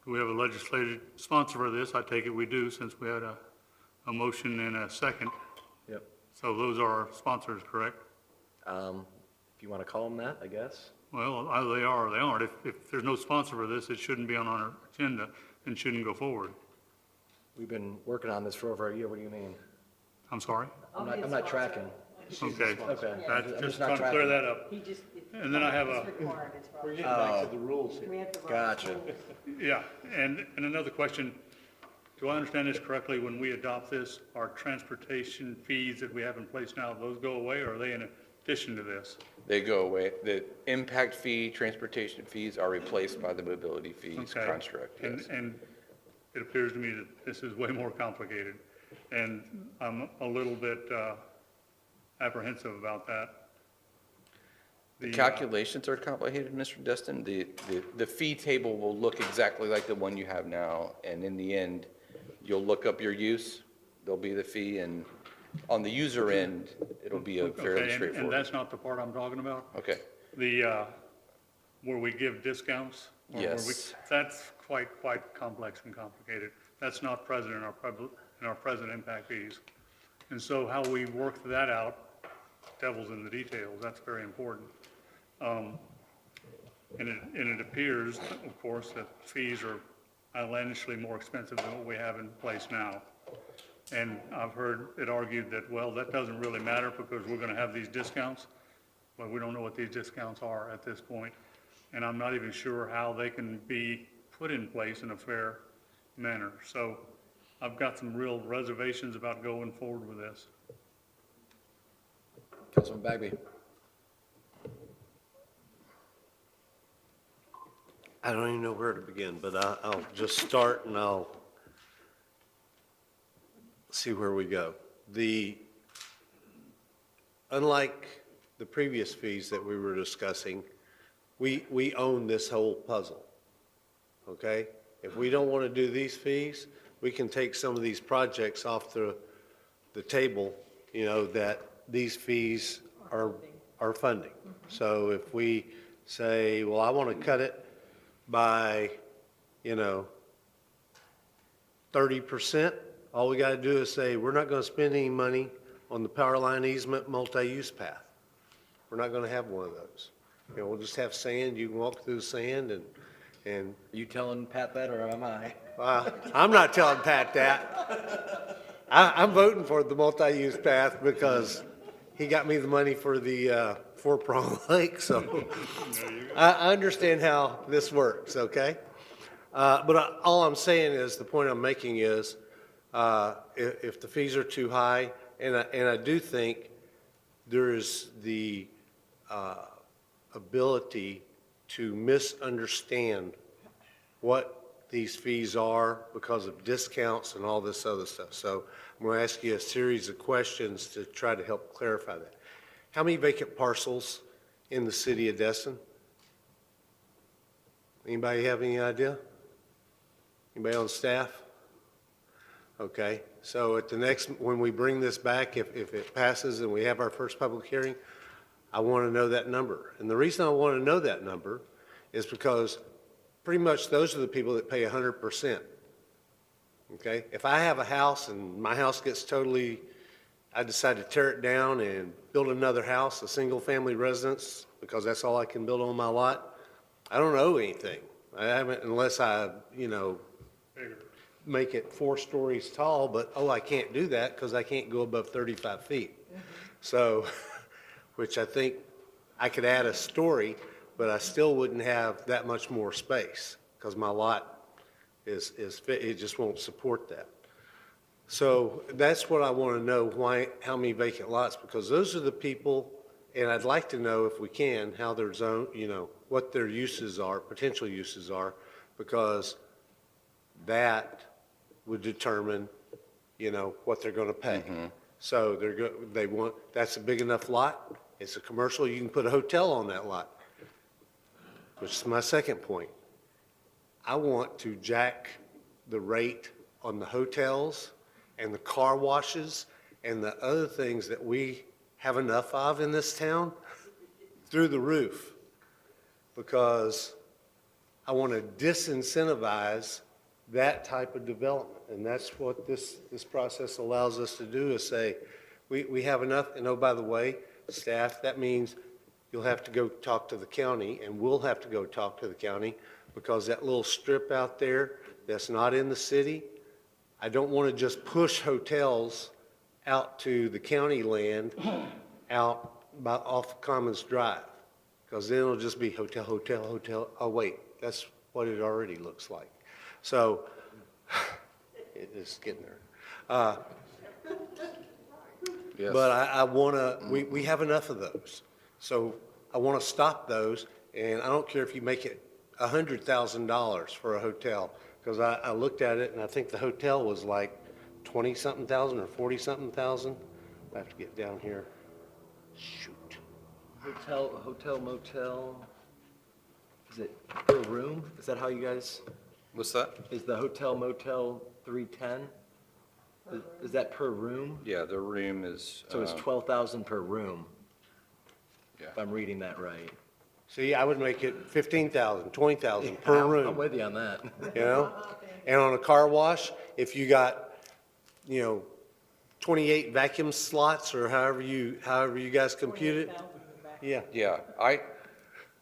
do we have a legislative sponsor for this? I take it we do, since we had a motion and a second. Yep. So those are our sponsors, correct? If you want to call them that, I guess. Well, either they are or they aren't. If there's no sponsor for this, it shouldn't be on our agenda and shouldn't go forward. We've been working on this for over a year. What do you mean? I'm sorry? I'm not tracking. Okay. Okay. That's I'm just not trying to clear tracking. that up. And then I have a, We're getting back to the rules here. Gotcha. yeah, and another question. Do I understand this correctly? When we adopt this, our transportation fees that we have in place now, those go away, or are they in addition to this? They go away. The impact fee, transportation fees are replaced by the mobility fees Okay. construct, yes. And it appears to me that this is way more complicated, and I'm a little bit apprehensive about that. The calculations are complicated, Mr. Destin. The fee table will look exactly like the one you have now, and in the end, you'll look up your use, there'll be the fee, and on the user end, it'll be a fairly Okay, and straightforward. that's not the part I'm talking about? Okay. The, where we give discounts? or where we- Yes. That's quite complex and complicated. That's not present in our present impact fees. And so how we work that out, devil's in the details, that's very important. And it appears, of course, that fees are outlandishly more expensive than what we have in place now. And I've heard it argued that, well, that doesn't really matter because we're going to have these discounts, but we don't know what these discounts are at this point. And I'm not even sure how they can be put in place in a fair manner. So I've got some real reservations about going forward with this. Councilman Bagby? I don't even know where to begin, but I'll just start and I'll see where we go. Unlike the previous fees that we were discussing, we own this whole puzzle, okay? If we don't want to do these fees, we can take some of these projects off the table, that these fees are funding. So if we say, well, I want to cut it by, 30%, all we got to do is say, we're not going to spend any money on the power line easement multi-use path. We're not going to have one of those. We'll just have sand. You can walk through the sand and. Are you telling Pat that, or am I? I'm not telling Pat that. I'm voting for the multi-use path because he got me the money for the four-prong lake, so I understand how this works, okay? But all I'm saying is, the point I'm making is, if the fees are too high, and I do think there is the ability to misunderstand what these fees are because of discounts and all this other stuff. So I'm going to ask you a series of questions to try to help clarify that. How many vacant parcels in the city of Destin? Anybody have any idea? Anybody on staff? Okay, so at the next, when we bring this back, if it passes and we have our first public hearing, I want to know that number. And the reason I want to know that number is because pretty much those are the people that pay 100%. Okay? If I have a house and my house gets totally, I decide to tear it down and build another house, a single-family residence, because that's all I can build on my lot, I don't owe anything. I haven't, unless I, make it 4 stories tall, but, I can't do that because I can't go above 35 feet. So, which I think I could add a story, but I still wouldn't have that much more space because my lot is fit, it just won't support that. So that's what I want to know, how many vacant lots, because those are the people, and I'd like to know if we can, how their zone, what their uses are, potential uses are, because that would determine, what they're going to pay. So that's a big enough lot. It's a commercial. You can put a hotel on that lot, which is my second point. I want to jack the rate on the hotels and the car washes and the other things that we have enough of in this town through the roof, because I want to disincentivize that type of development. And that's what this process allows us to do, is say, we have enough, and oh, by the way, staff, that means you'll have to go talk to the county, and we'll have to go talk to the county, because that little strip out there that's not in the city, I don't want to just push hotels out to the county land out off Commons Drive, because then it'll just be hotel, hotel, hotel. Oh, wait, that's what it already looks like. So it is getting there. Yes. But I want to, we have enough of those. So I want to stop those, and I don't care if you make it $100,000 for a hotel, because I looked at it and I think the hotel was like 20-something thousand or 40-something thousand. I have to get down here. Shoot. Hotel, motel, is it per room? Is that how you guys, What's that? is the hotel motel 310? Is that per room? Yeah, the room is. So it's 12,000 per room? Yeah. If I'm reading that right. See, I would make it 15,000, 20,000 per room. I'm with you on that. You know? And on a car wash, if you got, 28 vacuum slots, or however you guys compute it. Yeah. Yeah,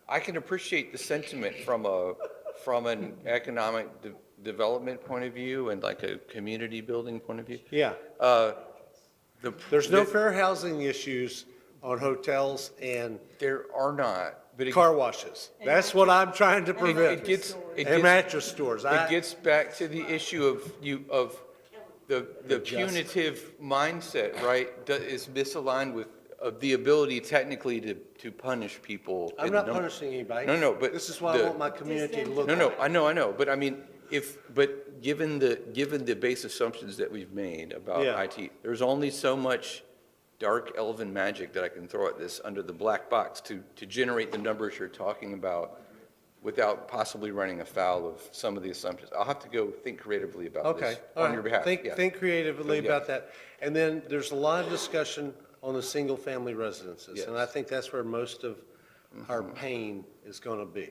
I can appreciate the sentiment from an economic development point of view and like a community building point of view. Yeah. There's no fair housing issues on hotels and there are not, but car washes. That's what I'm trying to prevent. And mattress stores. It gets back to the issue of the punitive mindset, right? Is misaligned with the ability technically to punish people. I'm not punishing anybody. No, but this is what I want my community to look like. No, I know, but I mean, but given the base assumptions that we've made about Yeah. IT, there's only so much dark elven magic that I can throw at this under the black box to generate the numbers you're talking about without possibly running afoul of some of the assumptions. I'll have to go think creatively about this on your behalf. Think creatively Yeah. about that. And then there's a lot of discussion on the single-family residences. And I think that's where most of our pain is going to be,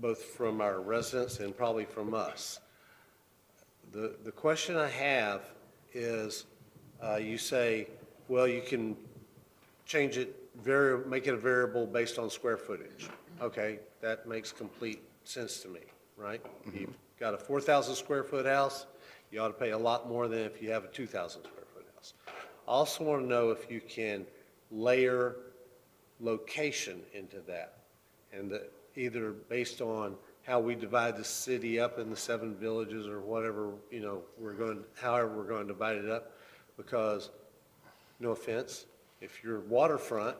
both from our residents and probably from us. The question I have is, you say, well, you can change it, make it a variable based on square footage. Okay, that makes complete sense to me, right? You've got a 4,000 square foot house, you ought to pay a lot more than if you have a 2,000 square foot house. I also want to know if you can layer location into that, and either based on how we divide the city up in the 7 villages or whatever, however we're going to divide it up, because, no offense, if you're waterfront,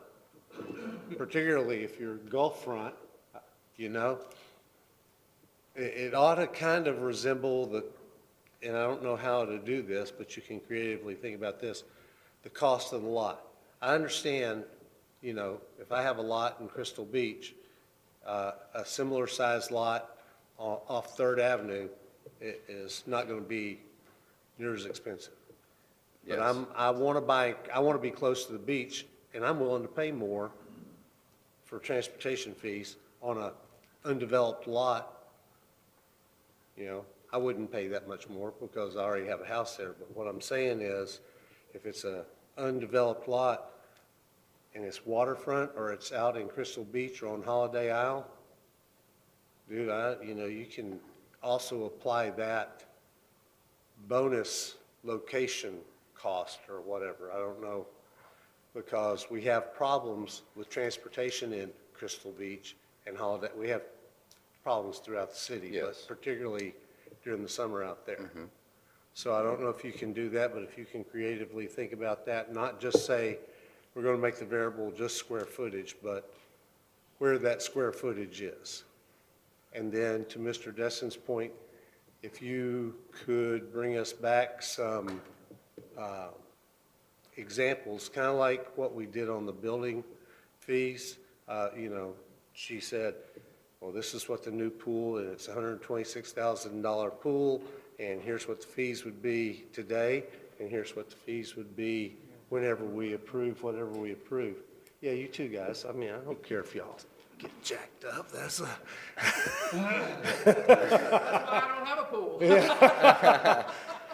particularly if you're Gulf front, it ought to kind of resemble and I don't know how to do this, but you can creatively think about this, the cost of the lot. I understand, if I have a lot in Crystal Beach, a similar sized lot off 3rd Avenue is not going to be near as expensive. But Yes. I want to be close to the beach, and I'm willing to pay more for transportation fees on a undeveloped lot. I wouldn't pay that much more because I already have a house there. But what I'm saying is, if it's an undeveloped lot and it's waterfront or it's out in Crystal Beach or on Holiday Isle, dude, you can also apply that bonus location cost or whatever. I don't know, because we have problems with transportation in Crystal Beach and Holiday. We have problems throughout the city, Yes. but particularly during the summer out there. So I don't know if you can do that, but if you can creatively think about that, not just say, we're going to make the variable just square footage, but where that square footage is. And then to Mr. Destin's point, if you could bring us back some examples, kind of like what we did on the building fees. She said, well, this is what the new pool, and it's a $126,000 pool, and here's what the fees would be today, and here's what the fees would be whenever we approve, whatever we approve. Yeah, you too, guys. I mean, I don't care if y'all get jacked up. That's a. I don't have a pool.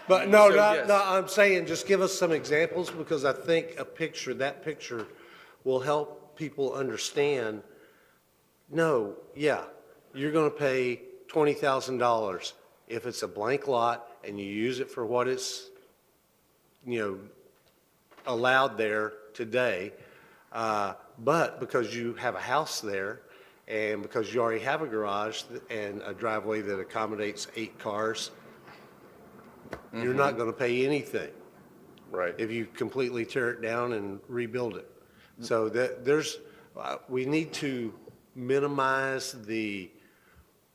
But no, So, yes. no, I'm saying just give us some examples because I think that picture will help people understand. No, yeah, you're going to pay $20,000 if it's a blank lot and you use it for what it's, allowed there today. But because you have a house there and because you already have a garage and a driveway that accommodates 8 cars, you're not going to pay anything. Right. If you completely tear it down and rebuild it. So we need to minimize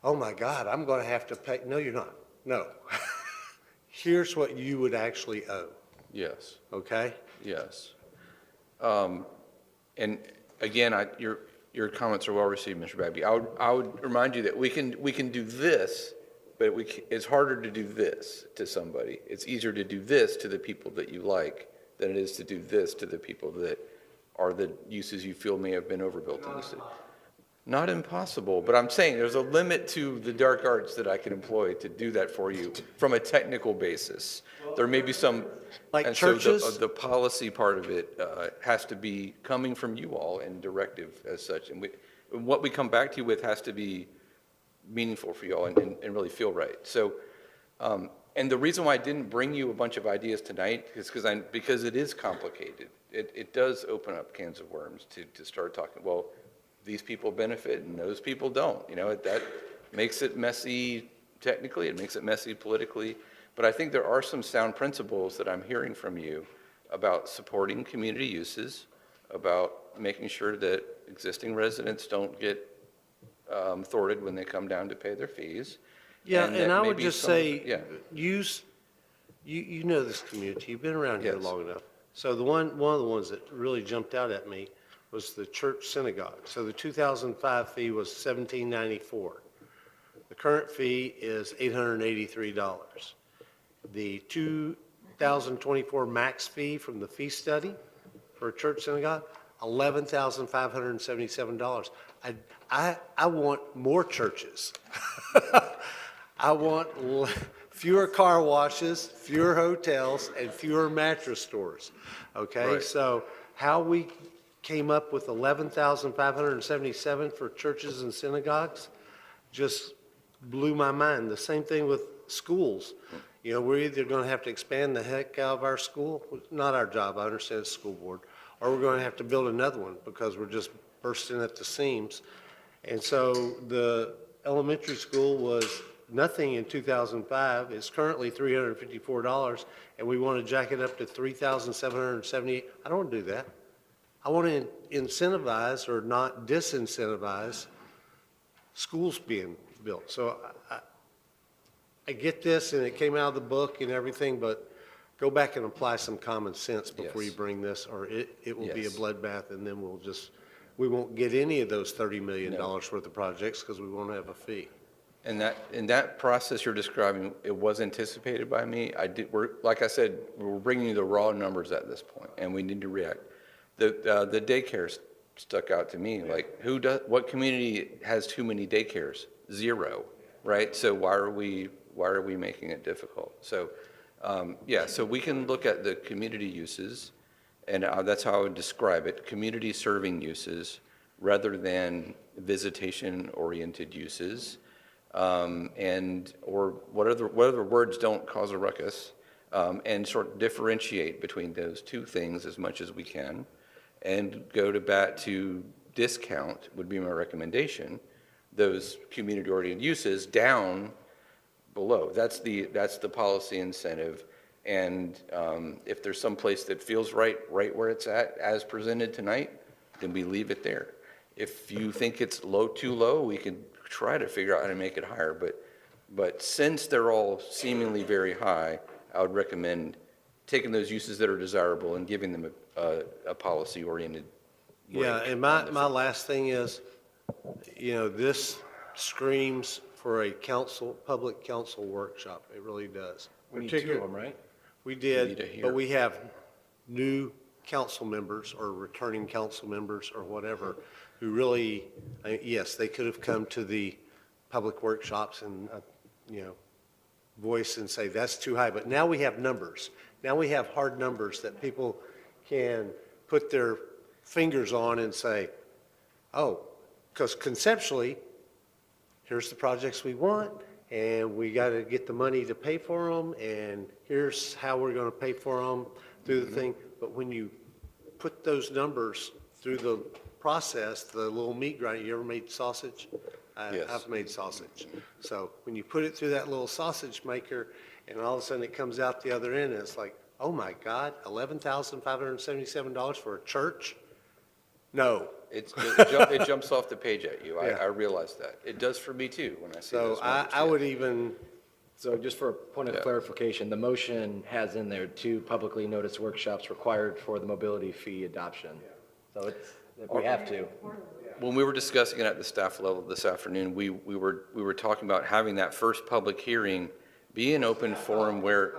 oh my God, I'm going to have to pay. No, you're not. No. Here's what you would actually owe. Yes. Okay? Yes. And again, your comments are well received, Mr. Bagby. I would remind you that we can do this, but it's harder to do this to somebody. It's easier to do this to the people that you like than it is to do this to the people that are the uses you feel may have been overbuilt in the city. Not impossible, but I'm saying there's a limit to the dark arts that I can employ to do that for you from a technical basis. There may be some, like and churches? So the policy part of it has to be coming from you all and directive as such. And what we come back to you with has to be meaningful for you all and really feel right. So, and the reason why I didn't bring you a bunch of ideas tonight is because it is complicated. It does open up cans of worms to start talking, well, these people benefit and those people don't. That makes it messy technically, it makes it messy politically. But I think there are some sound principles that I'm hearing from you about supporting community uses, about making sure that existing residents don't get thwarted when they come down to pay their fees. Yeah, and I would just say, yeah. You know this community, you've been around here Yes. long enough. So one of the ones that really jumped out at me was the church synagogue. So the 2005 fee was $17.94. The current fee is $883. The 2024 max fee from the fee study for a church synagogue, $11,577. I want more churches. I want fewer car washes, fewer hotels, and fewer mattress stores. Okay, Right. so how we came up with $11,577 for churches and synagogues just blew my mind. The same thing with schools. We're either going to have to expand the heck out of our school, not our job, I understand it's the school board, or we're going to have to build another one because we're just bursting at the seams. And so the elementary school was nothing in 2005. It's currently $354, and we want to jack it up to $3,778. I don't want to do that. I want to incentivize or not disincentivize schools being built. So I get this, and it came out of the book and everything, but go back and apply some common sense before Yes. you bring this, or it will be a Yes. bloodbath, and then we won't get any of those $30 million worth of projects because we won't have a fee. And that process you're describing, it was anticipated by me. Like I said, we're bringing you the raw numbers at this point, and we need to react. The daycare stuck out to me. Like, what community has too many daycares? 0, right? So why are we making it difficult? So, so we can look at the community uses, and that's how I would describe it: community serving uses rather than visitation-oriented uses. Or whatever words don't cause a ruckus, and sort of differentiate between those two things as much as we can, and go to bat to discount would be my recommendation, those community-oriented uses down below. That's the policy incentive, and if there's some place that feels right where it's at as presented tonight, then we leave it there. If you think it's too low, we can try to figure out how to make it higher, but since they're all seemingly very high, I would recommend taking those uses that are desirable and giving them a policy-oriented. Yeah, and my last thing is, screams for a public council workshop. It really does. We need 2 of them, right? We need did, to hear. but we have new council members or returning council members or whatever who really, yes, they could have come to the public workshops and, voice and say, that's too high. But now we have numbers. Now we have hard numbers that people can put their fingers on and say, oh, because conceptually, here's the projects we want, and we got to get the money to pay for them, and here's how we're going to pay for them through the thing. But when you put those numbers through the process, the little meat grinder, you ever made sausage? Yes. I've made sausage. So when you put it through that little sausage maker, and all of a sudden it comes out the other end, and it's like, oh my God, $11,577 for a church? No. It jumps off the page at you. I realize that. It does for me too when I see those So numbers. I would even, So just for a point of clarification, the motion has in there 2 publicly noticed workshops required for the mobility fee adoption. So it's, we have to. When we were discussing it at the staff level this afternoon, we were talking about having that first public hearing be an open forum where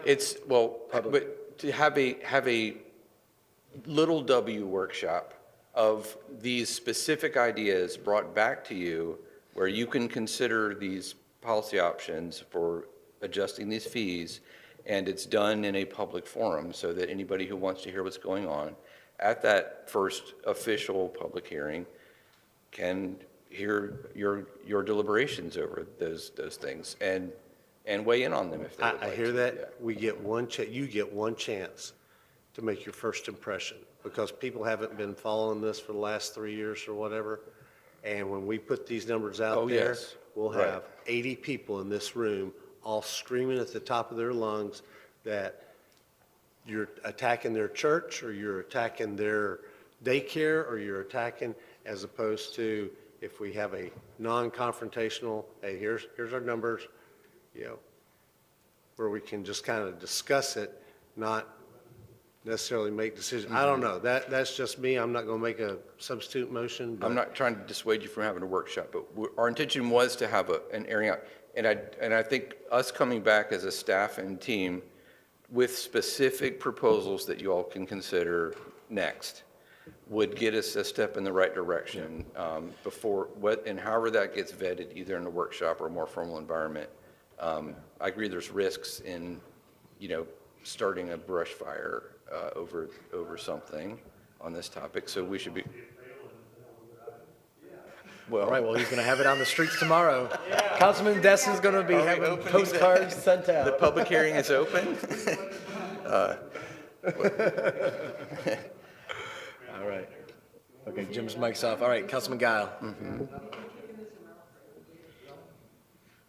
it's, but to have a little W workshop of these specific ideas brought back to you where you can consider these policy options for adjusting these fees, and it's done in a public forum so that anybody who wants to hear what's going on at that first official public hearing can hear your deliberations over those things and weigh in on them if they would like. I hear that. We get you get one chance to make your first impression, because people haven't been following this for the last 3 years or whatever. And when we put these numbers out there, yes. we'll have 80 people in this room all screaming at the top of their lungs that you're attacking their church, or you're attacking their daycare, or you're attacking, as opposed to if we have a non-confrontational, hey, here's our numbers, where we can just kind of discuss it, not necessarily make decisions. I don't know. That's just me. I'm not going to make a substitute motion. But I'm not trying to dissuade you from having a workshop, but our intention was to have an airing out. And I think us coming back as a staff and team with specific proposals that you all can consider next would get us a step in the right direction before and however that gets vetted, either in a workshop or a more formal environment. I agree there's risks in, starting a brush fire over something on this topic, so we should be. All right, well, he's going to have it on the streets tomorrow. Councilman Destin's going to be having postcards sent out. The public hearing is open. All right. Okay, Jim's mic's off. All right, Councilman Guile.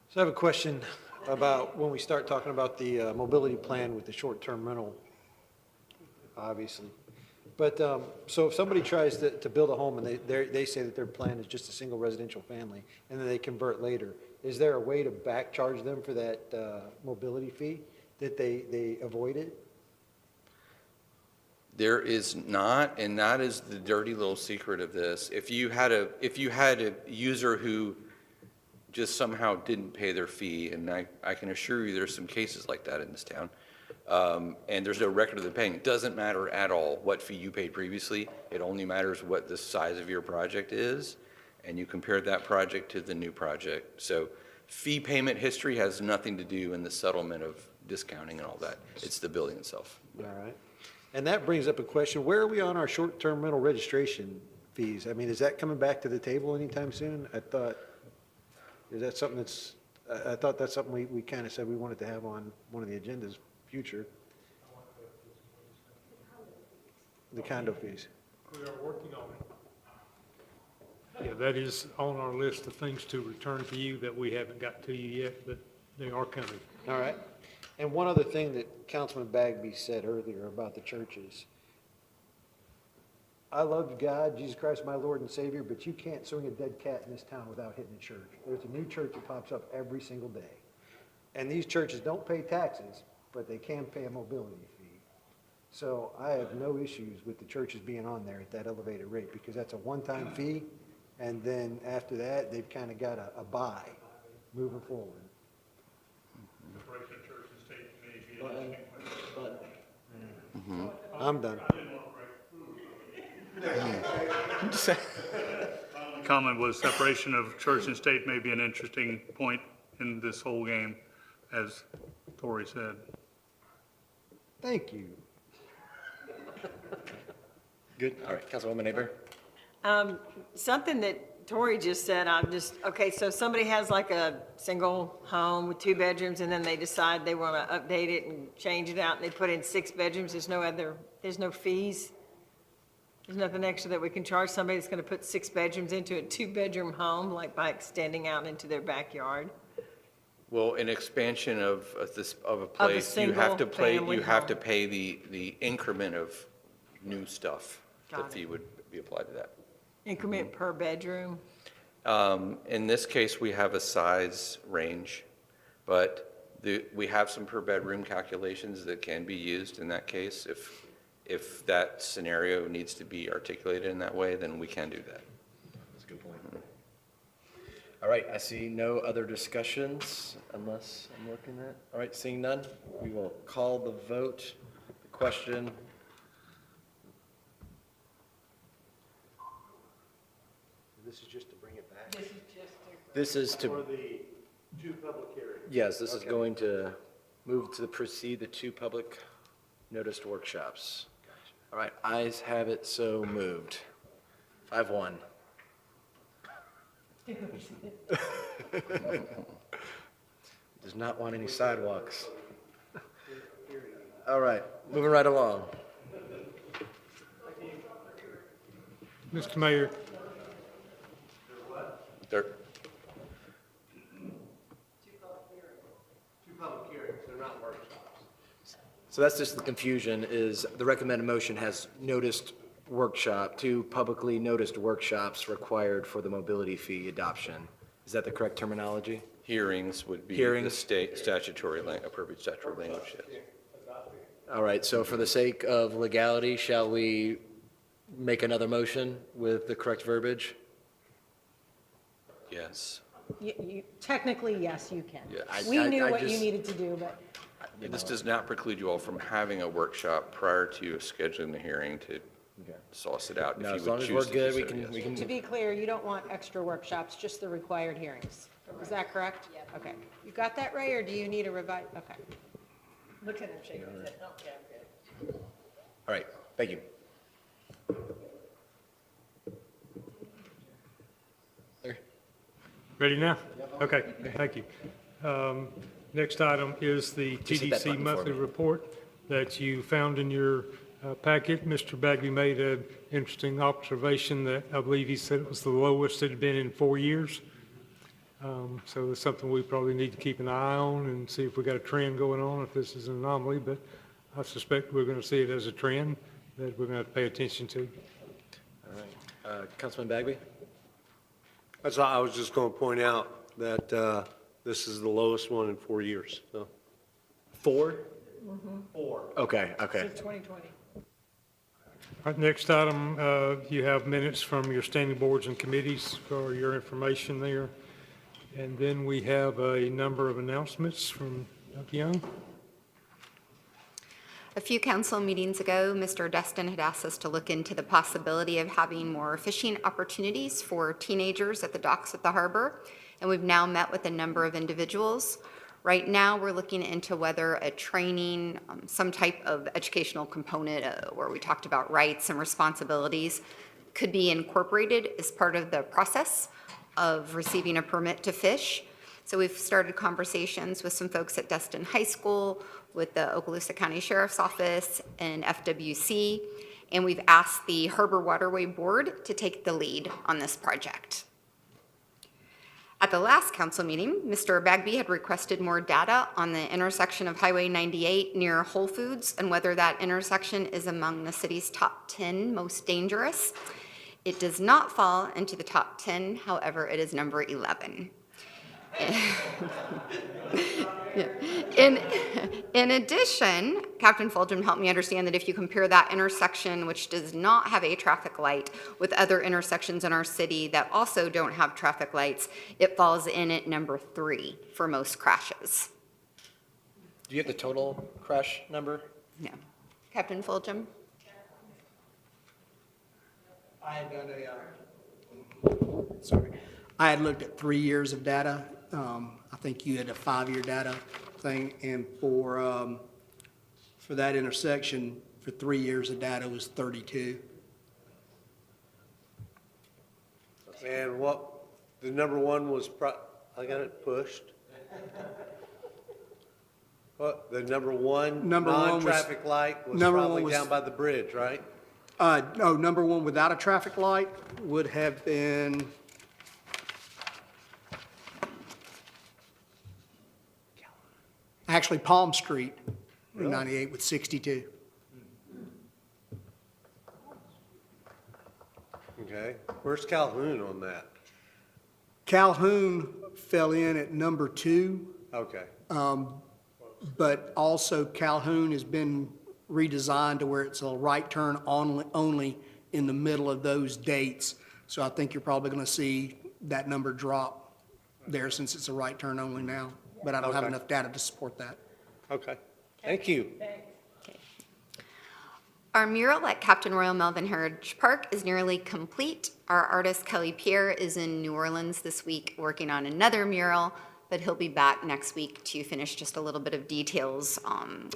So I have a question about when we start talking about the mobility plan with the short-term rental, obviously. But, so if somebody tries to build a home and they say that their plan is just a single residential family, and then they convert later, is there a way to back charge them for that mobility fee, that they avoid it? There is not, and that is the dirty little secret of this. If you had a user who just somehow didn't pay their fee, and I can assure you there's some cases like that in this town, and there's no record of them paying. It doesn't matter at all what fee you paid previously. It only matters what the size of your project is, and you compare that project to the new project. So fee payment history has nothing to do in the settlement of discounting and all that. It's the building itself. All right. And that brings up a question. Where are we on our short-term rental registration fees? I mean, is that coming back to the table anytime soon? I thought that's something we kind of said we wanted to have on one of the agendas future. The condo fees. We are working on it. Yeah, that is on our list of things to return to you that we haven't got to you yet, but they are coming. All right. And one other thing that Councilman Bagby said earlier about the churches. I love God, Jesus Christ, my Lord and Savior, but you can't swing a dead cat in this town without hitting a church. There's a new church that pops up every single day. And these churches don't pay taxes, but they can pay a mobility fee. So I have no issues with the churches being on there at that elevated rate, because that's a one-time fee, And then after that, they've kind of got a buy moving forward. Separation of church and state may be an interesting question. I'm done. Comment was separation of church and state may be an interesting point in this whole game, as Tori said. Thank you. Good. All right, Councilwoman Aber. Something that Tori just said, okay, so somebody has like a single home with 2 bedrooms, and then they decide they want to update it and change it out, and they put in 6 bedrooms, there's no fees? There's nothing extra that we can charge somebody that's going to put 6 bedrooms into a 2-bedroom home, like by extending out into their backyard? Well, an expansion of a place, you have to single-family pay the increment of new stuff. The Got it. fee would be applied to that. Increment per bedroom? In this case, we have a size range, but we have some per bedroom calculations that can be used in that case. If that scenario needs to be articulated in that way, then we can do that. That's a good point. All right, I see no other discussions unless I'm looking at. All right, seeing none, we will call the vote. The question. This is just to bring it back? This is to. For the 2 public hearings? Yes, this is going to move to proceed the 2 public noticed workshops. All right, ayes have it, so moved. 5-1. Does not want any sidewalks. All right, moving right along. Mr. Mayor, There, 2 public hearings, they're not workshops. So that's just the confusion, is the recommended motion has noticed workshop, 2 publicly noticed workshops required for the mobility fee adoption. Is that the correct terminology? hearings would be the Hearings. state appropriate statutory language, yes. All right, so for the sake of legality, shall we make another motion with the correct verbiage? Yes. Technically, yes, you can. Yeah, We I knew what you just- needed to do, but This does not preclude you all from having a workshop prior to scheduling the hearing to sauce it out. if No, you as would long as choose we're to good, do we so, can, yes. we can. to be clear, you don't want extra workshops, just the required hearings. Is that correct? Okay. You got that, Ray, or do you need a revise? Okay. Look at him shaking his head. Okay, I'm good. All right, thank you. ready now? Okay, thank you. Next item is the Just hit that TDC button for monthly me. report that you found in your packet. Mr. Bagby made an interesting observation that I believe he said it was the lowest it had been in 4 years. So it's something we probably need to keep an eye on and see if we got a trend going on, if this is an anomaly, but I suspect we're going to see it as a trend that we're going to have to pay attention to. All right, Councilman Bagby? That's all, I was just going to point out that this is the lowest one in 4 years, so. 4? 4. Okay, okay. Since 2020. All right, next item, you have minutes from your standing boards and committees for your information there. And then we have a number of announcements from Dr. Young. A few council meetings ago, Mr. Destin had asked us to look into the possibility of having more fishing opportunities for teenagers at the docks at the harbor, and we've now met with a number of individuals. Right now, we're looking into whether a training, some type of educational component where we talked about rights and responsibilities could be incorporated as part of the process of receiving a permit to fish. So we've started conversations with some folks at Destin High School, with the Okaloosa County Sheriff's Office and FWC, and we've asked the Harbor Waterway Board to take the lead on this project. At the last council meeting, Mr. Bagby had requested more data on the intersection of Highway 98 near Whole Foods and whether that intersection is among the city's top 10 most dangerous. It does not fall into the top 10, however, it is number 11. In addition, Captain Fulgham helped me understand that if you compare that intersection, which does not have a traffic light, with other intersections in our city that also don't have traffic lights, it falls in at number 3 for most crashes. Do you have the total crash number? No. Captain Fulgham? I had done I had looked at 3 years of data. I think you had a 5-year data thing, and for that intersection, for 3 years of data was 32. And the number one was, I got it pushed. What, the number one non-traffic light was probably down by the bridge, right? No, number one without a traffic light would have been, actually Palm Street, Really? 98 with 62. Okay, where's Calhoun on that? Calhoun fell in at number 2. Okay. But also Calhoun has been redesigned to where it's a right turn only in the middle of those dates. So I think you're probably going to see that number drop there since it's a right turn only now. But I don't have Okay. enough data to support that. Okay, thank you. Our mural at Captain Royal Melvin Heritage Park is nearly complete. Our artist Kelly Pierre is in New Orleans this week working on another mural, but he'll be back next week to finish just a little bit of details on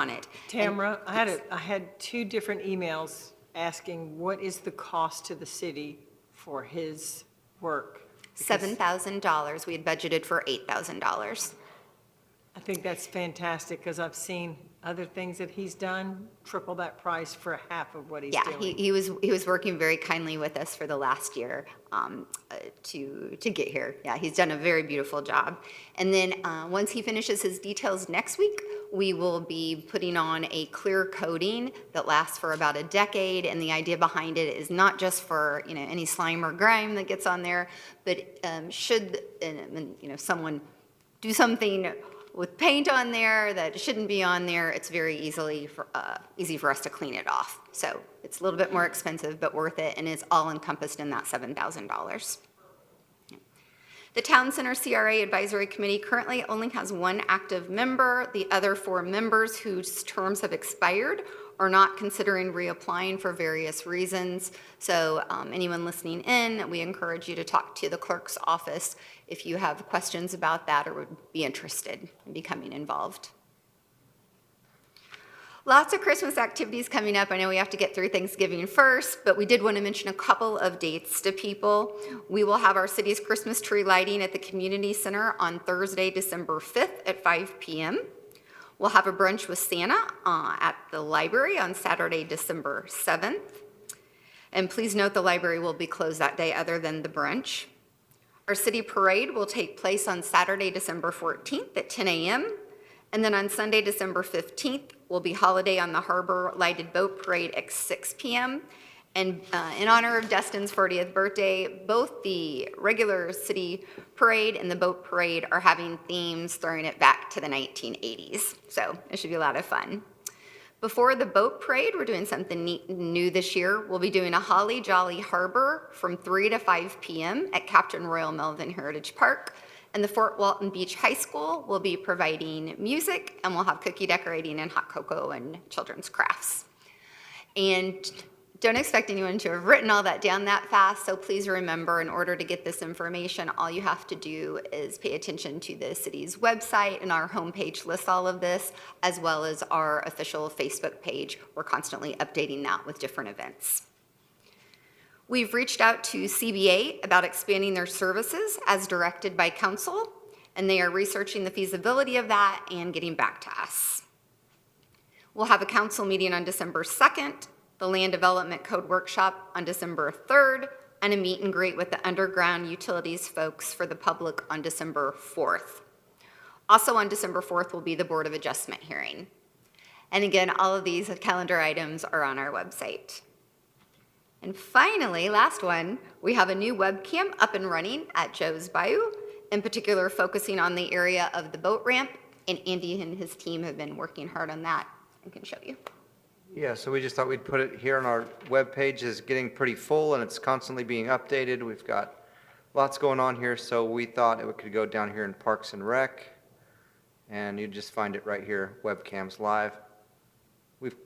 it. Tamara, I had 2 different emails asking what is the cost to the city for his work? $7,000. We had budgeted for $8,000. I think that's fantastic because I've seen other things that he's done, triple that price for half of what he's Yeah, doing. he was working very kindly with us for the last year to get here. Yeah, he's done a very beautiful job. And then once he finishes his details next week, we will be putting on a clear coating that lasts for about a decade. And the idea behind it is not just for any slime or grime that gets on there, but should someone do something with paint on there that shouldn't be on there, it's very easy for us to clean it off. So it's a little bit more expensive, but worth it, and it's all encompassed in that $7,000. The Town Center CRA Advisory Committee currently only has 1 active member. The other 4 members whose terms have expired are not considering reapplying for various reasons. So anyone listening in, we encourage you to talk to the clerk's office if you have questions about that or would be interested in becoming involved. Lots of Christmas activities coming up. I know we have to get through Thanksgiving first, but we did want to mention a couple of dates to people. We will have our city's Christmas tree lighting at the Community Center on Thursday, December 5th at 5 p.m. We'll have a brunch with Santa at the library on Saturday, December 7th. And please note the library will be closed that day other than the brunch. Our city parade will take place on Saturday, December 14th at 10 a.m. And then on Sunday, December 15th, will be Holiday on the Harbor Lighted Boat Parade at 6 p.m. And in honor of Destin's 40th birthday, both the regular city parade and the boat parade are having themes throwing it back to the 1980s. So it should be a lot of fun. Before the boat parade, we're doing something new this year. We'll be doing a Holly Jolly Harbor from 3 to 5 p.m. at Captain Royal Melvin Heritage Park. And the Fort Walton Beach High School will be providing music, and we'll have cookie decorating and hot cocoa and children's crafts. And don't expect anyone to have written all that down that fast, so please remember, in order to get this information, all you have to do is pay attention to the city's website, and our homepage lists all of this, as well as our official Facebook page. We're constantly updating that with different events. We've reached out to CBA about expanding their services as directed by council, and they are researching the feasibility of that and getting back to us. We'll have a council meeting on December 2nd, the Land Development Code Workshop on December 3rd, and a meet and greet with the underground utilities folks for the public on December 4th. Also on December 4th will be the Board of Adjustment hearing. And again, all of these calendar items are on our website. And finally, last one, we have a new webcam up and running at Joe's Bayou, in particular focusing on the area of the boat ramp And Andy and his team have been working hard on that and can show you. Yeah, so we just thought we'd put it here on our webpage. Is getting pretty full and it's constantly being updated. We've got lots going on here, so we thought it could go down here in Parks and Rec, and you just find it right here, webcams live. We've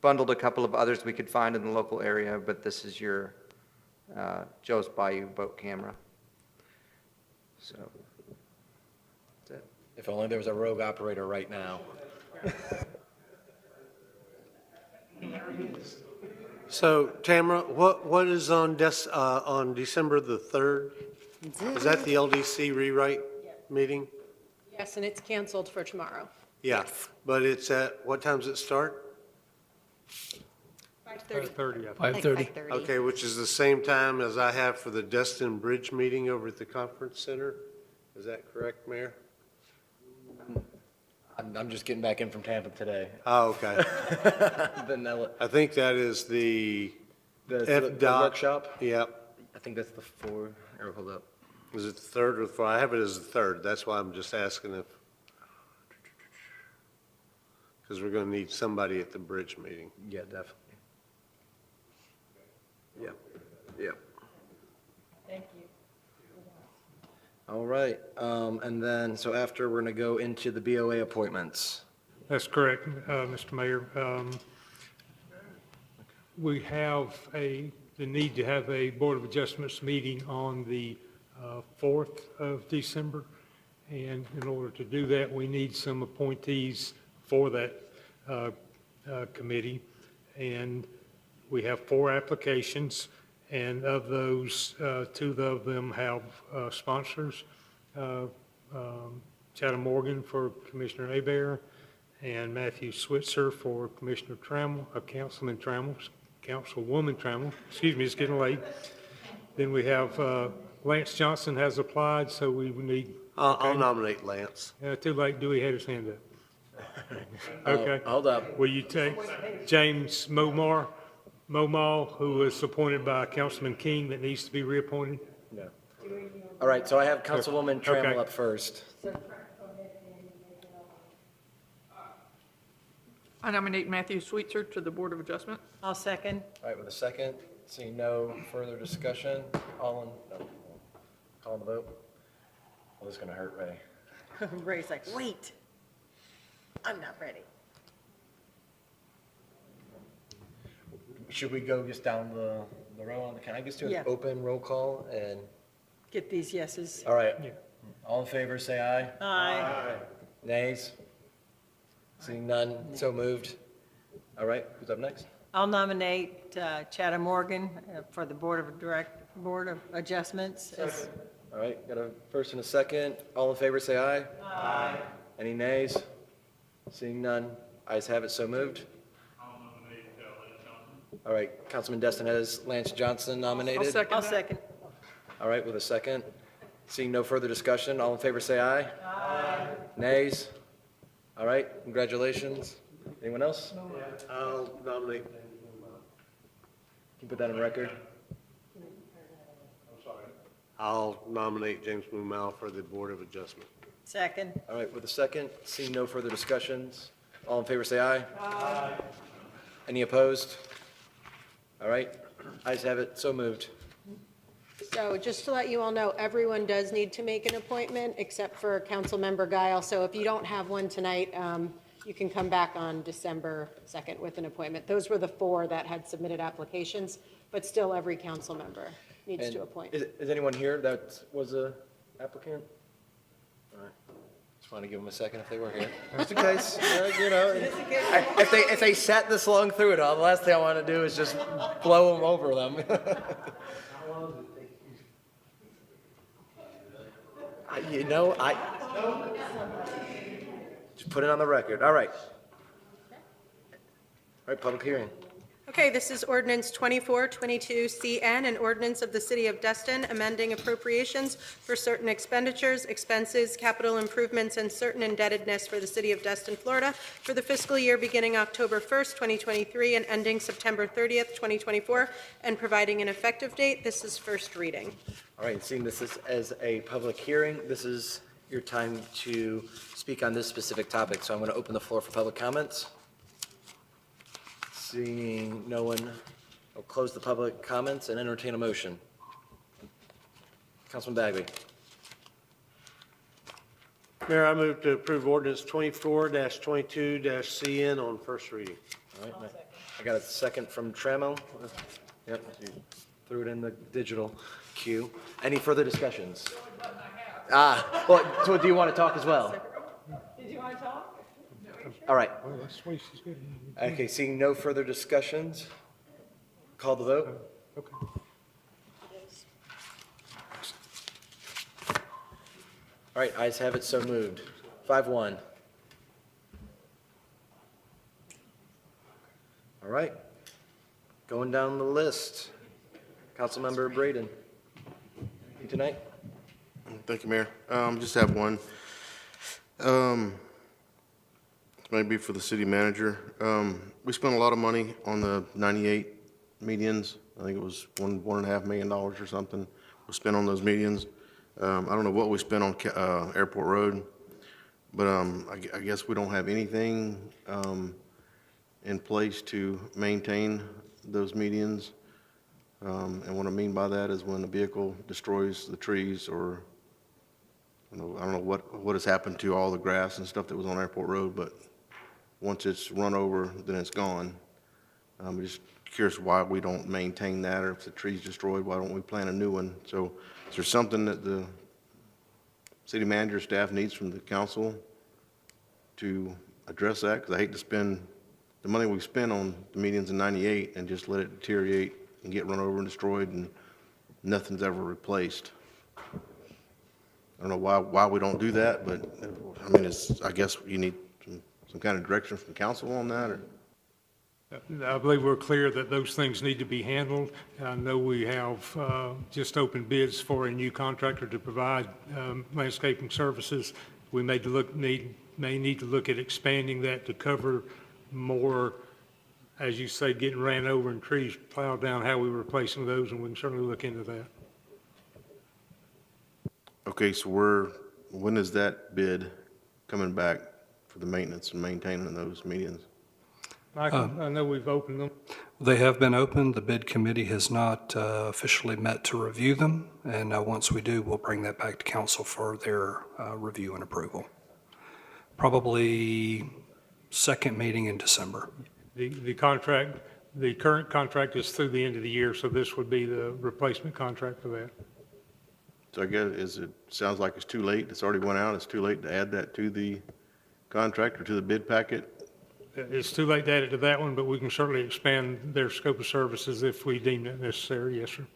bundled a couple of others we could find in the local area, but this is your Joe's Bayou boat camera. So that's it. If only there was a rogue operator right now. So Tamara, what is on December the 3rd? Is that the LDC rewrite meeting? Yes, and it's canceled for tomorrow. Yeah, but it's at, what time does it start? 5:30. 5:30. Okay, which is the same time as I have for the Destin Bridge meeting over at the conference center. Is that correct, Mayor? I'm just getting back in from Tampa today. Oh, okay. Vanilla. I think that is the The workshop? Yep. I think that's the 4, or hold up. Is it the 3rd or the 4th? I have it as the 3rd. That's why I'm just asking if, because we're going to need somebody at the bridge meeting. Yeah, definitely. Yep, yep. Thank you. All right, and then, so after, we're going to go into the BOA appointments. That's correct, Mr. Mayor. We have the need to have a Board of Adjustments meeting on the 4th of December. And in order to do that, we need some appointees for that committee. And we have 4 applications, and of those, 2 of them have sponsors. Chatham Morgan for Commissioner Abear, and Matthew Switzer for Commissioner Trammell, Councilman Trammell, Councilwoman Trammell. Excuse me, it's getting late. Then we have Lance Johnson has applied, so we would need. I'll nominate Lance. Too late. Dewey had his hand up. Okay. Hold up. Will you take James Momar, who was appointed by Councilman King, that needs to be reappointed? No. All right, so I have Councilwoman Trammell Okay. up first. I nominate Matthew Sweetser to the Board of Adjustment. I'll second. All right, with a second, seeing no further discussion, no, call the vote. Well, this is going to hurt Ray. Ray's like, wait, I'm not ready. Should we go just down the row on the, can I just do an Yeah. open roll call and, Get these yeses. all right. All in favor, say aye. Aye. Nays? Seeing none, so moved. All right, who's up next? I'll nominate Chatham Morgan for the Board of Adjustments. All right, got a first and a second. All in favor, say aye. Aye. Any nays? Seeing none, ayes have it, so moved. All right, Councilman Destin has Lance Johnson nominated. I'll second. All right, with a second. Seeing no further discussion, all in favor say aye. Aye. Nays? All right, congratulations. Anyone else? I'll nominate. Can you put that on record? I'll nominate James Mumau for the Board of Adjustment. Second. All right, with a second, seeing no further discussions, all in favor say aye. Aye. Any opposed? All right, ayes have it, so moved. So just to let you all know, everyone does need to make an appointment except for Councilmember Guile. So if you don't have one tonight, you can come back on December 2nd with an appointment. Those were the 4 that had submitted applications, but still every council member needs to And appoint. Is anyone here that was a applicant? All right, just want to give them a second if they were here. Just in case, you know. If they sat this long through it all, the last thing I want to do is just blow them over them. You know, just put it on the record. All right. All right, public hearing. Okay, this is ordinance 2422CN, an ordinance of the City of Destin amending appropriations for certain expenditures, expenses, capital improvements, and certain indebtedness for the City of Destin, Florida for the fiscal year beginning October 1st, 2023 and ending September 30th, 2024, and providing an effective date. This is first reading. All right, seeing this as a public hearing, this is your time to speak on this specific topic, so I'm going to open the floor for public comments. Seeing no one, I'll close the public comments and entertain a motion. Councilman Bagby. Mayor, I move to approve ordinance 24-22-CN on first reading. All right, I got a second from Trammell. Yep, you threw it in the digital queue. Any further discussions? Well, so do you want to talk as well? Did you want to talk? All right. Okay, seeing no further discussions, call the vote. Okay. All right, ayes have it, so moved. 5-1. All right, going down the list. Councilmember Braden. You tonight? Thank you, Mayor. Just have one. Maybe for the city manager. We spent a lot of money on the 98 medians. I think it was $1.5 million or something was spent on those medians. I don't know what we spent on Airport Road, but I guess we don't have anything in place to maintain those medians. And what I mean by that is when a vehicle destroys the trees, or I don't know what has happened to all the grass and stuff that was on Airport Road, but once it's run over, then it's gone. I'm just curious why we don't maintain that, or if the tree's destroyed, why don't we plant a new one? So is there something that the city manager staff needs from the council to address that? Because I hate to spend the money we spent on the medians in 98 and just let it deteriorate and get run over and destroyed and nothing's ever replaced. I don't know why we don't do that, but I mean, I guess you need some kind of direction from council on that, or? I believe we're clear that those things need to be handled. I know we have just opened bids for a new contractor to provide landscaping services. We may need to look at expanding that to cover more, as you say, getting ran over and trees plowed down, how we're replacing those, and we can certainly look into that. Okay, so when is that bid coming back for the maintenance and maintaining those medians? Michael, I know we've opened them. They have been opened. The bid committee has not officially met to review them, and once we do, we'll bring that back to council for their review and approval. Probably second meeting in December. The current contract is through the end of the year, so this would be the replacement contract for that. So I guess sounds like it's too late. It's already went out. It's too late to add that to the contract or to the bid packet. It's too late to add it to that one, but we can certainly expand their scope of services if we deem it necessary. Yes, sir.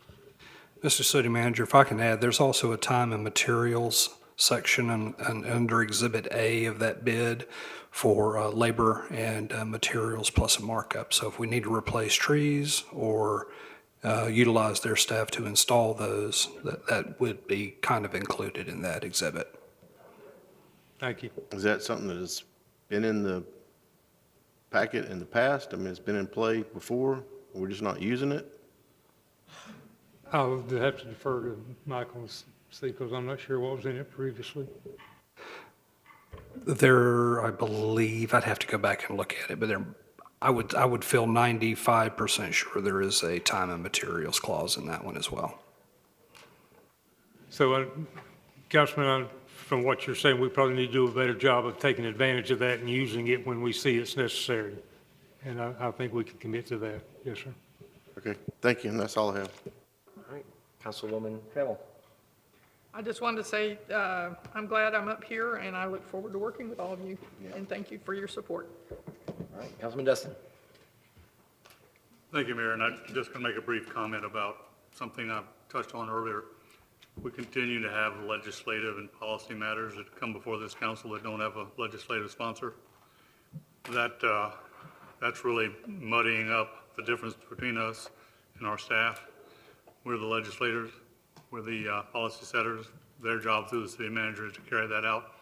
Mr. City Manager, if I can add, there's also a time and materials section and under Exhibit A of that bid for labor and materials plus a markup. So if we need to replace trees or utilize their staff to install those, that would be kind of included in that exhibit. Thank you. Is that something that has been in the packet in the past? I mean, it's been in play before. We're just not using it. I'll have to defer to Michael and see, because I'm not sure what was in it previously. There, I believe, I'd have to go back and look at it, but I would feel 95% sure there is a time and materials clause in that one as well. So, Councilman, from what you're saying, we probably need to do a better job of taking advantage of that and using it when we see it's necessary. And I think we can commit to that. Yes, sir. Okay, thank you, and that's all I have. All right, Councilwoman Trammell. I just wanted to say, I'm glad I'm up here, and I look forward to working with all of you. And thank you for your support. All right, Councilman Destin. Thank you, Mayor, and I'm just going to make a brief comment about something I touched on earlier. We continue to have legislative and policy matters that come before this council that don't have a legislative sponsor. That's really muddying up the difference between us and our staff. We're the legislators, we're the policy setters. Their job through the city manager is to carry that out.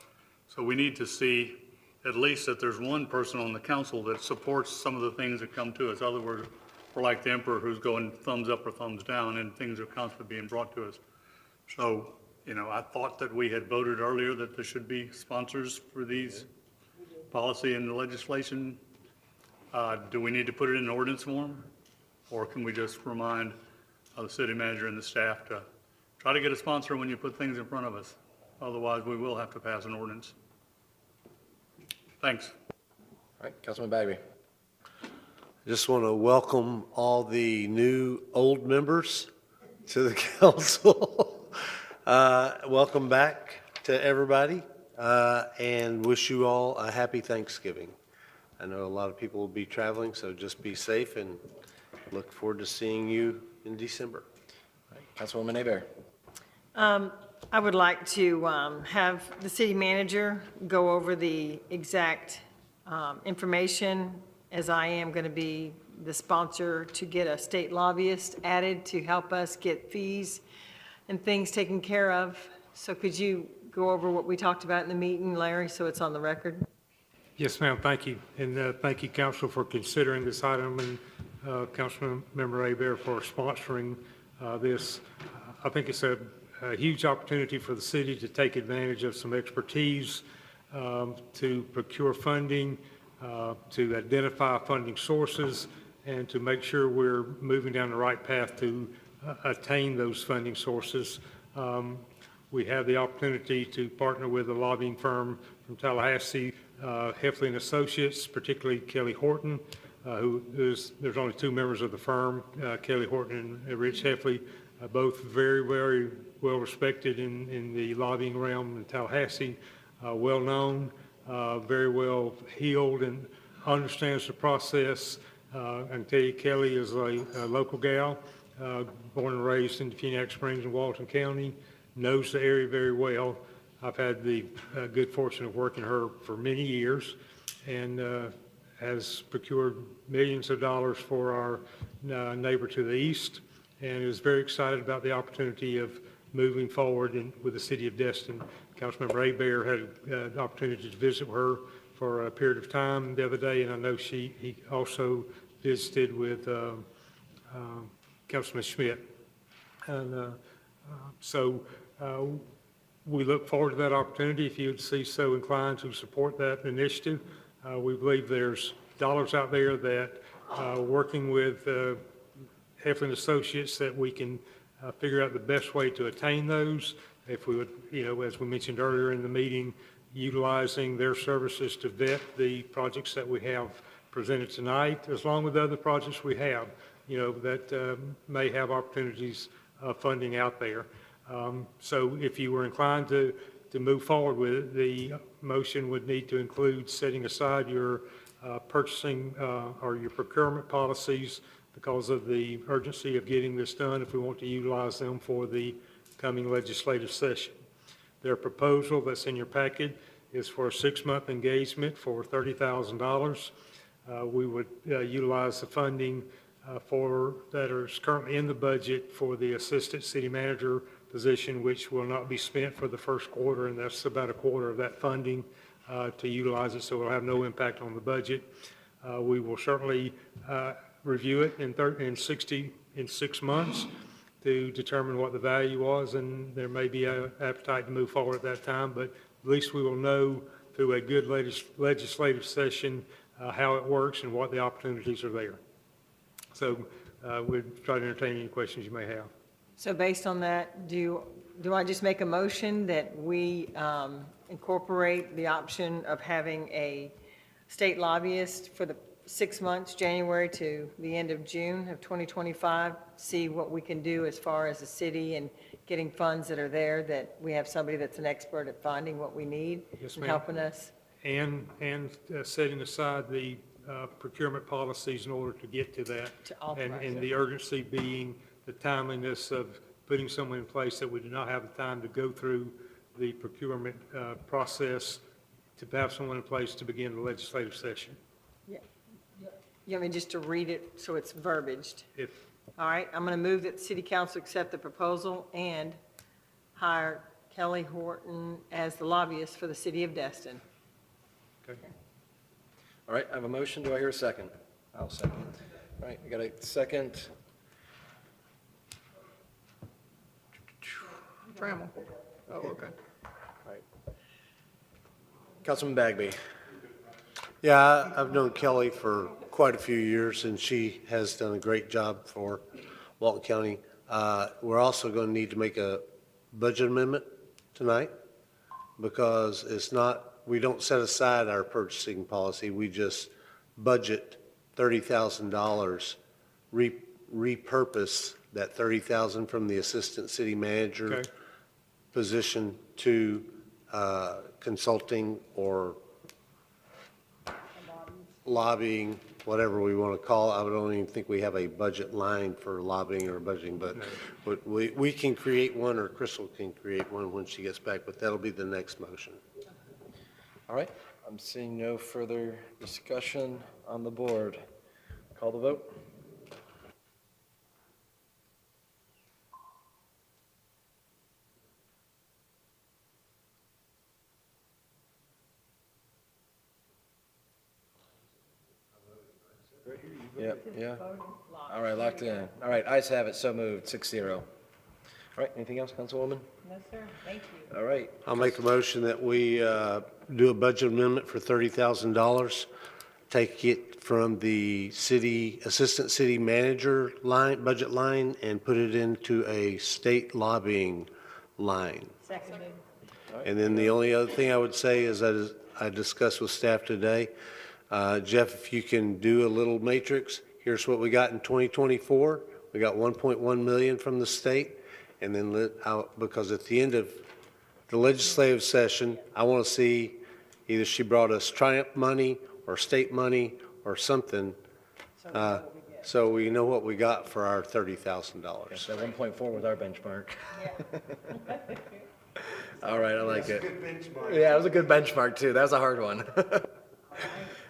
So we need to see at least that there's one person on the council that supports some of the things that come to us. In other words, we're like the emperor who's going thumbs up or thumbs down, and things are constantly being brought to us. So You know, I thought that we had voted earlier that there should be sponsors for these policy and legislation. Do we need to put it in ordinance form? Or can we just remind the city manager and the staff to try to get a sponsor when you put things in front of us? Otherwise, we will have to pass an ordinance. Thanks. All right, Councilman Bagby. Just want to welcome all the new old members to the council. Welcome back to everybody, and wish you all a happy Thanksgiving. I know a lot of people will be traveling, so just be safe and look forward to seeing you in December. All right, Councilwoman Abear. I would like to have the city manager go over the exact information, as I am going to be the sponsor to get a state lobbyist added to help us get fees and things taken care of. So could you go over what we talked about in the meeting, Larry, so it's on the record? Yes, ma'am, thank you. And thank you, council, for considering this item, and Councilmember Abear for sponsoring this. I think it's a huge opportunity for the city to take advantage of some expertise to procure funding, to identify funding sources, and to make sure we're moving down the right path to attain those funding sources. We have the opportunity to partner with a lobbying firm from Tallahassee, Heffley & Associates, particularly Kelly Horton, there's only two members of the firm, Kelly Horton and Rich Heffley, both very, very well respected in the lobbying realm in Tallahassee, well known, very well heeled, and understands the process. I can tell you Kelly is a local gal, born and raised in Phoenix Springs in Walton County, knows the area very well. I've had the good fortune of working her for many years, and has procured millions of dollars for our neighbor to the east, and is very excited about the opportunity of moving forward with the city of Destin. Councilmember Abear had the opportunity to visit her for a period of time the other day, and I know he also visited with Councilman Schmidt. And so we look forward to that opportunity if you would see so inclined to support that initiative. We believe there's dollars out there that working with Heffley & Associates that we can figure out the best way to attain those. If we would, as we mentioned earlier in the meeting, utilizing their services to vet the projects that we have presented tonight, as long with the other projects we have, that may have opportunities of funding out there. So if you were inclined to move forward with it, the motion would need to include setting aside your purchasing or your procurement policies because of the urgency of getting this done if we want to utilize them for the coming legislative session. Their proposal that's in your packet is for a 6-month engagement for $30,000. We would utilize the funding that is currently in the budget for the assistant city manager position, which will not be spent for the first quarter, and that's about a quarter of that funding to utilize it, so it'll have no impact on the budget. We will certainly review it in 6 months to determine what the value was, and there may be an appetite to move forward at that time, but at least we will know through a good legislative session how it works and what the opportunities are there. So we'd try to entertain any questions you may have. So based on that, do I just make a motion that we incorporate the option of having a state lobbyist for the 6 months, January to the end of June of 2025, see what we can do as far as the city and getting funds that are there, that we have somebody that's an expert at finding what we need and helping us? And setting aside the procurement policies in order to get to that. And the urgency being the timeliness of putting someone in place that we do not have the time to go through the procurement process to have someone in place to begin the legislative session. Yeah. You want me just to read it so it's verbiaged? If All right, I'm going to move that the city council accept the proposal and hire Kelly Horton as the lobbyist for the city of Destin. Okay. All right, I have a motion. Do I hear a second? I'll second. All right, we got a second. Trammell. Oh, okay. Councilman Bagby. Yeah, I've known Kelly for quite a few years, and she has done a great job for Walton County. We're also going to need to make a budget amendment tonight because it's not, we don't set aside our purchasing policy. We just budget $30,000, repurpose that $30,000 from the assistant city manager position to consulting or lobbying, whatever we want to call it. I don't even think we have a budget line for lobbying or budgeting, but we can create one, or Crystal can create one when she gets back, but that'll be the next motion. All right, I'm seeing no further discussion on the board. Call the vote. Yep, yeah. All right, locked in. All right, ayes have it, so moved, 6-0. All right, anything else, Councilwoman? No, sir. Thank you. All right. I'll make a motion that we do a budget amendment for $30,000, take it from the city, assistant city manager line, budget line, and put it into a state lobbying line. Seconded. And then the only other thing I would say is that I discussed with staff today, Jeff, if you can do a little matrix, here's what we got in 2024. We got 1.1 million from the state. And then because at the end of the legislative session, I want to see either she brought us Triumph money or state money or something. So we know what we got for our $30,000. That 1.4 was our benchmark. All right, I like it. Yeah, it was a good benchmark too. That was a hard one.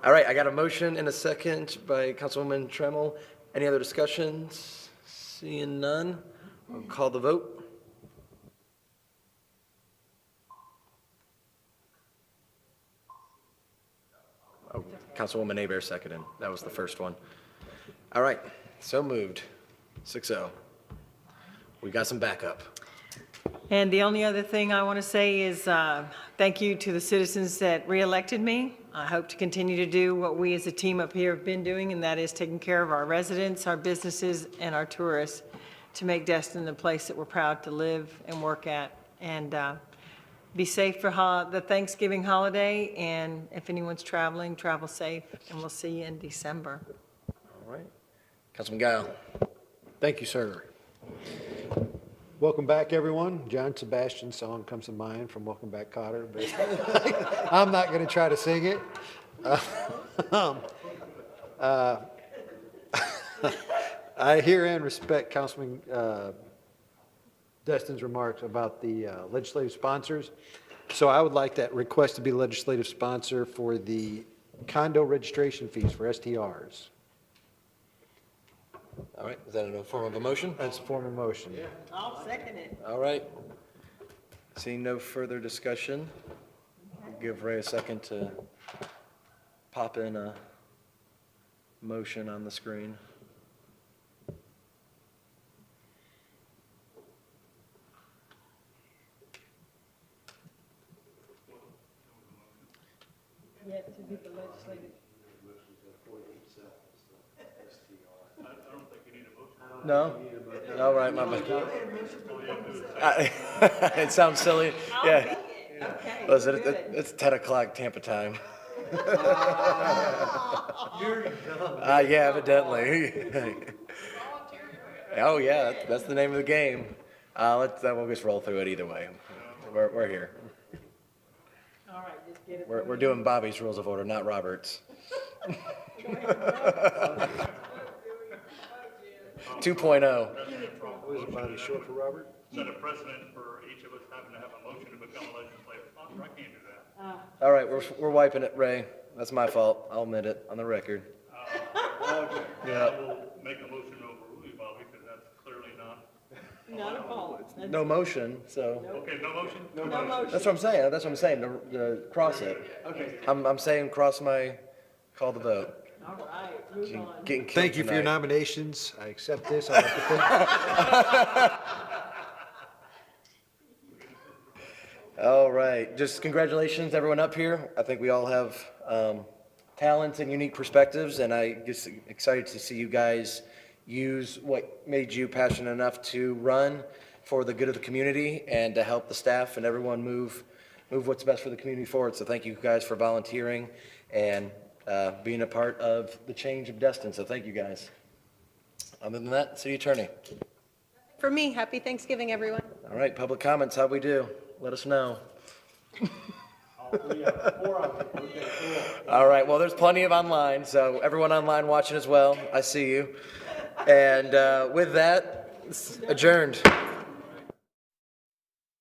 All right, I got a motion and a second by Councilwoman Tremmel. Any other discussions? Seeing none, I'll call the vote. Oh, Councilwoman Aber seconded. That was the first one. All right, so moved. 6-0. We got some backup. And the only other thing I want to say is thank you to the citizens that reelected me. I hope to continue to do what we as a team up here have been doing, and that is taking care of our residents, our businesses, and our tourists to make Destin the place that we're proud to live and work at. And be safe for the Thanksgiving holiday, and if anyone's traveling, travel safe, and we'll see you in December. All right. Councilman Guile. Thank you, sir. Welcome back, everyone. John Sebastian's song comes to mind from Welcome Back, Kotter, but I'm not going to try to sing it. I hear and respect Councilman Destin's remarks about the legislative sponsors. So I would like that request to be legislative sponsor for the condo registration fees for STRs. All right, is that in the form of a motion? That's a form of motion. I'll second it. All right. Seeing no further discussion, I'll give Ray a second to pop in a motion on the screen. Yet to be the legislative. No? All right, my bad. It sounds silly. Yeah. Listen, it's 10 o'clock Tampa time. Yeah, evidently. Oh, yeah, that's the name of the game. We'll just roll through it either way. We're here. All right, just get it. We're doing Bobby's Rules of Order, not Robert's. 2.0. Was it Bobby short for Robert? Set a precedent for each of us having to have a motion to become a legislative sponsor. I can't do that. All right, we're wiping it, Ray. That's my fault. I'll admit it on the record. Okay. Yeah. I will make a motion to overrule you, Bobby, because that's clearly not. Not a fault. No motion, so. Okay, no motion? No motion. That's what I'm saying. That's what I'm saying. To cross it. Okay. I'm saying cross my call the vote. All right, move on. Getting killed Thank you for your tonight. nominations. I accept this. I'd like to thank All right, just congratulations, everyone up here. I think we all have talents and unique perspectives, and I just excited to see you guys use what made you passionate enough to run for the good of the community and to help the staff and everyone move what's best for the community forward. So thank you guys for volunteering and being a part of the change of Destin. So thank you guys. Other than that, City Attorney. For me, happy Thanksgiving, everyone. All right, public comments, how'd we do? Let us know. All right, well, there's plenty of online, so everyone online watching as well, I see you. And with that, it's adjourned.